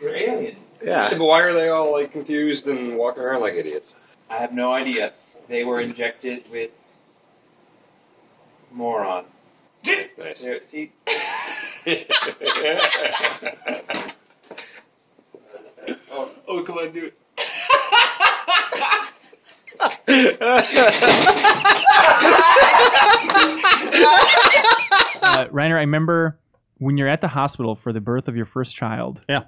They're alien. Yeah, but why are they all like confused and walking around like idiots? I have no idea. They were injected with moron. Nice. There, see? oh, come on, do it. Reiner, I remember when you're at the hospital for the birth of your first child. Yeah.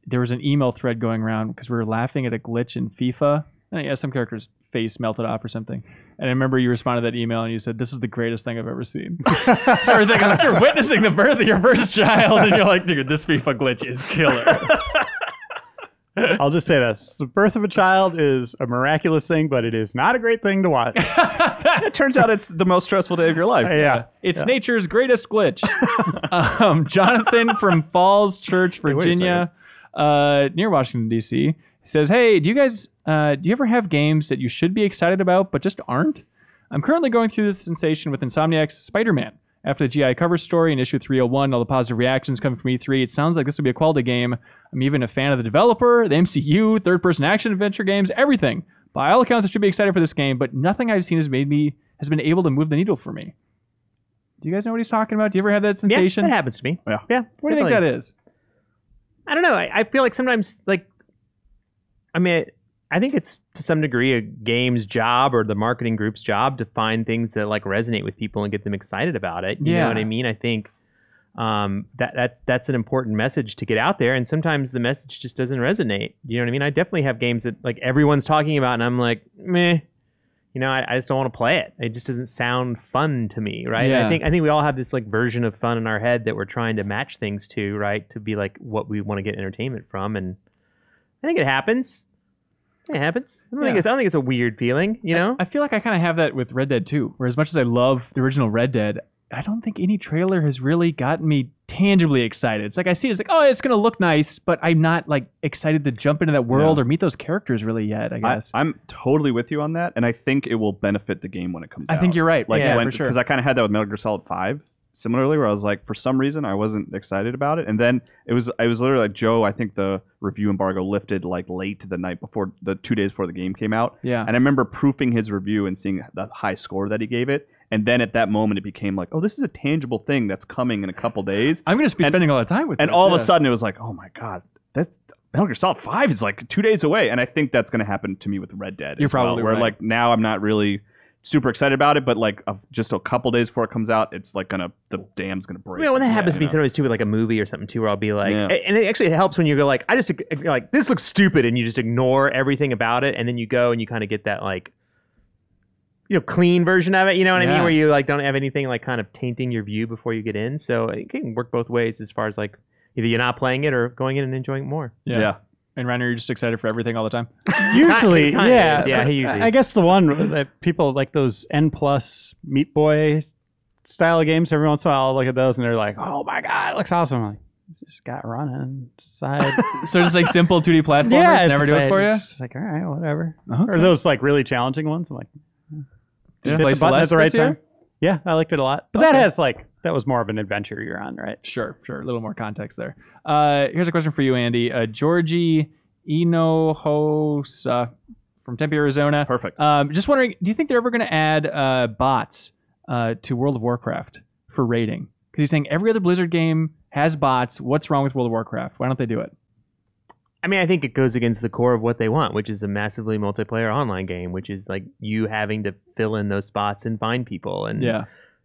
There was an email thread going around because we were laughing at a glitch in FIFA. And yeah, some character's face melted off or something. And I remember you responded to that email and you said, "This is the greatest thing I've ever seen." Everything like you're witnessing the birth of your first child, and you're like, "Dude, this FIFA glitch is killer." I'll just say this. The birth of a child is a miraculous thing, but it is not a great thing to watch. It turns out it's the most stressful day of your life. Yeah. It's nature's greatest glitch. Jonathan from Falls Church, wait a Virginia, near Washington, D.C., says, "Hey, do you ever have games that you should be excited about but just aren't? I'm currently going through this sensation with Insomniac's Spider-Man. After the GI cover story in issue 301, all the positive reactions coming from E3, it sounds like this will be a quality game. I'm even a fan of the developer, the MCU, third-person action adventure games, everything. By all accounts, I should be excited for this game, but nothing I've seen has been able to move the needle for me." Do you guys know what he's talking about? Do you ever have that sensation? Yeah, that happens to me. Yeah. What do you think that is? I don't know. I feel like sometimes, like, I mean, I think it's to some degree a game's job or the marketing group's job to find things that like resonate with people and get them excited about it. You know what I mean? I think that's an important message to get out there, and sometimes the message just doesn't resonate. You know what I mean? I definitely have games that like everyone's talking about, and I'm like, meh. You know, I just don't want to play it. It just doesn't sound fun to me, right? Yeah. I think we all have this like version of fun in our head that we're trying to match things to, right? To be like what we want to get entertainment from, and I think it happens. It happens. I don't think it's a weird feeling, you know? I feel like I kind of have that with Red Dead 2, where as much as I love the original Red Dead, I don't think any trailer has really gotten me tangibly excited. It's like I see it, it's like, oh, it's going to look nice, but I'm not like excited to jump into that world or meet those characters really yet, I guess. I'm totally with you on that, and I think it will benefit the game when it comes out. I think you're right. Like, for sure. Because I kind of had that with Metal Gear Solid 5, similarly, where I was like, for some reason, I wasn't excited about it. And then I was literally like, Joe, I think the review embargo lifted like late the night before, the 2 days before the game came out. Yeah. And I remember proofing his review and seeing the high score that he gave it. And then at that moment, it became like, oh, this is a tangible thing that's coming in a couple days. I'm going to be spending a lot of time with it. And all of a sudden, it was like, oh my God, that's Metal Gear Solid 5 is like 2 days away. And I think that's going to happen to me with Red Dead. You're as well, probably where right. like now I'm not really super excited about it, but like just a couple days before it comes out, it's like the dam's gonna break. Yeah, well, that happens to me you know? sometimes too with like a movie or something too, where I'll be like, Yeah. and it actually helps when you go like, like this looks stupid, and you just ignore everything about it, and then you go and you kind of get that like, you know, clean version of it. You know what I mean? Where you like don't have anything like kind of tainting your view before you get in. So it can work both ways as far as like either you're not playing it or going in and enjoying it more. Yeah. And Reiner, you're just excited for everything all the time? Usually, Kinda yeah. is. Yeah, he usually I is. guess the one that people like those N+ Meat Boy style of games, every once in a while I'll look at those and they're like, oh my God, it looks awesome. I'm like, just got running, decide. So just like simple 2D platformers Yeah, never do it for you? It's just like, all right, whatever. Okay. Or those like really challenging ones. I'm like, Did you hit play the button Celeste at the right this year? time. Yeah, I liked it a lot. But that has like, that was more of an adventure you're on, right? Sure. A little more context there. Here's a question for you, Andy. Georgie Inohosa from Tempe, Arizona. Perfect. Just wondering, do you think they're ever going to add bots to World of Warcraft for raiding? Because he's saying every other Blizzard game has bots. What's wrong with World of Warcraft? Why don't they do it? I mean, I think it goes against the core of what they want, which is a massively multiplayer online game, which is like you having to fill in those spots and find people. And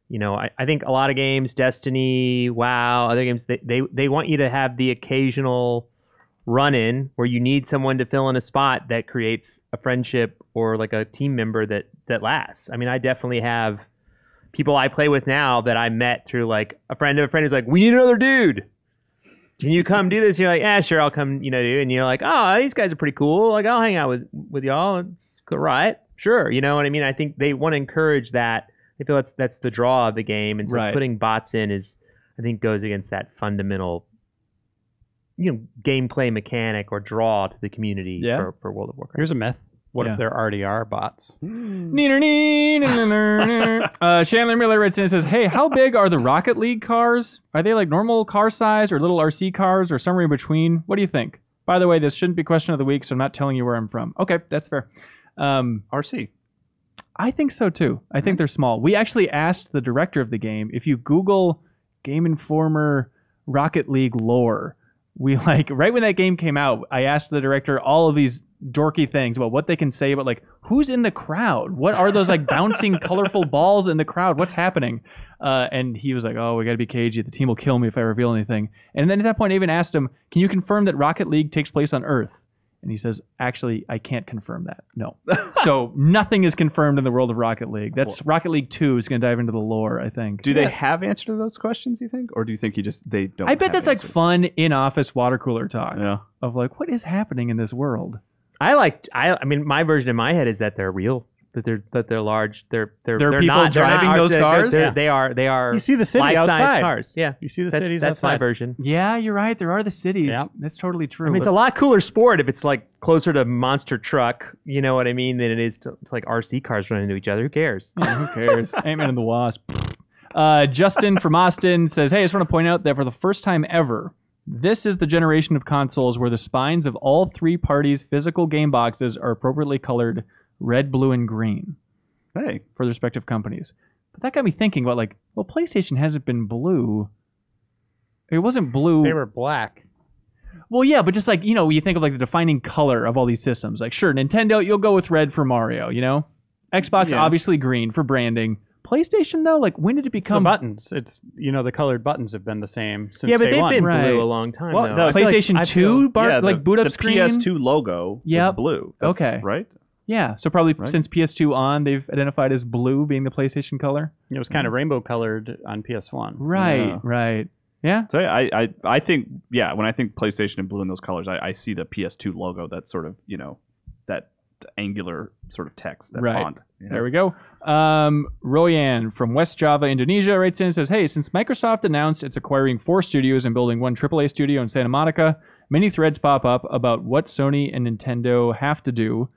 you know, I think a lot of games, Destiny, WoW, other games, they want you to have the occasional run-in where you need someone to fill in a spot that creates a friendship or like a team member that lasts. I mean, I definitely have people I play with now that I met through like a friend of a friend who's like, we need another dude. Can you come do this? And you're like, yeah, sure, I'll come, you know, do. And you're like, oh, these guys are pretty cool. Like, I'll hang out with y'all. It's cool, right? Sure. You know what I mean? I think they want to encourage that. I feel that's the draw of the game. And so putting bots in I think goes against that fundamental, you know, gameplay mechanic or draw to the community for World of Warcraft. Here's a myth. What if there already are bots? Chandler Miller writes in and says, hey, how big are the Rocket League cars? Are they like normal car size or little RC cars or somewhere in between? What do you think? By the way, this shouldn't be question of the week, so I'm not telling you where I'm from. Okay, that's fair. RC. I think so too. I think they're small. We actually asked the director of the game, if you Google Game Informer Rocket League lore, we like right when that game came out, I asked the director all of these dorky things about what they can say about like who's in the crowd, what are those like bouncing colorful balls in the crowd, what's happening, and he was like, oh, we got to be cagey, the team will kill me if I reveal anything. And then at that point I even asked him, can you confirm that Rocket League takes place on Earth? And he says, actually, I can't confirm that. No. So nothing is confirmed in the world of Rocket League. That's Rocket League 2 is going to dive into the lore, I think. Do they have answer to those questions, you think? Or do you think they don't? I bet that's like fun in-office water cooler talk of like, what is happening in this world? I mean, my version in my head is that they're real. That they're large. They're people not driving those cars. They are. You see the city outside. Cars. Yeah, you see the cities that's outside. my version. Yeah, you're right. There are the cities. Yeah. That's totally true. I mean, it's a lot cooler sport if it's like closer to monster truck. You know what I mean? Than it is to like RC cars running into each other. Who cares? Yeah, who cares? Ant-Man and the Wasp. Justin from Austin says, "Hey, I just want to point out that for the first time ever, this is the generation of consoles where the spines of all three parties' physical game boxes are appropriately colored red, blue, and green." Hey, for the respective companies. But that got me thinking about like, well, PlayStation hasn't been blue. It wasn't blue. They were black. Well, yeah, but just like, you know, you think of like the defining color of all these systems. Like, sure, Nintendo, you'll go with red for Mario, you know? Xbox, obviously green for branding. PlayStation, though, like, when did it become... It's the buttons. It's, you know, the colored buttons have been the same since day one. Yeah, but they've been blue a long time, well, though. PlayStation 2, like boot up screen? The PS2 logo was blue. That's, okay. Right? Yeah, so probably since PS2 on, they've identified as blue being the PlayStation color. It was kind of rainbow colored on PS1. Right. Yeah. So I think, when I think PlayStation and blue in those colors, I see the PS2 logo, that sort of, you know, that angular sort of text, that font. You know? There we go. Royan from West Java, Indonesia writes in and says, hey, since Microsoft announced it's acquiring 4 studios and building one AAA studio in Santa Monica, many threads pop up about what Sony and Nintendo have to do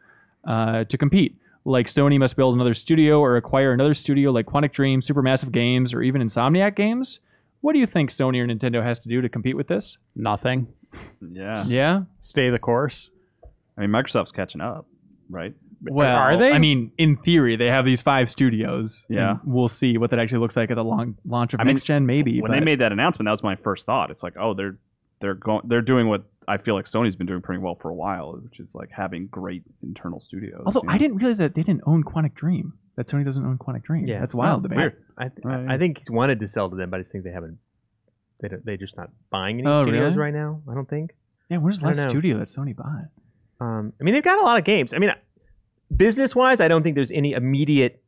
to compete. Like Sony must build another studio or acquire another studio like Quantic Dream, Supermassive Games, or even Insomniac Games. What do you think Sony or Nintendo has to do to compete with this? Nothing. Yeah? Stay the course. I mean, Microsoft's catching up, right? Well, are they? I mean, in theory, they have these 5 studios. Yeah. We'll see what that actually looks like at the launch of next gen, maybe. When they made that announcement, that was my first thought. It's like, oh, they're doing what I feel like Sony's been doing pretty well for a while, which is like having great internal studios. Although I didn't realize that they didn't own Quantic Dream. That Sony doesn't own Quantic Dream. Yeah, that's wild to me. Weird. I think he's wanted to sell to them, but I just think they haven't. They're just not buying any studios right now. I don't think. Yeah, where's the last studio that Sony bought? I mean, they've got a lot of games. I mean, business wise, I don't think there's any immediate.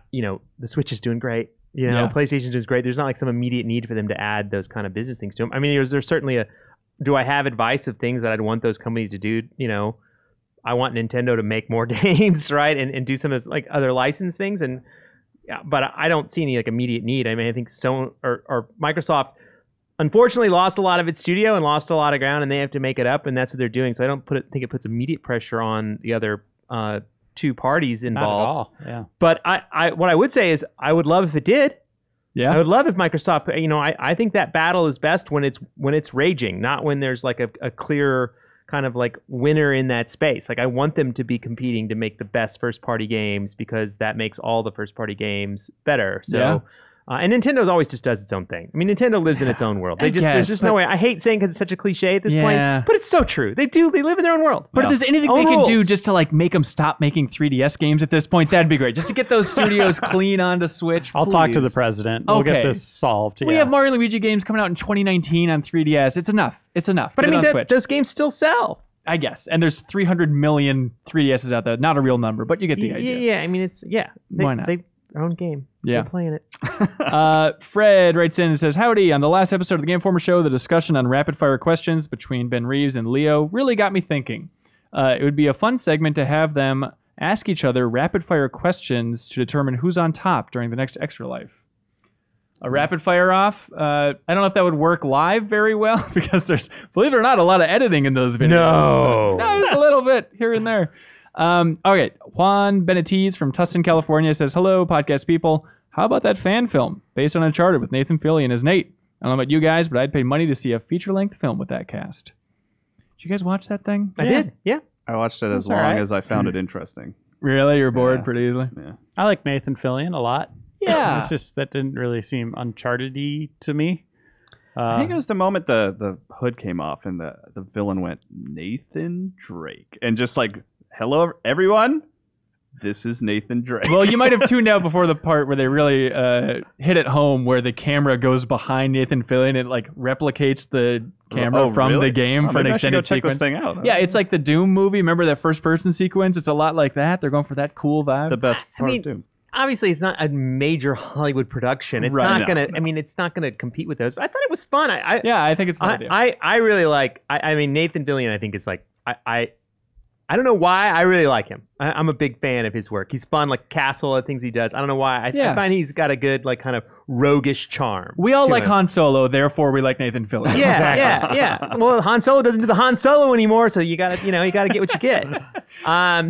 The Switch is doing great. You know, PlayStation's doing great. There's not like some immediate need for them to add those kind of business things to them. I mean, there's certainly a. Do I have advice of things that I'd want those companies to do? You know, I want Nintendo to make more games, right, and do some of those, like other license things, but I don't see any like immediate need. I mean, I think or Microsoft unfortunately lost a lot of its studio and lost a lot of ground, and they have to make it up, and that's what they're doing. So I don't think it puts immediate pressure on the other 2 parties involved. Not at all. Yeah. But what I would say is I would love if it did. Yeah, I would love if Microsoft, you know, I think that battle is best when it's raging, not when there's like a clear kind of like winner in that space. Like I want them to be competing to make the best first party games because that makes all the first party games better. So And Nintendo's always just does its own thing. I mean, Nintendo lives in its own world. There's just no way. I hate saying because it's such a cliche at this point, but it's so true. They live in their own world. But if there's anything they can do just to like make them stop making 3DS games at this point, that'd be great. Just to get those studios clean onto Switch. I'll talk to the president. We'll get this solved. We have Mario and Luigi games coming out in 2019 on 3DS. It's enough. But I mean, those games still sell. I guess. And there's 300 million 3DSs out there. Not a real number, but you get the idea. Yeah, I mean, why not? Their own game. Yeah. They're playing it. Fred writes in and says, howdy. On the last episode of the Game Informer show, the discussion on rapid-fire questions between Ben Reeves and Leo really got me thinking. It would be a fun segment to have them ask each other rapid-fire questions to determine who's on top during the next Extra Life. A rapid-fire off? I don't know if that would work live very well because there's, believe it or not, a lot of editing in those videos. No. Just a little bit here and there. Okay, Juan Benitez from Tustin, California says, hello, podcast people. How about that fan film based on Uncharted with Nathan Fillion as Nate? I don't know about you guys, but I'd pay money to see a feature-length film with that cast. Did you guys watch that thing? I did, yeah. I watched it as long as I found it interesting. Really? You're bored pretty easily? Yeah. I like Nathan Fillion a lot. Yeah. It's just that didn't really seem Uncharted-y to me. I think it was the moment the hood came off and the villain went, Nathan Drake. And just like, hello, everyone. This is Nathan Drake. Well, you might have tuned out before the part where they really hit it home, where the camera goes behind Nathan Fillion and it like replicates the camera from the game for an extended sequence. Check this thing out. Yeah, it's like the Doom movie. Remember that first-person sequence? It's a lot like that. They're going for that cool vibe. The best part of Doom. Obviously, it's not a major Hollywood production. It's not gonna. I mean, it's not gonna compete with those. But I thought it was fun. I think it's fun. I really like. I mean, Nathan Fillion. I think is like. I don't know why. I really like him. I'm a big fan of his work. He's fun, like Castle, the things he does. I don't know why. I find he's got a good, like, kind of roguish charm. We all like Han Solo, therefore we like Nathan Fillion. Yeah. Well, Han Solo doesn't do the Han Solo anymore, so you gotta get what you get.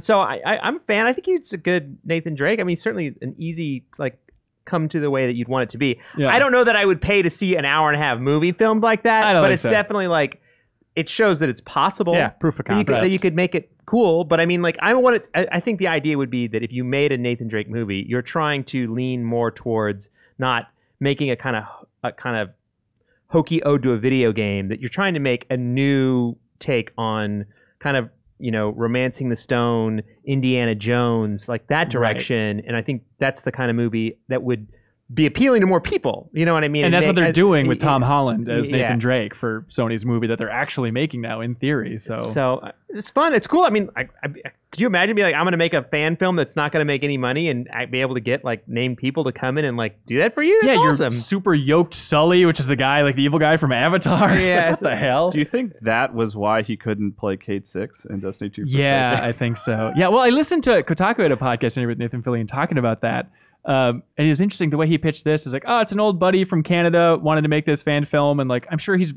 So I'm a fan. I think he's a good Nathan Drake. I mean, certainly an easy, like, come to the way that you'd want it to be. Yeah. I don't know that I would pay to see an hour-and-a-half movie filmed like that, but it's definitely like. It shows that it's possible. Yeah, proof of concept. That you could make it cool. But I mean, like, I think the idea would be that if you made a Nathan Drake movie, you're trying to lean more towards not making a kind of hokey ode to a video game. That you're trying to make a new take on kind of, you know, Romancing the Stone, Indiana Jones, like that direction. Right. And I think that's the kind of movie that would be appealing to more people, you know what I mean? And that's what they're doing with Tom Holland as Nathan Drake for Sony's movie that they're actually making now, in theory. So it's fun. It's cool. I mean, could you imagine being like, I'm going to make a fan film that's not going to make any money and be able to get like named people to come in and like do that for you? That's awesome. You're super yoked Sully, which is the guy, like the evil guy from Avatar. Yeah, what the hell? Do you think that was why he couldn't play Cade 6 in Destiny 2? Yeah, I think so. Yeah, well, I listened to Kotaku had a podcast interview with Nathan Fillion talking about that. And it was interesting the way he pitched this is like, oh, it's an old buddy from Canada wanted to make this fan film, and like I'm sure he's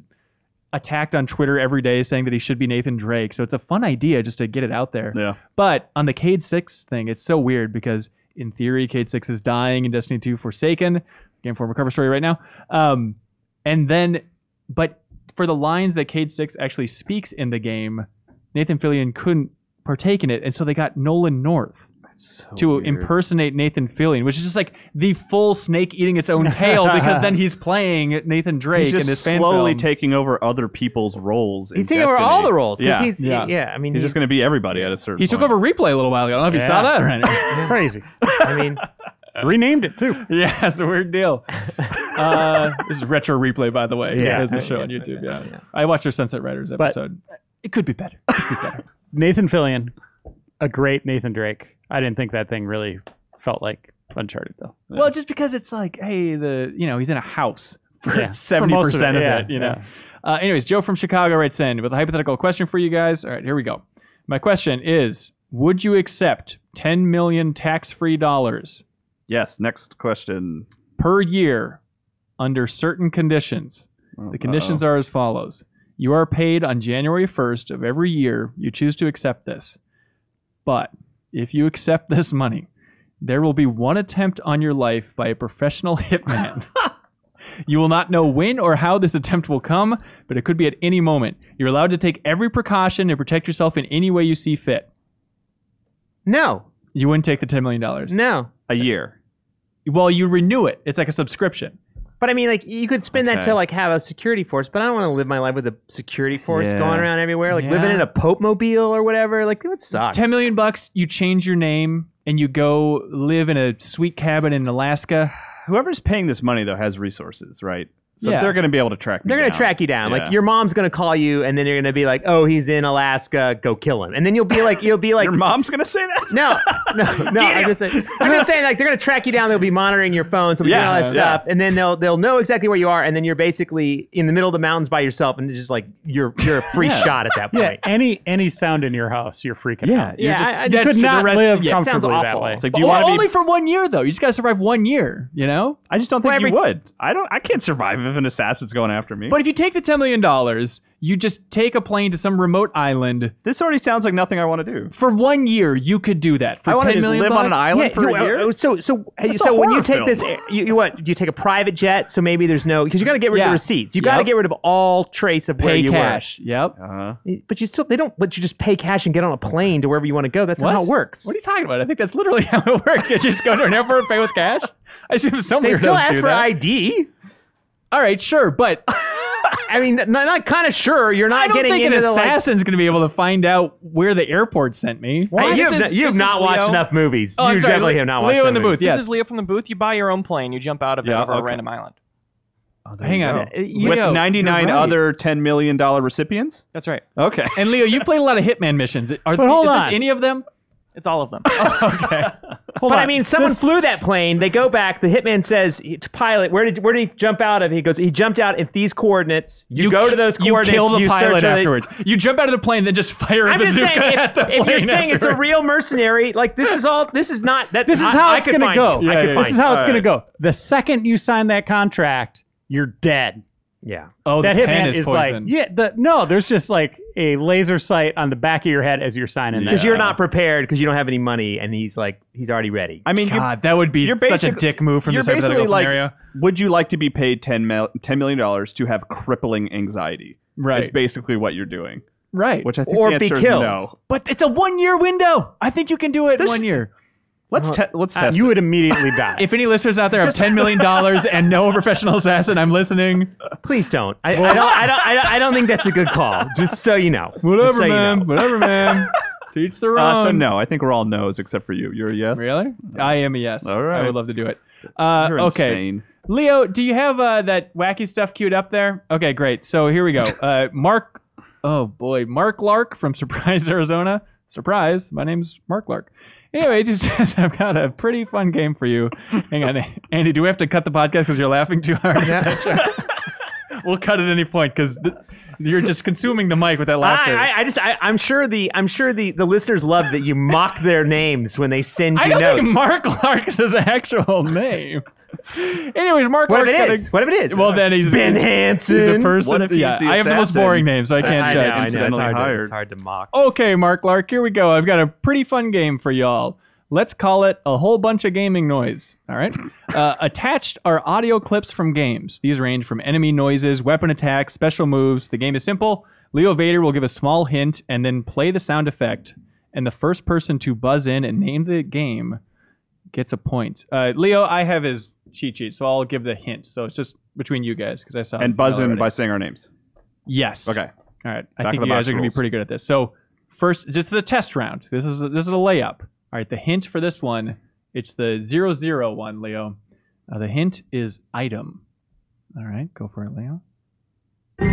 attacked on Twitter every day saying that he should be Nathan Drake. So it's a fun idea just to get it out there. Yeah. But on the Cade 6 thing, it's so weird because in theory, Cade 6 is dying in Destiny 2 Forsaken, Game Informer cover story right now. But for the lines that Cade 6 actually speaks in the game, Nathan Fillion couldn't partake in it, and so they got Nolan North. To impersonate Nathan Fillion, which is just like the full snake eating its own tail because then he's playing Nathan Drake in this fan film. He's slowly taking over other people's roles. He's taking over all the roles. I mean, he's just going to be everybody at a certain point. He took over Replay a little while ago. I don't know if you saw that, Reiner. Crazy. I mean, renamed it too. Yeah, it's a weird deal. This is Retro Replay, by the way. Yeah. It's a show on YouTube. Yeah. I watched your Sunset Riders episode. It could be better. Nathan Fillion, a great Nathan Drake. I didn't think that thing really felt like Uncharted, though. Well, just because it's like, hey, he's in a house for 70% of it, you know. Anyways, Joe from Chicago writes in with a hypothetical question for you guys. All right, here we go. My question is, would you accept 10 million tax-free dollars? Yes, next question. Per year, under certain conditions. The conditions are as follows. You are paid on January 1st of every year. You choose to accept this. But if you accept this money, there will be one attempt on your life by a professional hitman. You will not know when or how this attempt will come, but it could be at any moment. You're allowed to take every precaution to protect yourself in any way you see fit. No. You wouldn't take the $10 million. No. A year. Well, you renew it. It's like a subscription. But I mean, like, you could spend that Okay. to like have a security force, but I don't want to live my life with a security force Yeah. going around everywhere, like Yeah. living in a Pope mobile or whatever. Like, it would suck. $10 million, you change your name and you go live in a sweet cabin in Alaska. Whoever's paying this money though has resources, right? So Yeah. they're going to be able to track me They're going to down. track you down. Yeah. Like, your mom's going to call you, and then you're going to be like, "Oh, he's in Alaska. Go kill him." And then you'll be like, Your mom's going to say that? No. I'm just saying, like, they're gonna track you down. They'll be monitoring your phone, so we're doing all that Yeah. stuff, and then they'll know exactly where you are, and then you're basically in the middle of the mountains by yourself, and it's just like you're a free shot at that point. Yeah, any sound in your house, you're freaking out. you're just- I You just could not live it sounds comfortably that awful. way. It's like, do you want to only be? for 1 year, though. You just got to survive 1 year, you know? I just don't think Well, you would. I can't survive if an assassin's going after me. But if you take the $10 million, you just take a plane to some remote island. This already sounds like nothing I want to do. For 1 year, you could do that. For I want to $10 just million live on an bucks? island for a year. So That's a when you horror take film. this, you what? Do you take a private jet? So maybe there's no, because you got to get rid of Yeah. the receipts. You got to Yep. get rid of all trace of where Pay you cash. Yep. were. But they don't let you just pay cash and get on a plane to wherever you want to go. That's not how it works. What are you talking about? I think that's literally how it works. You just go to an airport and pay with cash. I assume some They weirdos still ask do for that. ID. All right, sure, but I mean, not kind of sure. You're I not don't getting think an into the like. assassin's going to be able to find out where the airport sent me. Hey, This you have is not watched Leo. enough movies. Oh, I'm You sorry, definitely have not watched Leo enough in the movies. booth. Yes. This is Leo from the booth. You buy your own plane. You jump out of it Yeah, over a okay. random island. Hang on. With Leo, 99 you're right. other $10 million recipients? That's right. Okay. And Leo, you played a lot of Hitman missions. Is hold this on. any of them? It's all of them. Okay. Hold But on. I mean, someone This- flew that plane. They go back. The hitman says, "Pilot, where did he jump out of?" He goes, "He jumped out at these coordinates." You go to those coordinates. You kill the you pilot search for the- afterwards. You jump out of the plane, then just fire a I'm just bazooka saying, at the plane. if you're saying it's a afterwards. real mercenary, like this is not that. This is how I it's could going to find go. you. I Yeah, could yeah, find This is you. how it's All going to right. go. The second you sign that contract, you're dead. Yeah. Oh, That the pen hitman is like, poison. there's just like a laser sight on the back of your head as you're signing that. Because you're not prepared because you don't have any money, and he's already ready. I mean, God, that would be you're such a basic- dick move from you're this hypothetical basically like, scenario. would you like to be paid $10 million to have crippling anxiety? Right. Is basically what you're doing. Right. Which I think Or the be answer killed. is no. But it's a 1 year window. I think you can do it in 1 year. Let's test you it. would immediately die. If any listeners out there have $10 million and no professional assassin, I'm listening. Please don't. I don't think that's a good call. Just so you know. Just Whatever, so you man. know. Whatever, man. Teach the wrong. So no, I think we're all no's except for you. You're a yes? Really? I am a yes. All right. I would love to do it. You're Okay. insane. Leo, do you have that wacky stuff queued up there? Okay, great. So here we go. Mark Lark from Surprise, Arizona. Surprise, my name's Mark Lark. Anyways, he says, I've got a pretty fun game for you. Hang on. Andy, do we have to cut the podcast because you're laughing too hard? We'll cut at any point because you're just consuming the mic with that laughter. I'm sure the listeners love that you mock their names when they send you I don't notes. think Mark Lark is his actual name. Anyways, Mark What Lark's if it got is? What if it is? Well, then he's Ben He's a Hansen. person. What if he's yeah, the I have the most assassin? boring name, so I can't I judge. know. It's Incidentally hired. hard to mock. Okay, Mark Lark, here we go. I've got a pretty fun game for y'all. Let's call it a whole bunch of gaming noise. All right. Attached are audio clips from games. These range from enemy noises, weapon attacks, special moves. The game is simple. Leo Vader will give a small hint and then play the sound effect. And the first person to buzz in and name the game gets a point. Leo, I have his cheat sheet, so I'll give the hint. So it's just between you guys because I saw And this buzz in already. by saying our names. Yes. Okay. All right. I Back think of the you guys box are going to be rules. pretty good at this. So first, just the test round. This is a layup. All right. The hint for this one, it's the 0-0 one, Leo. The hint is item. All right. Go for it, Leo. See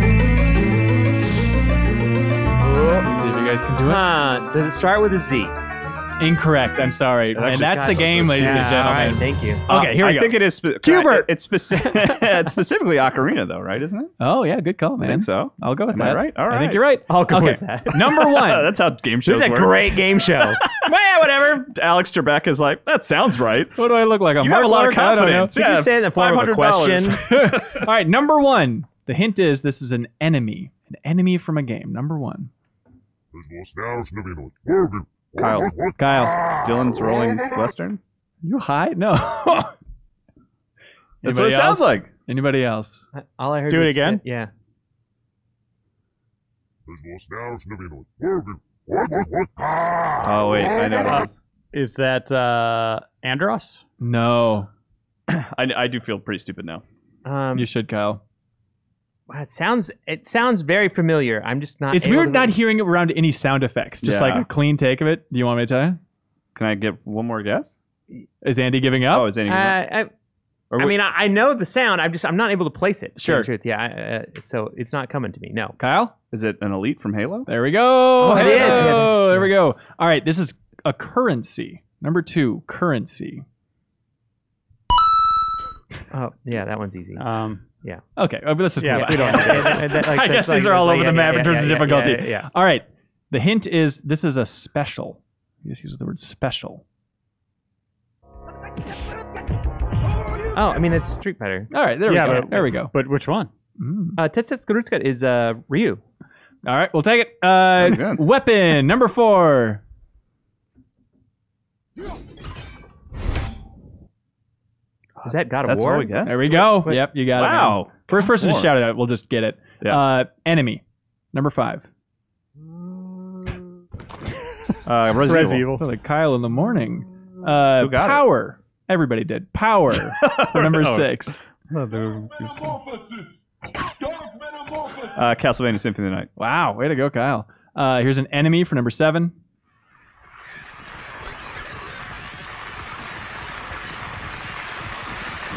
if you guys can do it. Does it start with a Z? Incorrect. I'm sorry. And actually that's the sounds game, ladies and All gentlemen. right, thank you. Okay, here we I go. think it is. Hubert! It's specifically Ocarina, though, right? Isn't it? Oh, yeah. Good call, man. I think so. I'll go with Am I that. right? All I think right. you're right. I'll go Okay. with that. Number one. That's how game shows This is a work. great game show. Well, yeah, whatever. Alex Trebek is like, that sounds right. What do I look like? I'm You have a lot of confidence. Did Yeah, you say it in the form of a question? $500. All right, number one. The hint is this is an enemy. An enemy from a game. Number one. Kyle. Kyle. Dylan's Rolling Western. You high? No. That's what it sounds like. Anybody else? All I heard Do it was again? Yeah. Oh wait, I know. Is that Andros? No. I do feel pretty stupid now. You should, Kyle. Wow, it sounds very familiar. I'm just not. It's weird not hearing it around any sound effects. Just like a clean take of it. Do you want me to tell you? Can I get one more guess? Is Andy giving up? Oh, is Andy giving up? I mean, I know the sound. I'm not able to place it. Sure. Truth. Yeah. So it's not coming to me. No. Kyle? Is it an elite from Halo? There we go. Oh, it is. Oh, there we go. All right. This is a currency. Number 2, currency. Oh, yeah. That one's easy. Yeah. Okay. Let's just move on. we don't I guess these are all over the map in terms of difficulty. Yeah. All right. The hint is this is a special. You just use the word special. Oh, I mean, it's Street Fighter. All right. There we go. There we go. But which one? Tetsuya is Ryu. All right. We'll take it. Weapon. Number 4. Is that God of That's War? all we get? There we go. Yep. You got it. Wow. First person to shout it out. We'll just get it. Yeah. Enemy. Number 5. Resident Evil. So like Kyle in the morning. Who got Power. Everybody did. Power. For number 6. Castlevania Symphony of the Night. Wow. Way to go, Kyle. Here's an enemy for number 7.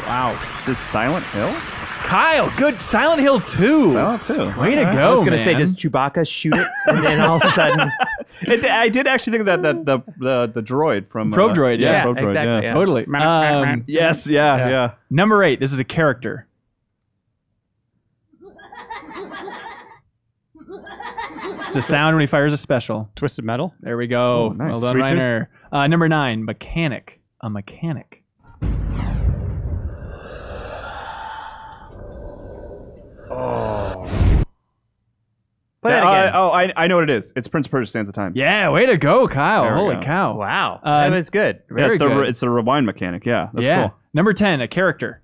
Wow. Is this Silent Hill? Kyle, good. Silent Hill 2. Silent Hill. Way to go, I was going to say, man. does Chewbacca shoot it? And then all of a sudden... I did actually think of that the droid from... Probe Droid, yeah. Probe Droid, exactly, yeah. Totally. Yes, yeah. Number 8. This is a character. It's the sound when he fires a special. Twisted Metal. There we go. Oh, nice. Well done, Sweet tooth. Reiner. Number 9. Mechanic. A mechanic. Play that again. I know what it is. It's Prince of Persia: Sands of Time. Yeah, way to go, Kyle. There we Holy go. cow. Wow. That was good. Yeah, Very good. it's the rewind mechanic. Yeah, that's yeah. cool. Number 10. A character.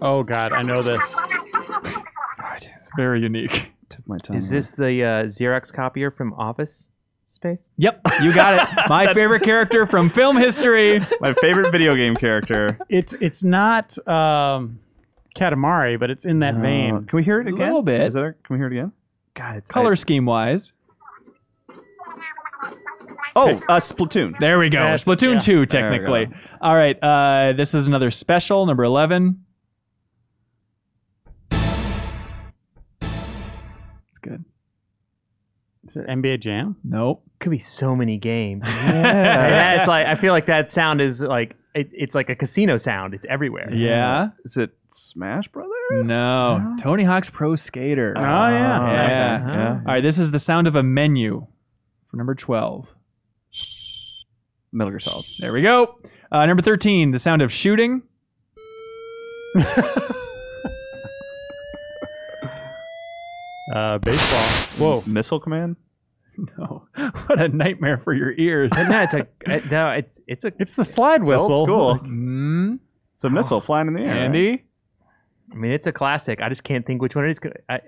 Oh God, I know this. It's very unique. Took my time. Is this the Xerox copier from Office Space? Yep, you got it. My favorite character from film history. my favorite video game character? It's not Katamari, but it's in that vein. Can we hear it A again? little bit. Is that can we hear it again? God, it's Color scheme wise. Splatoon. There we go. That's- Splatoon yeah. 2, technically. There All right. This is another special, number 11. It's good. Is it NBA Jam? Nope. Could be so many games. Yeah. It's like, I feel like that sound is like, it's like a casino sound. It's everywhere. Yeah. Is it Smash Brothers? No. Tony Hawk's Pro Skater. Oh, yeah. Yeah. Nice. Yeah. All right. This is the sound of a menu for number 12. Metal Gear Solid. There we go. Number 13, the sound of shooting. Baseball. Whoa. Missile Command? No. What a nightmare for your ears. No, it's a. It's the slide whistle. Old school. Mm, It's a missile flying in the air. Andy? I mean, it's a classic. I just can't think which one it is. I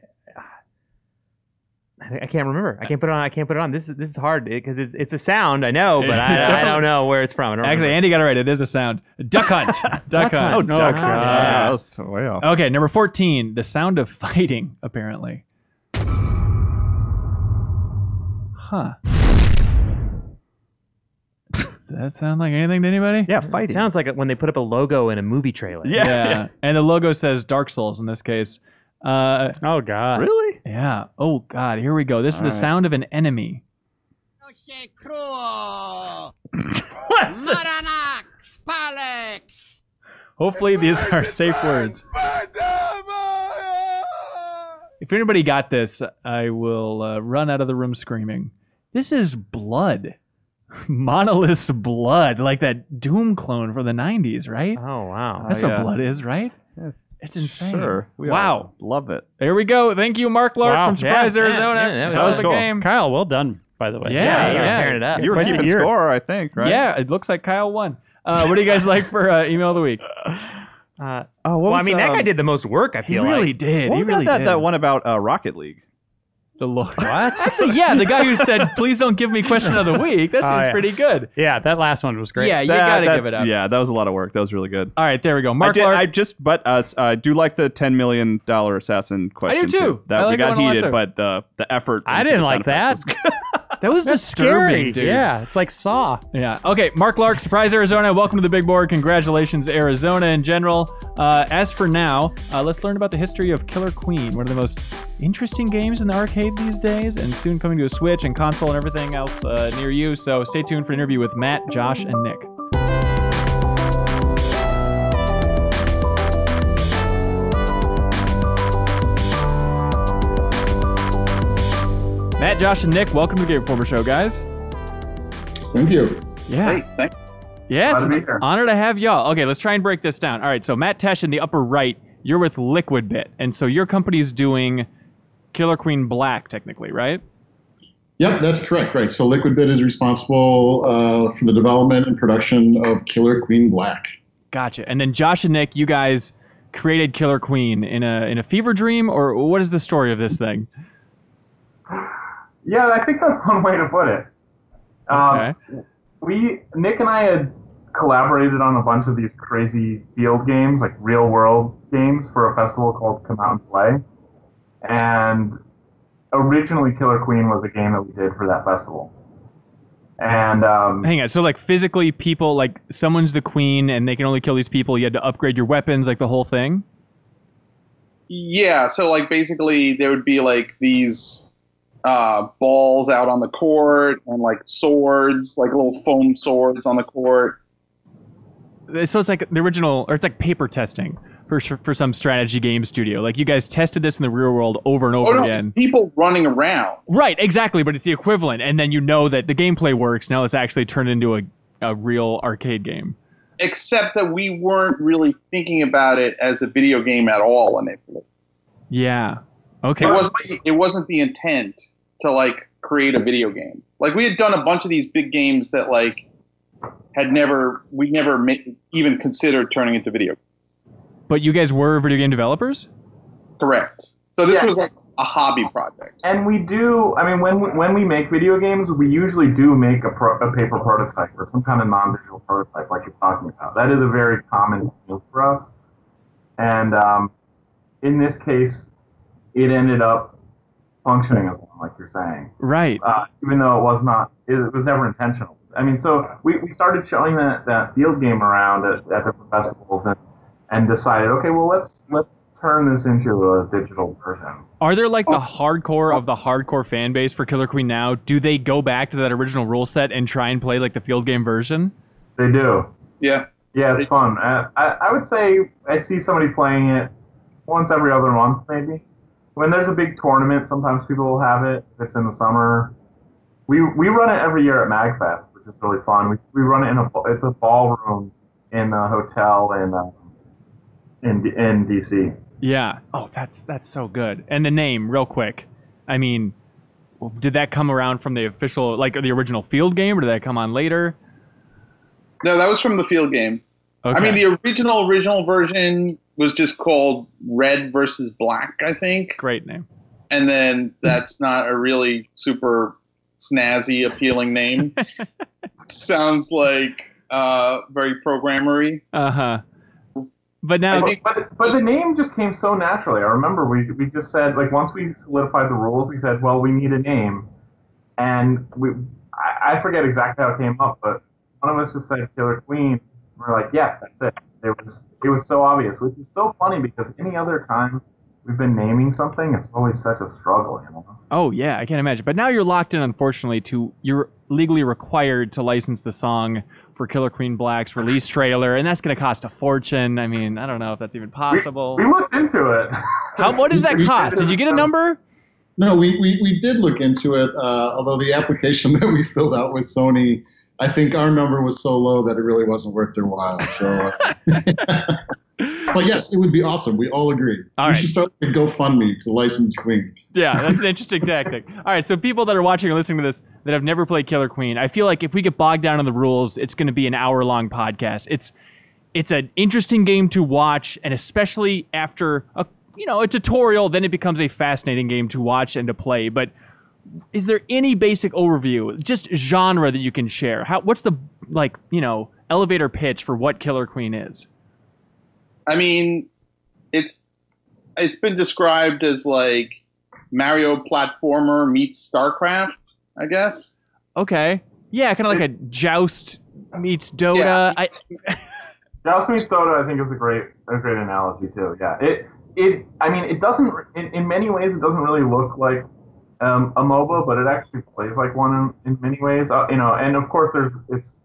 can't remember. I can't put it on. This is hard because it's a sound. I know, but I don't know where it's from. I don't Actually, remember. Andy got it right. It is a sound. Duck hunt. Duck hunt. Oh, Duck God. Hunt. Yeah, that was way off. Okay, number 14, the sound of fighting, apparently. Huh. Does that sound like anything to anybody? Yeah, It fighting. sounds like when they put up a logo in a movie trailer. Yeah. And the logo says Dark Souls in this case. Oh God. Really? Yeah. Oh, God. Here we go. This is the All right. sound of an enemy. Hopefully these are safe words. If anybody got this, I will run out of the room screaming. This is blood. Monolith's blood, like that Doom clone from the 90s, right? Oh wow. That's yeah. what blood is, right? Yeah. It's insane. Sure. We Wow. all love it. There we go. Thank you, Mark Lark Wow. from Surprise, Yeah, Arizona. yeah, that was a cool. game. Kyle, well done, by the way. Yeah, you were yeah. tearing it up. You were Quite the keeping year. score, I think, right? Yeah, it looks like Kyle won. What do you guys like for email of the week? What well, was, I mean, that guy did the most work. I He feel really like. did. What He about really that, did. that one about Rocket League? The Lord. What? Actually, yeah, the guy who said, "Please don't give me question of the week." That seems pretty good. Yeah, that last one was great. Yeah, you gotta give it up. Yeah, that was a lot of work. That was really good. All right, there we go. Mark I do like the $10 million assassin question. I do too. That we got heated, too. but the effort. I didn't like that. That was That's disturbing, scary. dude. Yeah, it's like Saw. Yeah. Okay, Mark Lark, Surprise Arizona. Welcome to the big board. Congratulations, Arizona in general. As for now, let's learn about the history of Killer Queen, one of the most interesting games in the arcade these days, and soon coming to a Switch and console and everything else near you. So stay tuned for an interview with Matt, Josh, and Nick. Matt, Josh, and Nick, welcome to the Game Informer Show, guys. Thank you. Yeah. Hey, thanks. Yeah, it's an honor to have y'all. Okay, let's try and break this down. All right, so Matt Tesh in the upper right, you're with Liquidbit, and so your company's doing Killer Queen Black, technically, right? Yep, that's correct. Right. So Liquidbit is responsible for the development and production of Killer Queen Black. Gotcha. And then Josh and Nick, you guys created Killer Queen in a fever dream, or what is the story of this thing? Yeah, I think that's one way to put it. Okay. Nick and I had collaborated on a bunch of these crazy field games, like real world games, for a festival called Come Out and Play. And originally Killer Queen was a game that we did for that festival. And hang on, so like physically people, like someone's the queen and they can only kill these people, you had to upgrade your weapons, like the whole thing? Yeah, so like basically there would be like these balls out on the court and like swords, like little foam swords on the court. So it's like the original, or it's like paper testing for some strategy game studio. Like you guys tested this in the real world over and over again. Just people running around. Right, exactly, but it's the equivalent. And then you know that the gameplay works. Now it's actually turned into a real arcade game. Except that we weren't really thinking about it as a video game at all initially. Yeah. Okay. It wasn't the intent to like create a video game. Like we had done a bunch of these big games that like we never even considered turning into video games. But you guys were video game developers? Correct. So this was like a hobby project. And we do, I mean, when we make video games, we usually do make a paper prototype or some kind of non-digital prototype like you're talking about. That is a very common thing for us. And in this case, it ended up functioning as one, like you're saying. Right. Even though it was never intentional. I mean, so we started showing that field game around at different festivals and decided, okay, well, let's turn this into a digital version. Are there like the hardcore of the hardcore fan base for Killer Queen now? Do they go back to that original rule set and try and play like the field game version? They do. Yeah. Yeah, it's fun. I would say I see somebody playing it once every other month, maybe. When there's a big tournament, sometimes people will have it. If it's in the summer. We run it every year at MagFest, which is really fun. We run it it's a ballroom in a hotel in DC. Yeah. Oh, that's so good. And the name, real quick. I mean, did that come around from the official, like the original field game, or did that come on later? No, that was from the field game. Okay. I mean, the original version was just called Red versus Black, I think. Great name. And then that's not a really super snazzy, appealing name. Sounds like very programmery. Uh-huh. But now, but the name just came so naturally. I remember we just said, like, once we solidified the rules, we said, well, we need a name, and I forget exactly how it came up, but one of us just said Killer Queen. We're like, yeah, that's it. It was so obvious, which is so funny because any other time we've been naming something, it's always such a struggle, you know. Oh yeah, I can't imagine. But now you're locked in, unfortunately, you're legally required to license the song for Killer Queen Black's release trailer, and that's going to cost a fortune. I mean, I don't know if that's even possible. We looked into it. What does that cost? Did you get a number? No, we did look into it, although the application that we filled out with Sony, I think our number was so low that it really wasn't worth their while. So, but yes, it would be awesome. We all agree. We should start a GoFundMe to license Queen. Yeah, that's an interesting tactic. All right, so people that are watching or listening to this that have never played Killer Queen, I feel like if we get bogged down in the rules, it's going to be an hour-long podcast. It's an interesting game to watch, and especially after a tutorial, then it becomes a fascinating game to watch and to play. But is there any basic overview, just genre that you can share? What's the elevator pitch for what Killer Queen is? I mean, it's been described as like Mario platformer meets StarCraft, I guess. Okay. Yeah, kind of like a Joust meets Dota. Yeah. Joust meets Dota, I think, is a great analogy too. Yeah. It doesn't. In many ways, it doesn't really look like a MOBA, but it actually plays like one in many ways. And of course, it's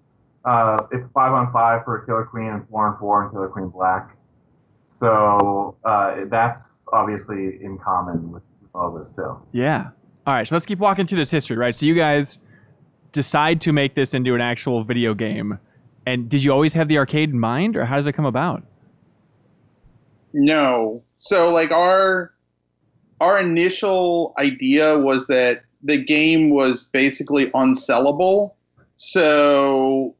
5-on-5 for Killer Queen and 4-on-4 and Killer Queen Black. So that's obviously in common with MOBAs too. Yeah. All right. So let's keep walking through this history, right? So you guys decide to make this into an actual video game, and did you always have the arcade in mind, or how does it come about? No. So like our initial idea was that the game was basically unsellable. So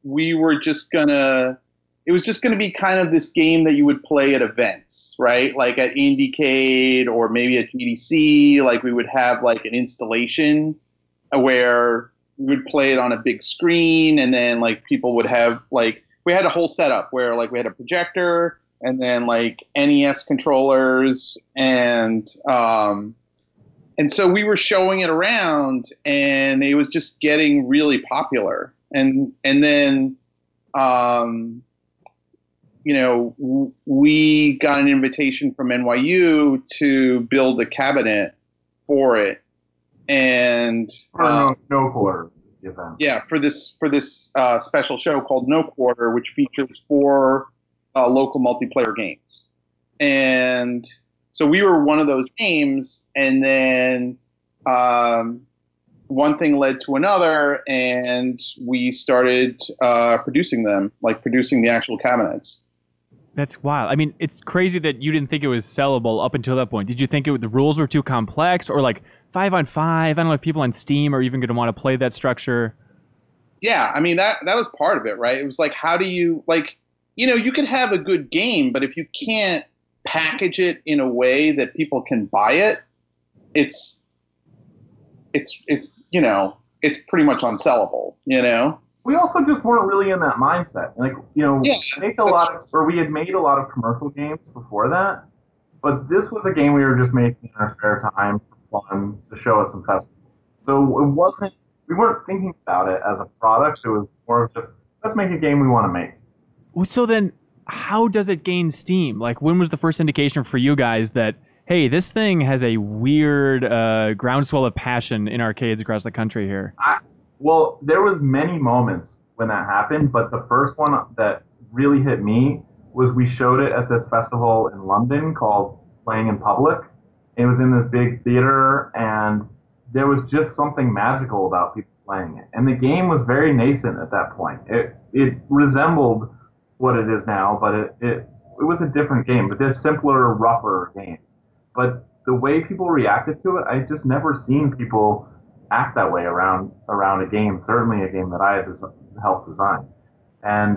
we were just gonna. It was just gonna be kind of this game that you would play at events, right? Like at Indiecade or maybe at GDC. Like we would have like an installation where we would play it on a big screen, and then like people would have like we had a whole setup where like we had a projector and then like NES controllers and so we were showing it around, and it was just getting really popular, and then we got an invitation from NYU to build a cabinet for it. And no quarter event. Yeah, for this special show called No Quarter, which features 4 local multiplayer games. And so we were one of those games, and then one thing led to another, and we started producing them, like producing the actual cabinets. That's wild. I mean, it's crazy that you didn't think it was sellable up until that point. Did you think the rules were too complex, or like 5-on-5? I don't know if people on Steam are even going to want to play that structure. Yeah, I mean that was part of it, right? It was like, how do you you can have a good game, but if you can't package it in a way that people can buy it, it's pretty much unsellable, We also just weren't really in that mindset. Like, we had made a lot of commercial games before that, but this was a game we were just making in our spare time for fun to show at some festivals. So we weren't thinking about it as a product. It was more of just, let's make a game we want to make. So then how does it gain steam? Like, when was the first indication for you guys that, hey, this thing has a weird groundswell of passion in arcades across the country here? Well, there was many moments when that happened, but the first one that really hit me was we showed it at this festival in London called Playing in Public. It was in this big theater, and there was just something magical about people playing it. And the game was very nascent at that point. It resembled what it is now, but it was a different game, but this simpler, rougher game. But the way people reacted to it, I just never seen people act that way around a game, certainly a game that I had helped design. And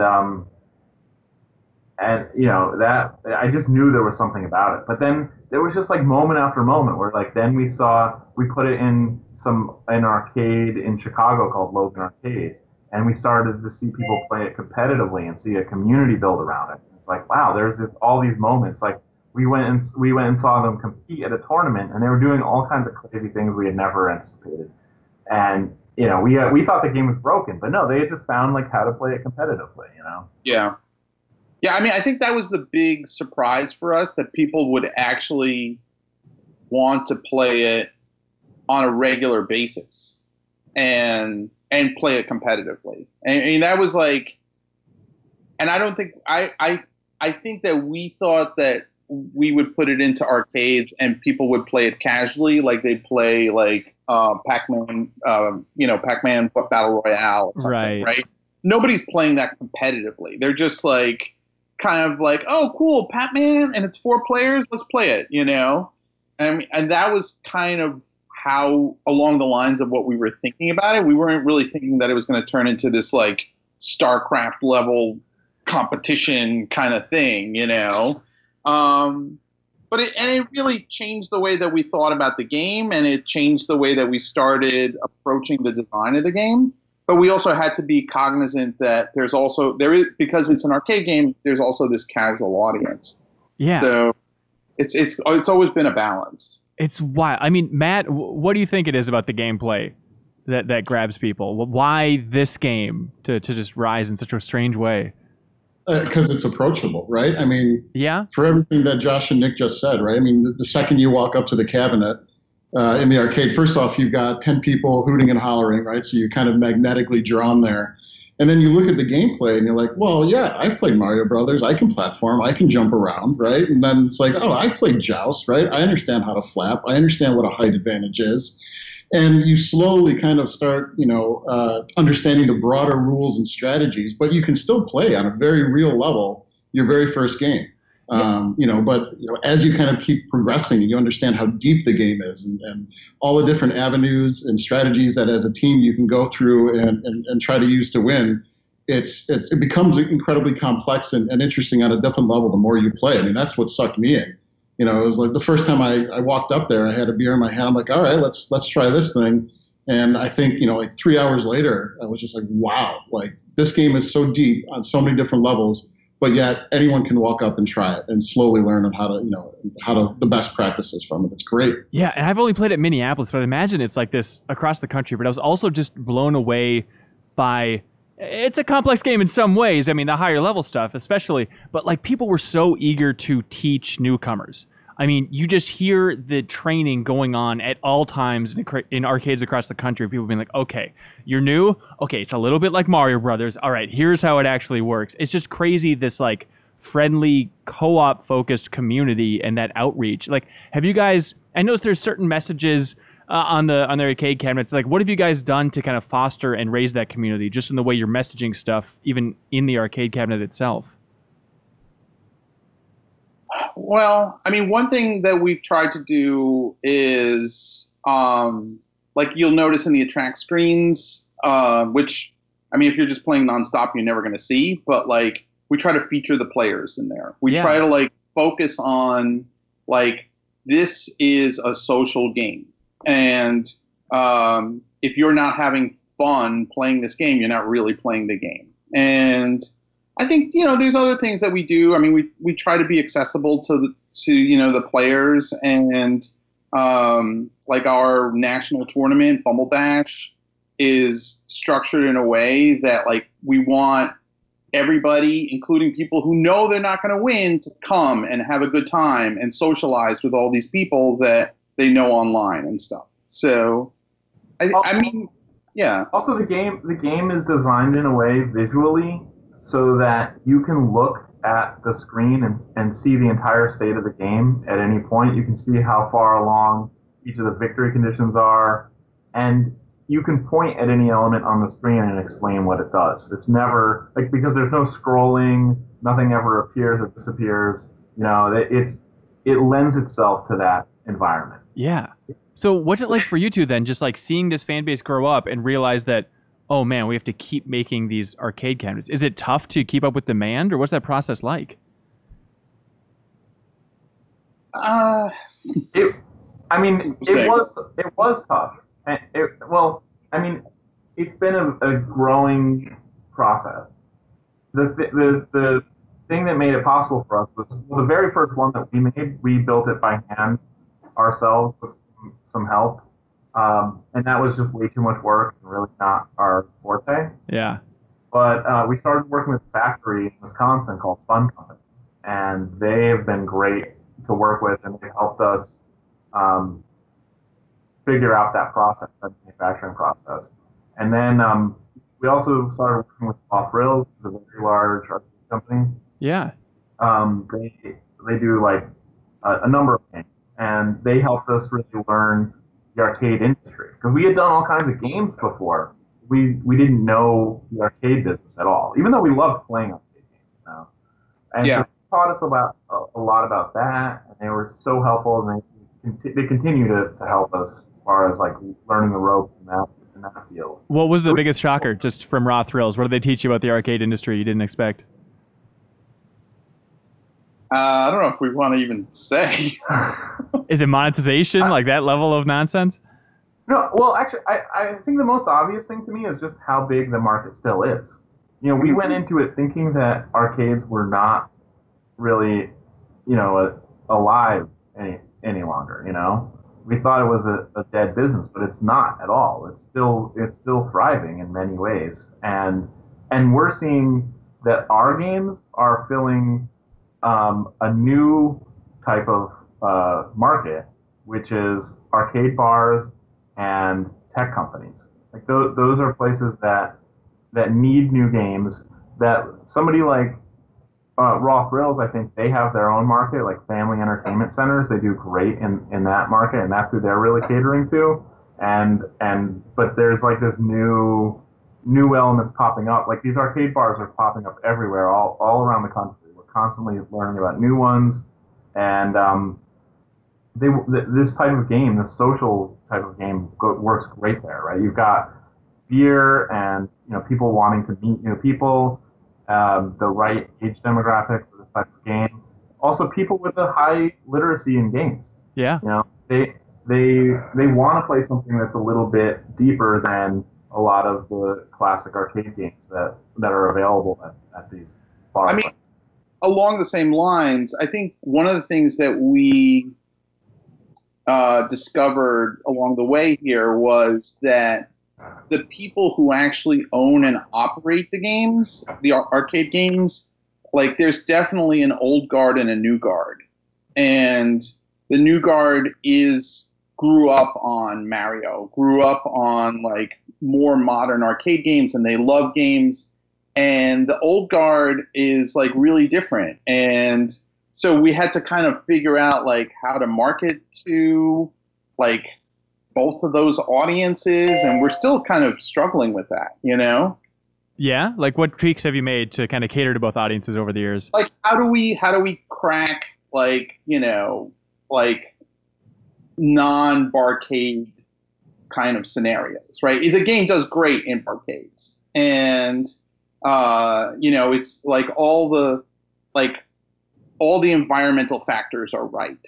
that I just knew there was something about it. But then there was just like moment after moment where like then we put it in an arcade in Chicago called Logan Arcade, and we started to see people play it competitively and see a community build around it. It's like, wow, there's all these moments. Like we went and saw them compete at a tournament, and they were doing all kinds of crazy things we had never anticipated. And we thought the game was broken, but no, they had just found like how to play it competitively. Yeah. Yeah, I mean, I think that was the big surprise for us, that people would actually want to play it on a regular basis and play it competitively. And I mean, that was like, and I don't think I think that we thought that we would put it into arcades and people would play it casually, like they'd play like Pac Man, Pac Man Battle Royale, or something, right? Nobody's playing that competitively. They're just like kind of like, oh, cool, Pac Man, and it's 4 players, let's play it, and that was kind of how, along the lines of what we were thinking about it. We weren't really thinking that it was going to turn into this like StarCraft level competition kind of thing, But it really changed the way that we thought about the game, and it changed the way that we started approaching the design of the game. But we also had to be cognizant that there is, because it's an arcade game, there's also this casual audience. Yeah. So it's always been a balance. It's wild. I mean, Matt, what do you think it is about the gameplay that grabs people? Why this game to just rise in such a strange way? Because it's approachable, right? I mean, yeah. For everything that Josh and Nick just said, right? I mean, the second you walk up to the cabinet in the arcade, first off, you've got 10 people hooting and hollering, right? So you're kind of magnetically drawn there. And then you look at the gameplay and you're like, well, yeah, I've played Mario Brothers. I can platform. I can jump around, right? And then it's like, oh, I've played Joust, right? I understand how to flap. I understand what a height advantage is. And you slowly kind of start, understanding the broader rules and strategies, but you can still play on a very real level your very first game. But as you kind of keep progressing, you understand how deep the game is and all the different avenues and strategies that as a team you can go through and try to use to win. It becomes incredibly complex and interesting on a different level the more you play. I mean, that's what sucked me in. It was like the first time I walked up there, I had a beer in my hand. I'm like, all right, let's try this thing. And I think, like 3 hours later, I was just like, wow, like this game is so deep on so many different levels, but yet anyone can walk up and try it and slowly learn on the best practices from it. It's great. Yeah. And I've only played at Minneapolis, but I imagine it's like this across the country, but I was also just blown away by, it's a complex game in some ways. I mean, the higher level stuff, especially, but like people were so eager to teach newcomers. I mean, you just hear the training going on at all times in arcades across the country. People being like, okay, you're new? Okay, it's a little bit like Mario Brothers. All right, here's how it actually works. It's just crazy, this like friendly co-op focused community and that outreach. Like, have you guys, I noticed there's certain messages on the arcade cabinets. Like, what have you guys done to kind of foster and raise that community just in the way you're messaging stuff, even in the arcade cabinet itself? Well, I mean, one thing that we've tried to do is, like you'll notice in the attract screens, which, I mean, if you're just playing nonstop, you're never going to see, but like we try to feature the players in there. We try to like focus on like, this is a social game. And if you're not having fun playing this game, you're not really playing the game. And I think, there's other things that we do. I mean, we try to be accessible to the players, and like our national tournament, Bumble Bash, is structured in a way that like we want everybody, including people who know they're not going to win, to come and have a good time and socialize with all these people that they know online and stuff. So, I mean, yeah. Also, the game is designed in a way visually so that you can look at the screen and see the entire state of the game at any point. You can see how far along each of the victory conditions are, and you can point at any element on the screen and explain what it does. It's never, like, because there's no scrolling, nothing ever appears or disappears. It lends itself to that environment. Yeah. So what's it like for you two then, just like seeing this fan base grow up and realize that, oh man, we have to keep making these arcade cabinets? Is it tough to keep up with demand, or what's that process like? It was tough. It's been a growing process. The thing that made it possible for us was, the very first one that we made, we built it by hand ourselves with some help. And that was just way too much work and really not our forte. Yeah. But we started working with a factory in Wisconsin called Fun Company, and they have been great to work with, and they helped us figure out that process, that manufacturing process. And then we also started working with Off Rails, which is a very large arcade company. Yeah. They do like a number of things, and they helped us really learn the arcade industry, because we had done all kinds of games before. We didn't know the arcade business at all, even though we loved playing arcade games. And so they taught us about a lot about that, and they were so helpful, and they continue to help us as far as like learning the ropes in that field. What was the biggest shocker, just from raw thrills? What did they teach you about the arcade industry you didn't expect? I don't know if we want to even say. Is it monetization, like that level of nonsense? No, well, actually, I think the most obvious thing to me is just how big the market still is. You know, we went into it thinking that arcades were not really, you know, alive any longer. You know, we thought it was a dead business, but it's not at all. It's still thriving in many ways, and we're seeing that our games are filling a new type of market, which is arcade bars and tech companies. Like those are places that need new games. That somebody like Raw Thrills, I think they have their own market, like family entertainment centers. They do great in that market, and that's who they're really catering to. But there's like this new elements popping up. Like these arcade bars are popping up everywhere, all around the country. We're constantly learning about new ones, and this type of game, this social type of game, works great there, right? You've got beer and people wanting to meet new people, the right age demographic for this type of game. Also, people with a high literacy in games. Yeah. They want to play something that's a little bit deeper than a lot of the classic arcade games that are available at these bars. I mean, along the same lines, I think one of the things that we discovered along the way here was that the people who actually own and operate the games, the arcade games, like there's definitely an old guard and a new guard. And the new guard grew up on Mario, grew up on like more modern arcade games, and they love games. And the old guard is like really different. And so we had to kind of figure out like how to market to like both of those audiences, and we're still kind of struggling with that, Yeah, like what tweaks have you made to kind of cater to both audiences over the years? Like how do we crack like like non-barcade kind of scenarios, right? The game does great in barcades, and it's like all the environmental factors are right,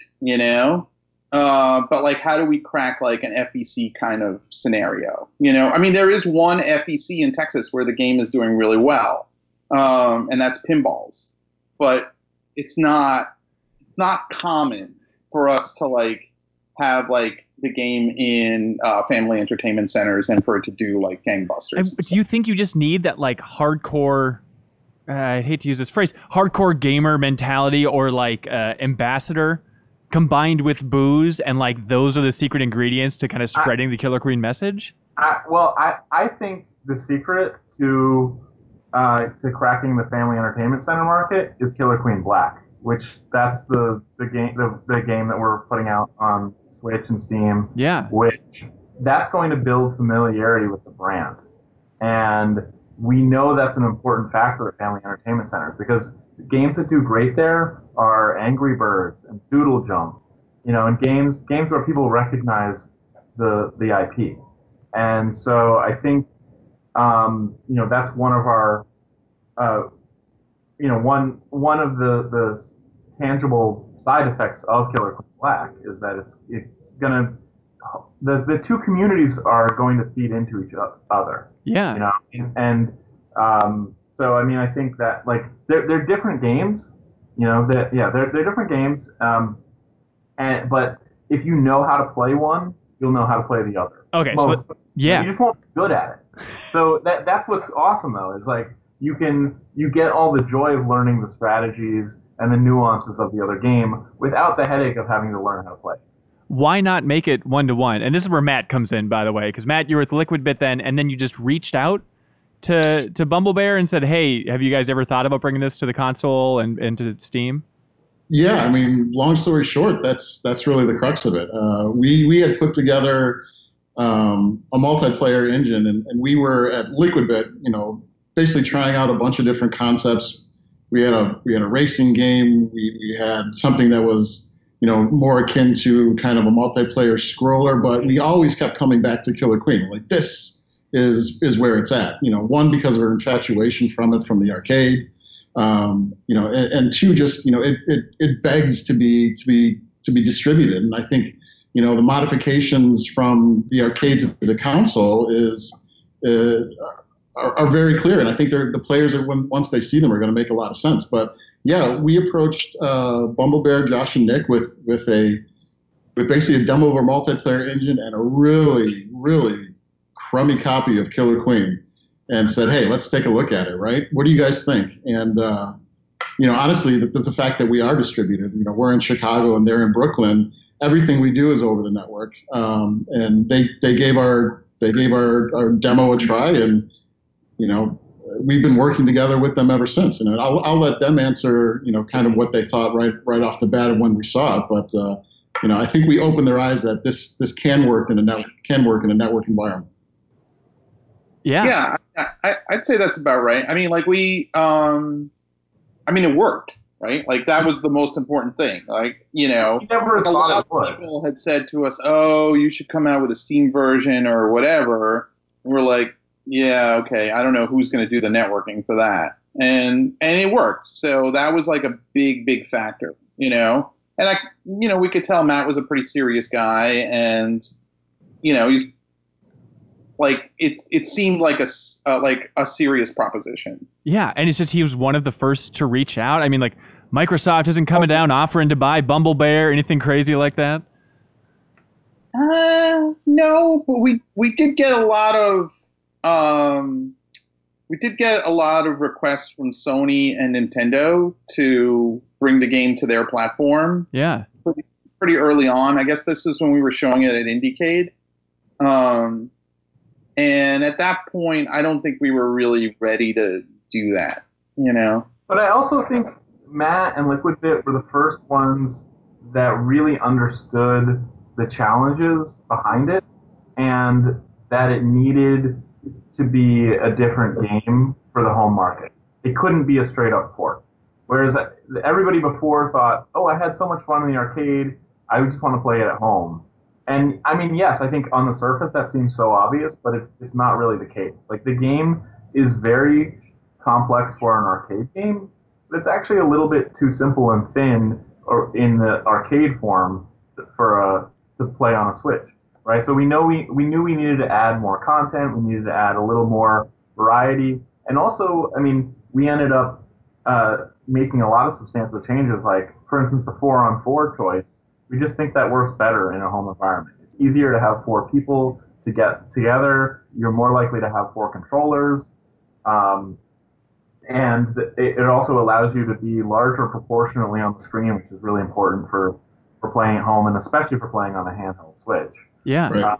but like how do we crack like an FEC kind of scenario? I mean, there is one FEC in Texas where the game is doing really well, and that's pinballs, but it's not common for us to like have like the game in family entertainment centers and for it to do like gangbusters. Do you think you just need that like hardcore, I hate to use this phrase, hardcore gamer mentality, or like ambassador combined with booze, and like those are the secret ingredients to kind of spreading the Killer Queen message? I think the secret to cracking the family entertainment center market is Killer Queen Black, which that's the game that we're putting out on Switch and Steam. Yeah. Which that's going to build familiarity with the brand. And we know that's an important factor at family entertainment centers, because the games that do great there are Angry Birds and Doodle Jump, and games where people recognize the IP. And so I think, that's one of our, one of the tangible side effects of Killer Queen Black is that it's gonna, the two communities are going to feed into each other. Yeah. So I mean, I think that like they're different games, they're different games. But if you know how to play one, you'll know how to play the other. Okay. You just won't be good at it. So that's what's awesome though, is like you get all the joy of learning the strategies and the nuances of the other game without the headache of having to learn how to play. Why not make it 1-to-1? And this is where Matt comes in, by the way, because Matt, you were with Liquid Bit then, and then you just reached out to Bumblebear and said, hey, have you guys ever thought about bringing this to the console and to Steam? Yeah, I mean, long story short, that's really the crux of it. We had put together a multiplayer engine, and we were at Liquid Bit, basically trying out a bunch of different concepts. We had a racing game. We had something that was more akin to kind of a multiplayer scroller, but we always kept coming back to Killer Queen. Like, this is where it's at. One, because of our infatuation from the arcade, And two, just it begs to be distributed. And I think the modifications from the arcade to the console are very clear, and I think the players once they see them are going to make a lot of sense. But yeah, we approached Bumblebear, Josh, and Nick with basically a demo of our multiplayer engine and a really, really crummy copy of Killer Queen, and said, hey, let's take a look at it. Right? What do you guys think? And honestly, the fact that we are distributed, we're in Chicago and they're in Brooklyn. Everything we do is over the network, and they gave our demo a try, and we've been working together with them ever since. And I'll let them answer kind of what they thought right off the bat of when we saw it. But I think we opened their eyes that this can work in a network environment. Yeah, I'd say that's about right. I mean, like it worked. Right, like that was the most important thing. Like a lot of people had said to us, "Oh, you should come out with a Steam version or whatever." And we're like, "Yeah, okay. I don't know who's going to do the networking for that," and it worked. So that was like a big factor, And we could tell Matt was a pretty serious guy, and he's like it seemed like a serious proposition. Yeah, and it's just he was one of the first to reach out. I mean, like Microsoft isn't coming down offering to buy Bumblebear, anything crazy like that? No, but we did get a lot of requests from Sony and Nintendo to bring the game to their platform. Yeah, pretty early on. I guess this was when we were showing it at Indiecade. And at that point, I don't think we were really ready to do that, But I also think Matt and Liquidbit were the first ones that really understood the challenges behind it and that it needed to be a different game for the home market. It couldn't be a straight-up port. Whereas everybody before thought, oh, I had so much fun in the arcade, I just want to play it at home. And I mean, yes, I think on the surface that seems so obvious, but it's not really the case. Like the game is very complex for an arcade game, but it's actually a little bit too simple and thin, or in the arcade form, to play on a Switch, right? So we knew we needed to add more content, we needed to add a little more variety, and also, I mean, we ended up making a lot of substantial changes. Like, for instance, the 4-on-4 choice. We just think that works better in a home environment. It's easier to have 4 people to get together. You're more likely to have 4 controllers. And it also allows you to be larger proportionally on the screen, which is really important for playing at home, and especially for playing on a handheld Switch. Yeah. Right.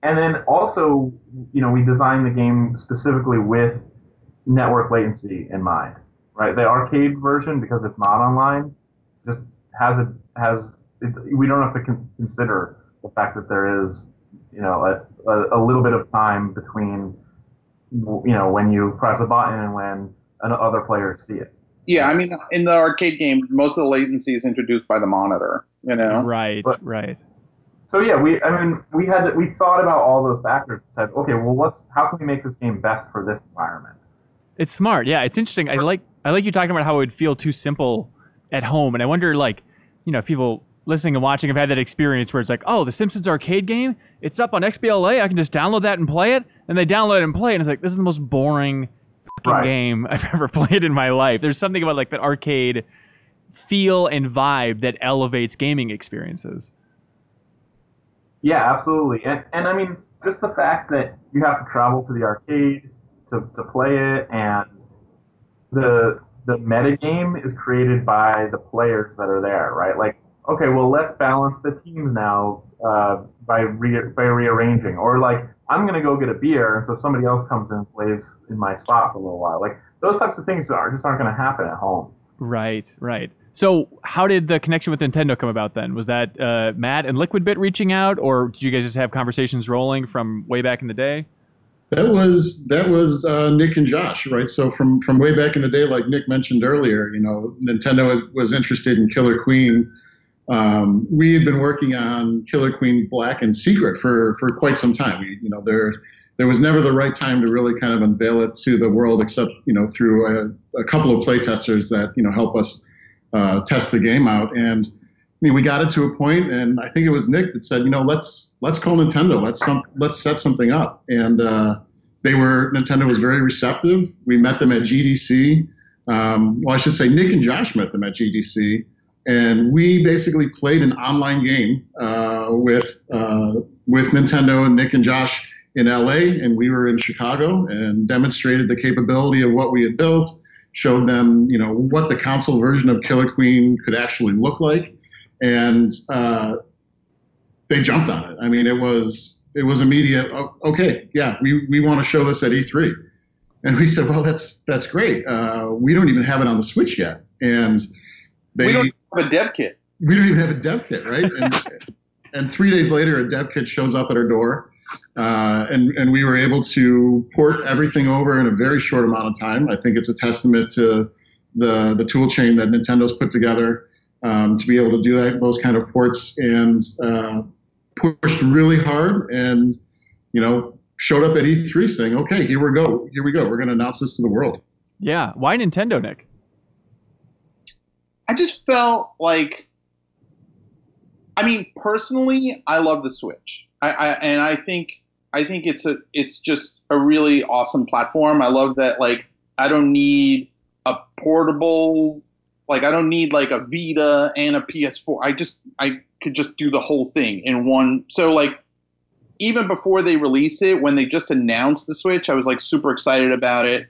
And then also, we designed the game specifically with network latency in mind, right? The arcade version, because it's not online, just we don't have to consider the fact that there is, a little bit of time between, when you press a button and when other players see it. Yeah, I mean, in the arcade game, most of the latency is introduced by the monitor, Right, but, right. So yeah, we thought about all those factors and said, okay, well, how can we make this game best for this environment? It's smart. Yeah, it's interesting. I like you talking about how it would feel too simple at home, and I wonder, if people listening and watching have had that experience where it's like, oh, the Simpsons arcade game, it's up on XBLA, I can just download that and play it, and they download it and play it, and it's like, this is the most boring fucking game I've ever played in my life. There's something about that arcade feel and vibe that elevates gaming experiences. Yeah, absolutely. And I mean, just the fact that you have to travel to the arcade to play it, and the meta game is created by the players that are there, right? Like, okay, well, let's balance the teams now by rearranging, or like, I'm gonna go get a beer, and so somebody else comes in and plays in my spot for a little while. Like, those types of things just aren't gonna happen at home. Right. So how did the connection with Nintendo come about then? Was that Matt and Liquidbit reaching out, or did you guys just have conversations rolling from way back in the day? That was Nick and Josh, right? So from way back in the day, like Nick mentioned earlier, Nintendo was interested in Killer Queen. We had been working on Killer Queen Black and Secret for quite some time. There there was never the right time to really kind of unveil it to the world, except through a couple of play testers that help us test the game out. And we got it to a point, and I think it was Nick that said, let's call Nintendo, let's set something up. And Nintendo was very receptive. We met them at GDC. Well, I should say Nick and Josh met them at GDC, and we basically played an online game with Nintendo and Nick and Josh in LA, and we were in Chicago, and demonstrated the capability of what we had built, showed them what the console version of Killer Queen could actually look like, and they jumped on it. I mean, it was immediate. Okay, yeah, we want to show this at E3. And we said, well, that's great. We don't even have it on the Switch yet. And we don't have a dev kit. We don't even have a dev kit, right? And 3 days later, a dev kit shows up at our door. And we were able to port everything over in a very short amount of time. I think it's a testament to the tool chain that Nintendo's put together to be able to do those kind of ports, and pushed really hard, and showed up at E3 saying, okay, here we go. We're going to announce this to the world. Yeah. Why Nintendo, Nick? I just felt like, personally, I love the Switch. I think it's just a really awesome platform. I love that, I don't need a portable, I don't need a Vita and a PS4. I could just do the whole thing in one. So even before they release it, when they just announced the Switch, I was super excited about it.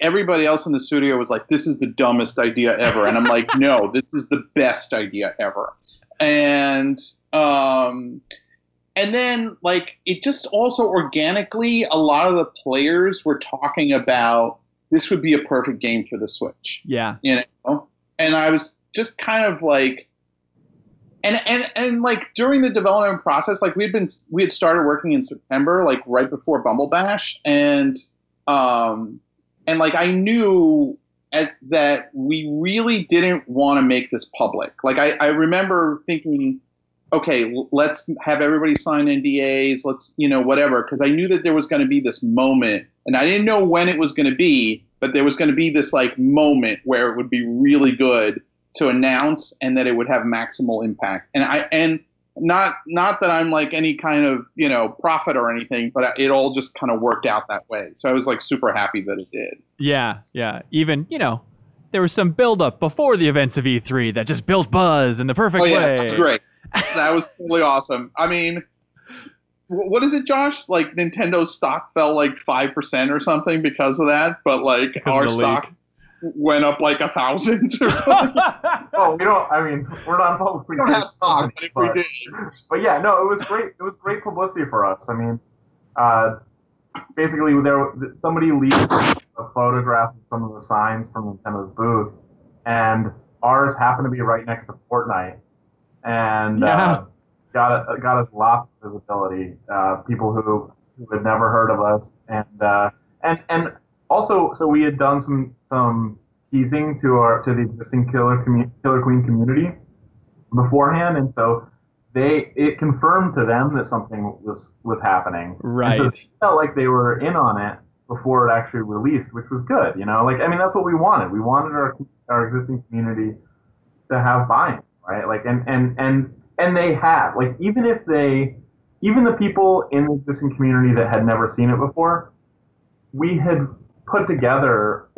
Everybody else in the studio was like, this is the dumbest idea ever. And I'm like, no, this is the best idea ever. And then it just also organically, a lot of the players were talking about this would be a perfect game for the Switch. Yeah. And I was just kind of and during the development process, we had started working in September, right before Bumble Bash, and I knew that we really didn't want to make this public. I remember thinking, okay, let's have everybody sign NDAs, let's whatever, because I knew that there was going to be this moment, and I didn't know when it was going to be, but there was going to be this moment where it would be really good to announce, and that it would have maximal impact. And not that I'm any kind of prophet or anything, but it all just kind of worked out that way. So I was super happy that it did. Yeah. Even there was some build up before the events of E3 that just built buzz in the perfect way. That was great. That was totally awesome. What is it, Josh? Nintendo's stock fell 5% or something because of that, but our stock went up 1,000 or something. Oh, we don't. We're not public. We don't have stock, but if we did. But yeah, no, it was great. It was great publicity for us. Basically, somebody leaked a photograph of some of the signs from Nintendo's booth, and ours happened to be right next to Fortnite, and got us lots of visibility. People who had never heard of us, and also, so we had done some teasing to the existing Killer Queen community beforehand, and so it confirmed to them that something was happening. Right. And so they felt like they were in on it before it actually released, which was good. That's what we wanted. We wanted our existing community to have buy-in, right? And they have. Even the people in the existing community that had never seen it before, we had put together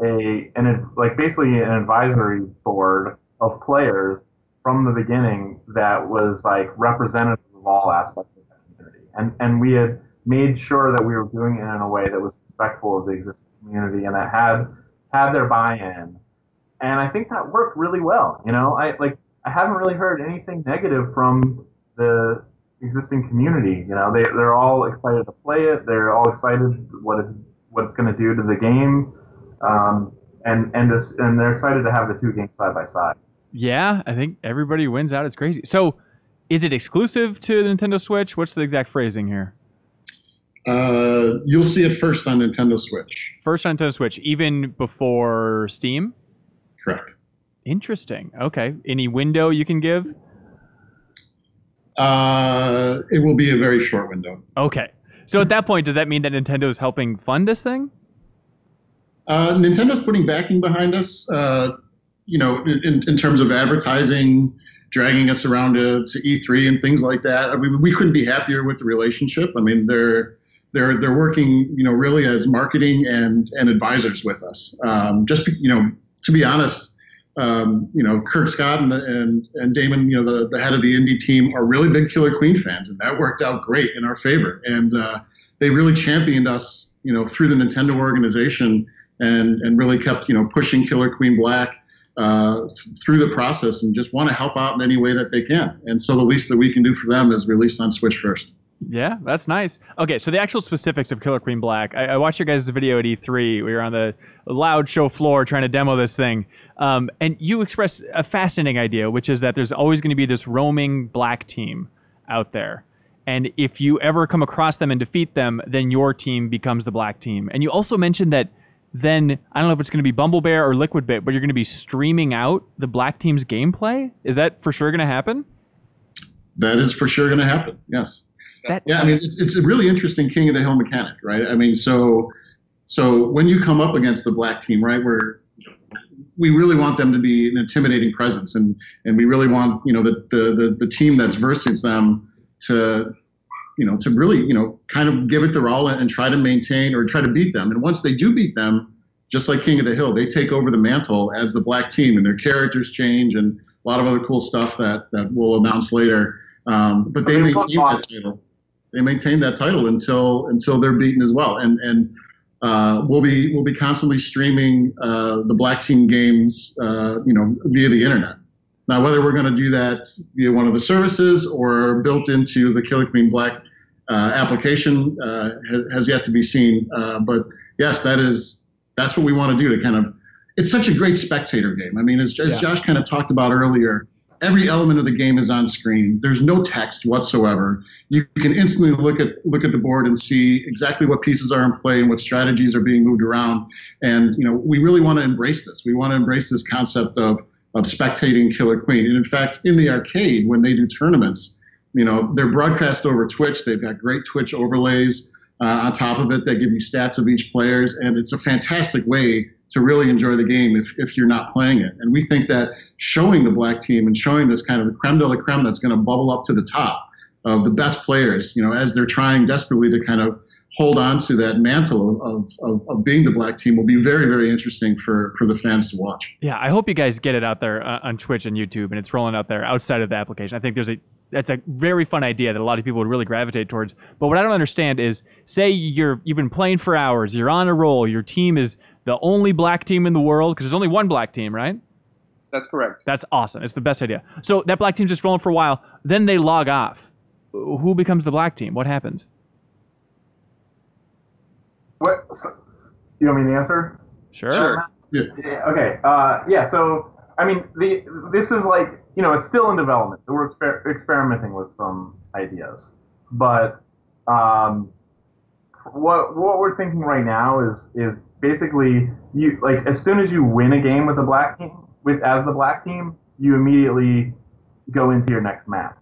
basically an advisory board of players from the beginning that was representative of all aspects of the community, and we had made sure that we were doing it in a way that was respectful of the existing community and that had their buy-in, and I think that worked really well. I haven't really heard anything negative from the existing community. They're all excited to play it. They're all excited what it's going to do to the game, and they're excited to have the two games side by side. Yeah, I think everybody wins out. It's crazy. So, is it exclusive to the Nintendo Switch? What's the exact phrasing here? You'll see it first on Nintendo Switch. First on Nintendo Switch, even before Steam? Correct. Interesting. Okay. Any window you can give? It will be a very short window. Okay. So at that point, does that mean that Nintendo is helping fund this thing? Nintendo's putting backing behind us, in terms of advertising, dragging us around to E3 and things like that. I mean, we couldn't be happier with the relationship. I mean, they're working, really as marketing and advisors with us. To be honest, Kirk Scott and Damon, the head of the indie team, are really big Killer Queen fans, and that worked out great in our favor. And they really championed us, through the Nintendo organization, and really kept, pushing Killer Queen Black through the process, and just want to help out in any way that they can. And so the least that we can do for them is release on Switch first. Yeah, that's nice. Okay, so the actual specifics of Killer Queen Black. I watched your guys' video at E3. We were on the loud show floor trying to demo this thing. And you expressed a fascinating idea, which is that there's always going to be this roaming black team out there. And if you ever come across them and defeat them, then your team becomes the black team. And you also mentioned that then, I don't know if it's going to be Bumble Bear or Liquid Bit, but you're going to be streaming out the black team's gameplay? Is that for sure going to happen? That is for sure going to happen, yes. I mean, it's a really interesting King of the Hill mechanic, right? I mean, so when you come up against the black team, right, we really want them to be an intimidating presence, and we really want, the team that's versus them to really, kind of give it their all and try to maintain or try to beat them. And once they do beat them, just like King of the Hill, they take over the mantle as the black team, and their characters change and a lot of other cool stuff that we'll announce later. But they maintain that title. They maintain that title until they're beaten as well. And we'll be constantly streaming the black team games, via the internet. Now, whether we're going to do that via one of the services or built into the Killer Queen Black application has yet to be seen. But yes, that's what we want to do to kind of. It's such a great spectator game. I mean, as Josh kind of talked about earlier, every element of the game is on screen. There's no text whatsoever. You can instantly look at the board and see exactly what pieces are in play and what strategies are being moved around. And we really want to embrace this. We want to embrace this concept of spectating Killer Queen. And in fact, in the arcade, when they do tournaments, they're broadcast over Twitch. They've got great Twitch overlays on top of it that give you stats of each players, and it's a fantastic way to really enjoy the game if you're not playing it. And we think that showing the black team and showing this kind of the creme de la creme that's going to bubble up to the top of the best players, as they're trying desperately to kind of hold on to that mantle of being the black team, will be very, very interesting for the fans to watch. Yeah, I hope you guys get it out there on Twitch and YouTube, and it's rolling out there outside of the application. I think that's a very fun idea that a lot of people would really gravitate towards. But what I don't understand is, say you've been playing for hours, you're on a roll, your team is the only black team in the world, because there's only one black team, right? That's correct. That's awesome. It's the best idea. So that black team's just rolling for a while, then they log off. Who becomes the black team? What happens? What? You want me to answer? Sure. Yeah. Okay. So I mean, this is like, it's still in development. We're experimenting with some ideas, but what we're thinking right now is basically, you like, as soon as you win a game with the black team, as the black team, you immediately go into your next match.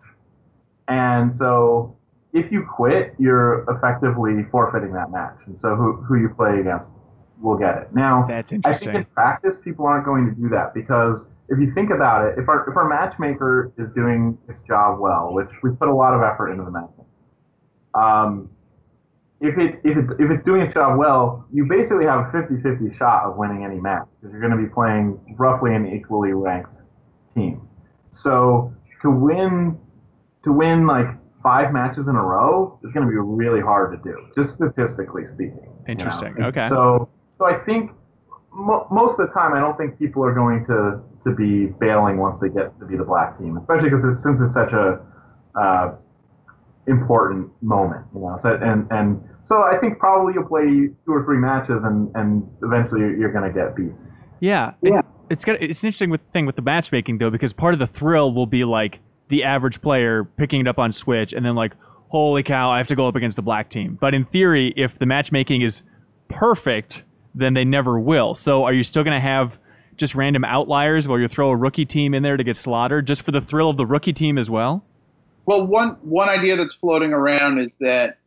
And so if you quit, you're effectively forfeiting that match. And so who you play against will get it. Now, that's I interesting. think in practice, people aren't going to do that, because if you think about it, if our matchmaker is doing its job well, which we put a lot of effort into the matchmaking, if it's doing its job well, you basically have a 50-50 shot of winning any match, because you're going to be playing roughly an equally ranked team. So to win like 5 matches in a row is going to be really hard to do, just statistically speaking. Interesting. Okay. So I think most of the time, I don't think people are going to be bailing once they get to be the black team, especially since it's such a important moment, So I think probably you'll play 2 or 3 matches, and eventually you're going to get beat. Yeah. It's an interesting thing with the matchmaking, though, because part of the thrill will be like the average player picking it up on Switch and then like, holy cow, I have to go up against the black team. But in theory, if the matchmaking is perfect, then they never will. So are you still going to have just random outliers where you throw a rookie team in there to get slaughtered just for the thrill of the rookie team as well? Well, one idea that's floating around is that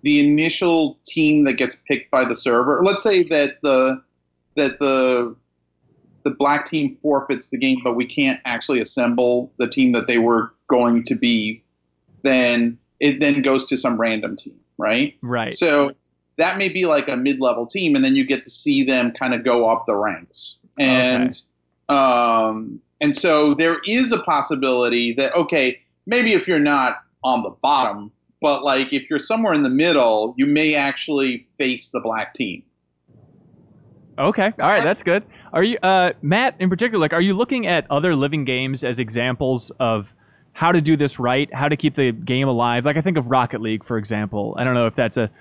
the initial team that gets picked by the server. Let's say that the black team forfeits the game, but we can't actually assemble the team that they were going to be. Then it then goes to some random team, right? Right. So that may be like a mid-level team, and then you get to see them kind of go up the ranks. And and so there is a possibility that, okay, maybe if you're not on the bottom, but like if you're somewhere in the middle, you may actually face the black team. Okay. All right. That's good. Are you, Matt, in particular, like, are you looking at other living games as examples of how to do this right, how to keep the game alive? Like, I think of Rocket League, for example. I don't know if that's an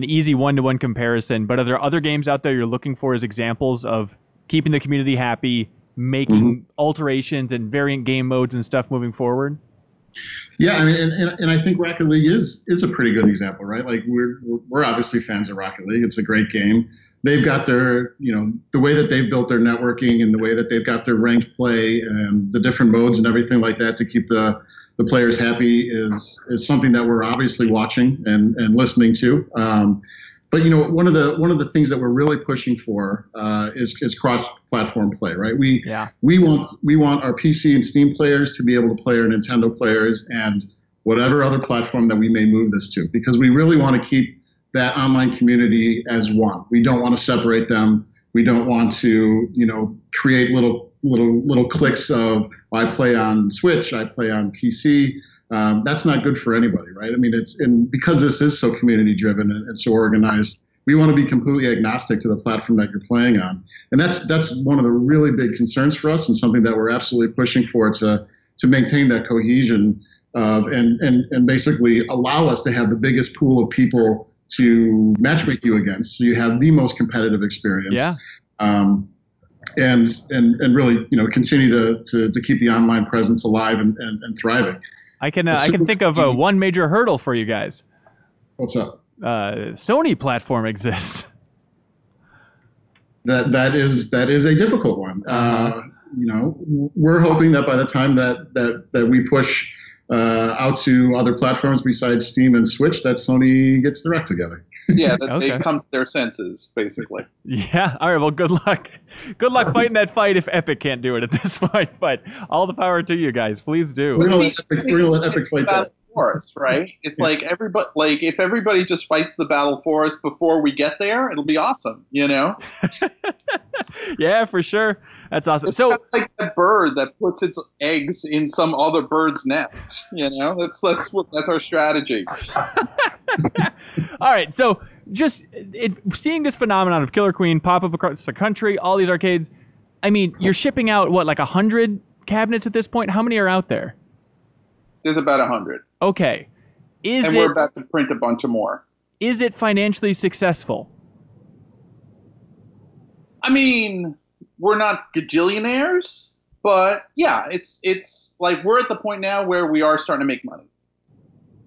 easy one-to-one comparison, but are there other games out there you're looking for as examples of keeping the community happy, making alterations and variant game modes and stuff moving forward? Yeah, I mean, and I think Rocket League is a pretty good example, right? Like we're obviously fans of Rocket League. It's a great game. They've got their, the way that they've built their networking and the way that they've got their ranked play and the different modes and everything like that to keep the players happy is something that we're obviously watching and listening to. But one of the things that we're really pushing for is cross-platform play, right? We want our PC and Steam players to be able to play our Nintendo players and whatever other platform that we may move this to, because we really want to keep that online community as one. We don't want to separate them. We don't want to create little cliques of I play on Switch, I play on PC. That's not good for anybody, right? I mean, because this is so community driven and so organized, we want to be completely agnostic to the platform that you're playing on. And that's one of the really big concerns for us and something that we're absolutely pushing for to maintain that cohesion and basically allow us to have the biggest pool of people to matchmake you against. So you have the most competitive experience. Yeah. And really, continue to keep the online presence alive and thriving. I can think of one major hurdle for you guys. What's up? Sony platform exists. That is a difficult one. We're hoping that by the time that we push out to other platforms besides Steam and Switch, that Sony gets their act together. Yeah, that they come to their senses, basically. Yeah. All right. Well, good luck. Good luck fighting that fight if Epic can't do it at this point. But all the power to you guys. Please do. We're gonna let Epic fight that for us, right? It's like if everybody just fights the battle for us before we get there, it'll be awesome. Yeah, for sure. That's awesome. It's so kind of like that bird that puts its eggs in some other bird's nest. That's our strategy. All right, so just seeing this phenomenon of Killer Queen pop up across the country, all these arcades. I mean, you're shipping out like 100 cabinets at this point. How many are out there? There's about 100. Okay, we're about to print a bunch of more. Is it financially successful? I mean, we're not gajillionaires, but yeah, it's like we're at the point now where we are starting to make money.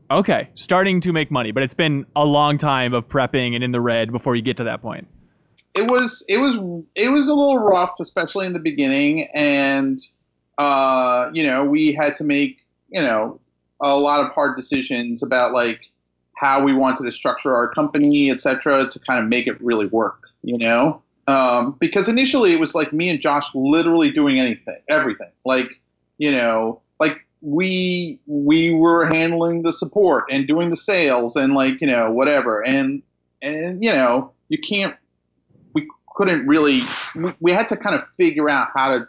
Okay, starting to make money, but it's been a long time of prepping and in the red before you get to that point. It was a little rough, especially in the beginning, and we had to make a lot of hard decisions about like how we wanted to structure our company, etc., to kind of make it really work. Because initially it was like me and Josh literally doing everything. Like we were handling the support and doing the sales and whatever. And we had to kind of figure out how to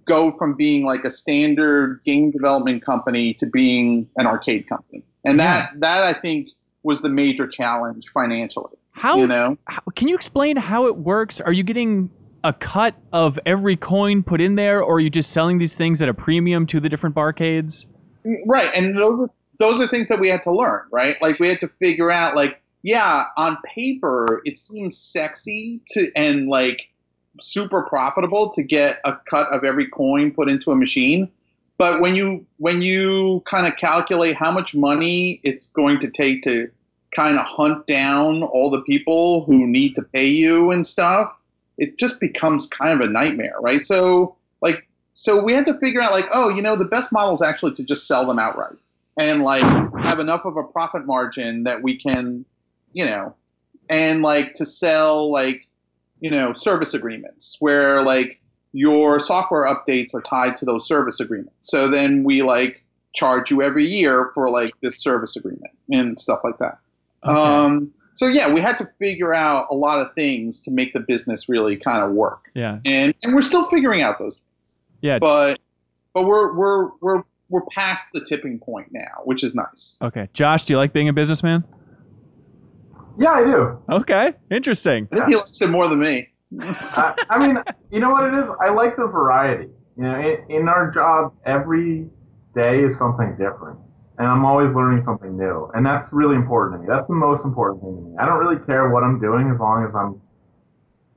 go from being like a standard game development company to being an arcade company. And that I think was the major challenge financially. How can you explain how it works? Are you getting a cut of every coin put in there, or are you just selling these things at a premium to the different barcades? Right, and those are things that we had to learn, right? Like we had to figure out, on paper it seems sexy and like super profitable to get a cut of every coin put into a machine, but when you kind of calculate how much money it's going to take to kind of hunt down all the people who need to pay you and stuff, it just becomes kind of a nightmare, right? So we had to figure out the best model is actually to just sell them outright and have enough of a profit margin that we can you know, and like to sell like, you know, service agreements where like your software updates are tied to those service agreements. So then we like charge you every year for like this service agreement and stuff like that. Okay. So yeah, we had to figure out a lot of things to make the business really kind of work. Yeah. And we're still figuring out those things. Yeah. But we're past the tipping point now, which is nice. Okay. Josh, do you like being a businessman? Yeah, I do. Okay. Interesting. I think he likes it more than me. I mean, you know what it is? I like the variety. You know, in our job, every day is something different. And I'm always learning something new. And that's really important to me. That's the most important thing to me. I don't really care what I'm doing as long as I'm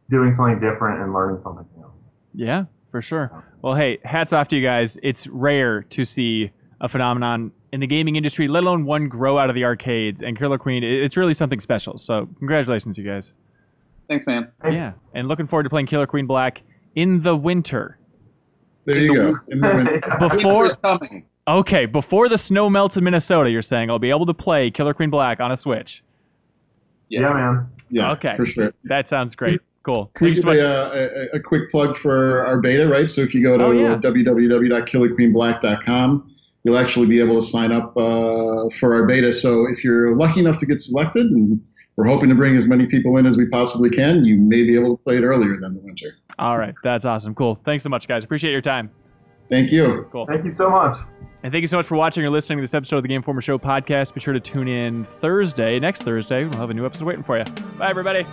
doing something different and learning something new. Yeah, for sure. Well, hey, hats off to you guys. It's rare to see a phenomenon in the gaming industry, let alone one grow out of the arcades. And Killer Queen, it's really something special. So congratulations, you guys. Thanks, man. Thanks. Yeah, and looking forward to playing Killer Queen Black in the winter. There you go. In the winter. Before, Winter's coming. okay, before the snow melts in Minnesota, you're saying I'll be able to play Killer Queen Black on a Switch. Yes. Yeah, man. Yeah, Okay. for sure. That sounds great. Cool. Can we Thanks give so much. a quick plug for our beta, right? So if you go to www.killerqueenblack.com, you'll actually be able to sign up for our beta. So if you're lucky enough to get selected, and we're hoping to bring as many people in as we possibly can, you may be able to play it earlier than the winter. All right. That's awesome. Cool. Thanks so much, guys. Appreciate your time. Thank you. Cool. Thank you so much. And thank you so much for watching or listening to this episode of the Game Informer Show podcast. Be sure to tune in next Thursday. We'll have a new episode waiting for you. Bye, everybody.